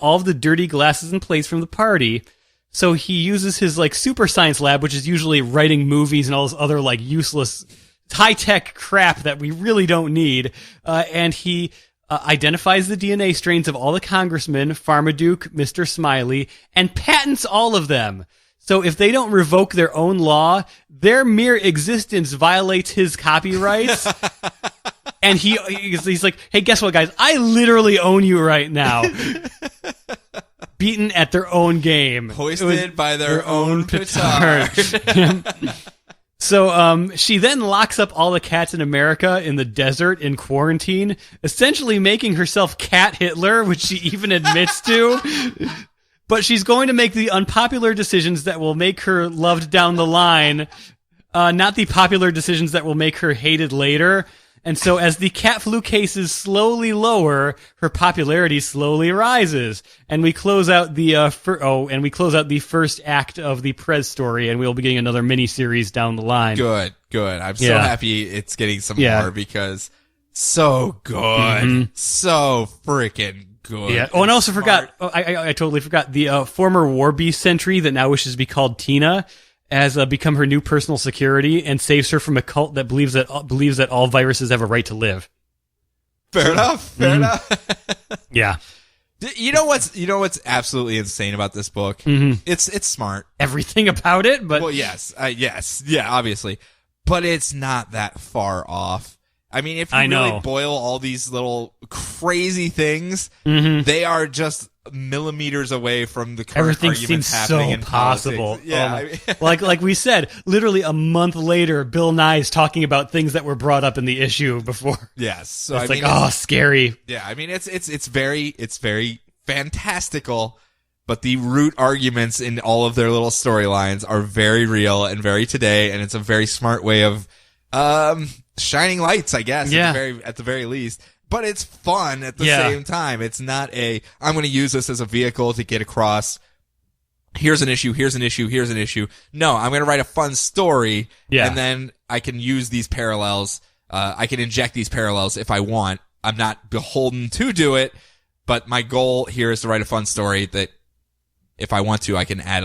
all of the dirty glasses and plates from the party. So he uses his super science lab, which is usually writing movies and all this other useless high tech crap that we really don't need. And he identifies the DNA strains of all the congressmen, Pharmaduke, Mr. Smiley, and patents all of them. So if they don't revoke their own law, their mere existence violates his copyrights. And he's like, hey, guess what, guys? I literally own you right now. beaten at their own game. Hoisted by their own petard. So she then locks up all the cats in America in the desert in quarantine, essentially making herself Cat Hitler, which she even admits to. But she's going to make the unpopular decisions that will make her loved down the line, not the popular decisions that will make her hated later. And so as the cat flu cases slowly lower, her popularity slowly rises. And we close out the first act of the Prez story, and we'll be getting another mini-series down the line. Good. I'm so happy it's getting some more, because so good. So freaking good. Yeah. Oh, and I also forgot, I totally forgot, the former War Beast sentry that now wishes to be called Tina has become her new personal security and saves her from a cult that believes that all viruses have a right to live. Fair enough. Yeah. You know what's absolutely insane about this book? It's smart. Everything about it, but well, yes, obviously, but it's not that far off. I mean, if you really boil all these little crazy things, they are just millimeters away from the current everything arguments seems happening so in possible. Politics. Yeah, like we said, literally a month later, Bill Nye's talking about things that were brought up in the issue before. Yes, so it's scary. Yeah, I mean, it's very fantastical, but the root arguments in all of their little storylines are very real and very today, and it's a very smart way of shining lights, I guess. Yeah. At the very least. But it's fun at the same time. It's not I'm going to use this as a vehicle to get across, here's an issue. No, I'm going to write a fun story, and then I can use these parallels. I can inject these parallels if I want. I'm not beholden to do it, but my goal here is to write a fun story that, if I want to, I can add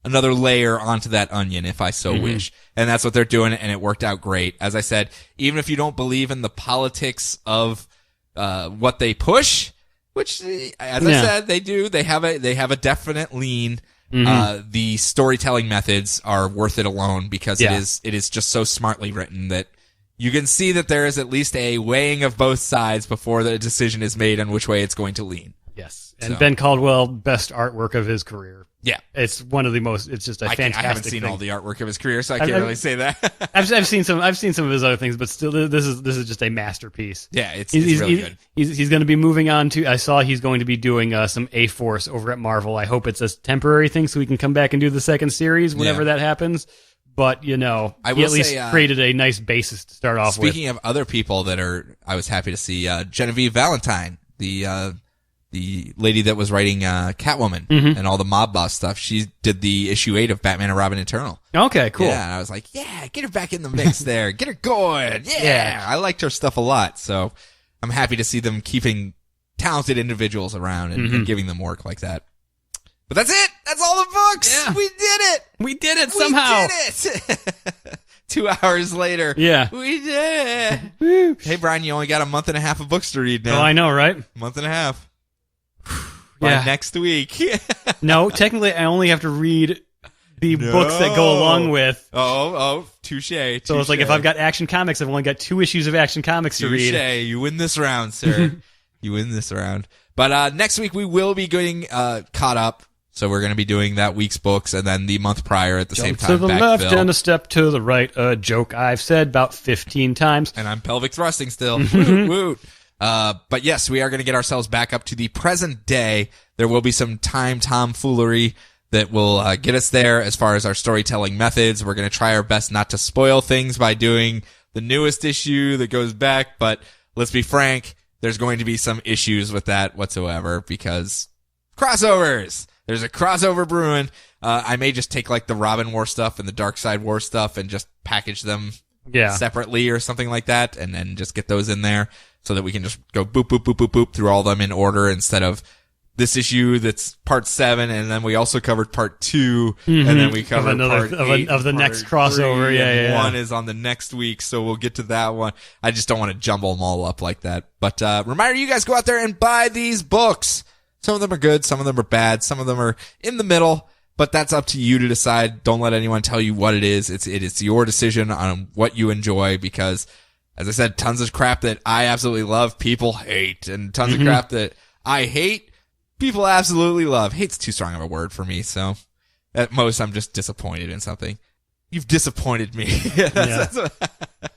another layer onto that onion if I so wish. And that's what they're doing, and it worked out great. As I said, even if you don't believe in the politics of what they push, which, as I said, they do. They have a definite lean. The storytelling methods are worth it alone, because it is just so smartly written that you can see that there is at least a weighing of both sides before the decision is made on which way it's going to lean. Yes. And Ben Caldwell, best artwork of his career. Yeah. It's one of the most, it's just a fantastic I haven't seen thing. all the artwork of his career, so I can't really say that. I've seen some of his other things, but still, this is just a masterpiece. Yeah, it's really good. He's going to be moving on to, I saw he's going to be doing some A-Force over at Marvel. I hope it's a temporary thing so we can come back and do the second series whenever that happens. But, he at least created a nice basis to start off with. Speaking of other people I was happy to see, Genevieve Valentine, the lady that was writing Catwoman and all the mob boss stuff. She did the issue 8 of Batman and Robin Eternal. Okay, cool. Yeah, and I was like, get her back in the mix there. Get her going. Yeah, I liked her stuff a lot. So I'm happy to see them keeping talented individuals around and giving them work like that. But that's it. That's all the books. Yeah. We did it. We did it somehow. We did it. 2 hours later. Yeah. We did it. Hey, Brian, you only got a month and a half of books to read now. Oh, I know, right? Month and a half. By next week. No, technically, I only have to read the books that go along with. Oh, touche. So it's like, if I've got Action Comics, I've only got 2 issues of Action Comics to read. You win this round, sir. You win this round. But next week, we will be getting caught up. So we're going to be doing that week's books, and then the month prior at the same time. To the left and a step to the right. A joke I've said about 15 times. And I'm pelvic thrusting still. Woot, woot. But yes, we are going to get ourselves back up to the present day. There will be some time tomfoolery that will get us there as far as our storytelling methods. We're going to try our best not to spoil things by doing the newest issue that goes back, but let's be frank, there's going to be some issues with that whatsoever, because crossovers! There's a crossover brewing. I may just take like the Robin War stuff and the Dark Side War stuff and just package them separately or something like that, and then just get those in there so that we can just go boop, boop, boop, boop, boop through all of them in order, instead of this issue that's part 7, and then we also covered part 2, and then we covered part 8 of the next crossover. 3, and 1 is on the next week, so we'll get to that one. I just don't want to jumble them all up like that. But reminder, you guys go out there and buy these books. Some of them are good, some of them are bad, some of them are in the middle, but that's up to you to decide. Don't let anyone tell you what it is. It is your decision on what you enjoy, because, as I said, tons of crap that I absolutely love, people hate, and tons of crap that I hate, people absolutely love. Hate's too strong of a word for me, so at most I'm just disappointed in something. You've disappointed me. Yeah.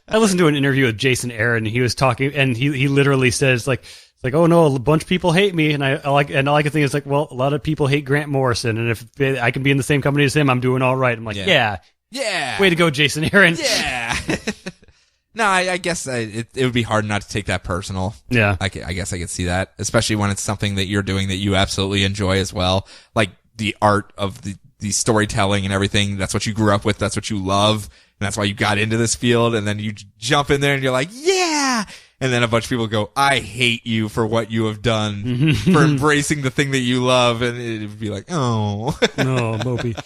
I listened to an interview with Jason Aaron, and he was talking, and he literally says like, it's like, oh no, a bunch of people hate me, and all I can think is like, well, a lot of people hate Grant Morrison, and if I can be in the same company as him, I'm doing all right. I'm like, yeah. Way to go, Jason Aaron. Yeah. No, I guess it would be hard not to take that personal. Yeah. I guess I could see that, especially when it's something that you're doing that you absolutely enjoy as well, like the art of the storytelling and everything. That's what you grew up with. That's what you love. And that's why you got into this field. And then you jump in there and you're like, yeah. And then a bunch of people go, I hate you for what you have done, for embracing the thing that you love. And it would be like, oh. No, Mopey.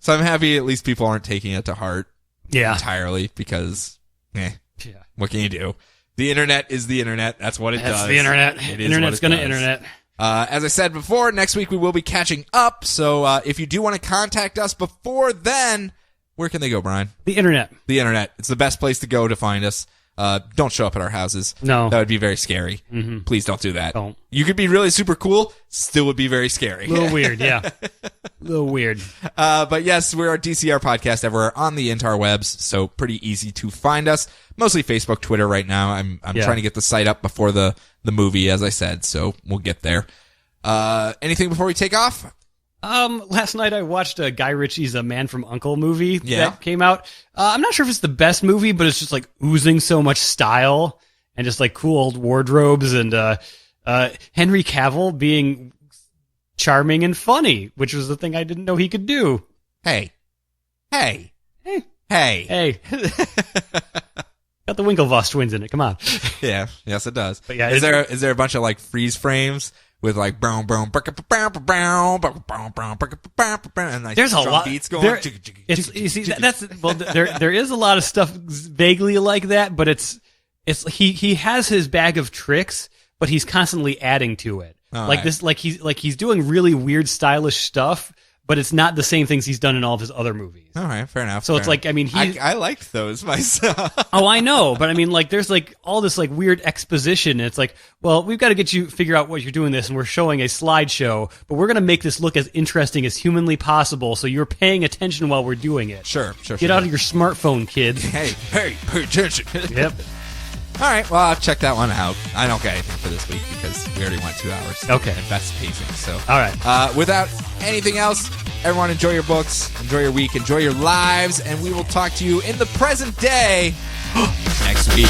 So I'm happy at least people aren't taking it to heart entirely because, what can you do? The internet is the internet. That's what it does. That's the internet. Internet's going to internet. As I said before, next week we will be catching up. So if you do want to contact us before then, where can they go, Brian? The internet. The internet. It's the best place to go to find us. Don't show up at our houses. No. That would be very scary. Mm-hmm. Please don't do that. Don't. You could be really super cool, still would be very scary. A little weird, yeah. A little weird. But yes, we're a DCR podcast everywhere on the interwebs, so pretty easy to find us. Mostly Facebook, Twitter right now. I'm trying to get the site up before the movie, as I said, so we'll get there. Anything before we take off? Last night I watched Guy Ritchie's A Man from U.N.C.L.E. movie that came out. I'm not sure if it's the best movie, but it's just like oozing so much style and just like cool old wardrobes and Henry Cavill being charming and funny, which was the thing I didn't know he could do. Hey. Got the Winklevoss twins in it. Come on. Yeah, yes it does. But yeah, is there a bunch of like freeze frames with like brown and like there's a lot beats going? There is a lot of stuff vaguely like that, but it's he has his bag of tricks, but he's constantly adding to it. He's doing really weird stylish stuff, but it's not the same things he's done in all of his other movies. All right, fair enough. So it's like, I mean, I liked those myself. Oh, I know, but I mean, like, there's like all this like weird exposition. And it's like, well, we've got to get you figure out what you're doing this, and we're showing a slideshow, but we're gonna make this look as interesting as humanly possible, so you're paying attention while we're doing it. Sure. Get out of your smartphone, kids. Hey, pay attention. Yep. All right, well, I'll check that one out. I don't get anything for this week because we already went 2 hours. Okay. And that's pacing, so. All right. Without anything else, everyone enjoy your books, enjoy your week, enjoy your lives, and we will talk to you in the present day next week.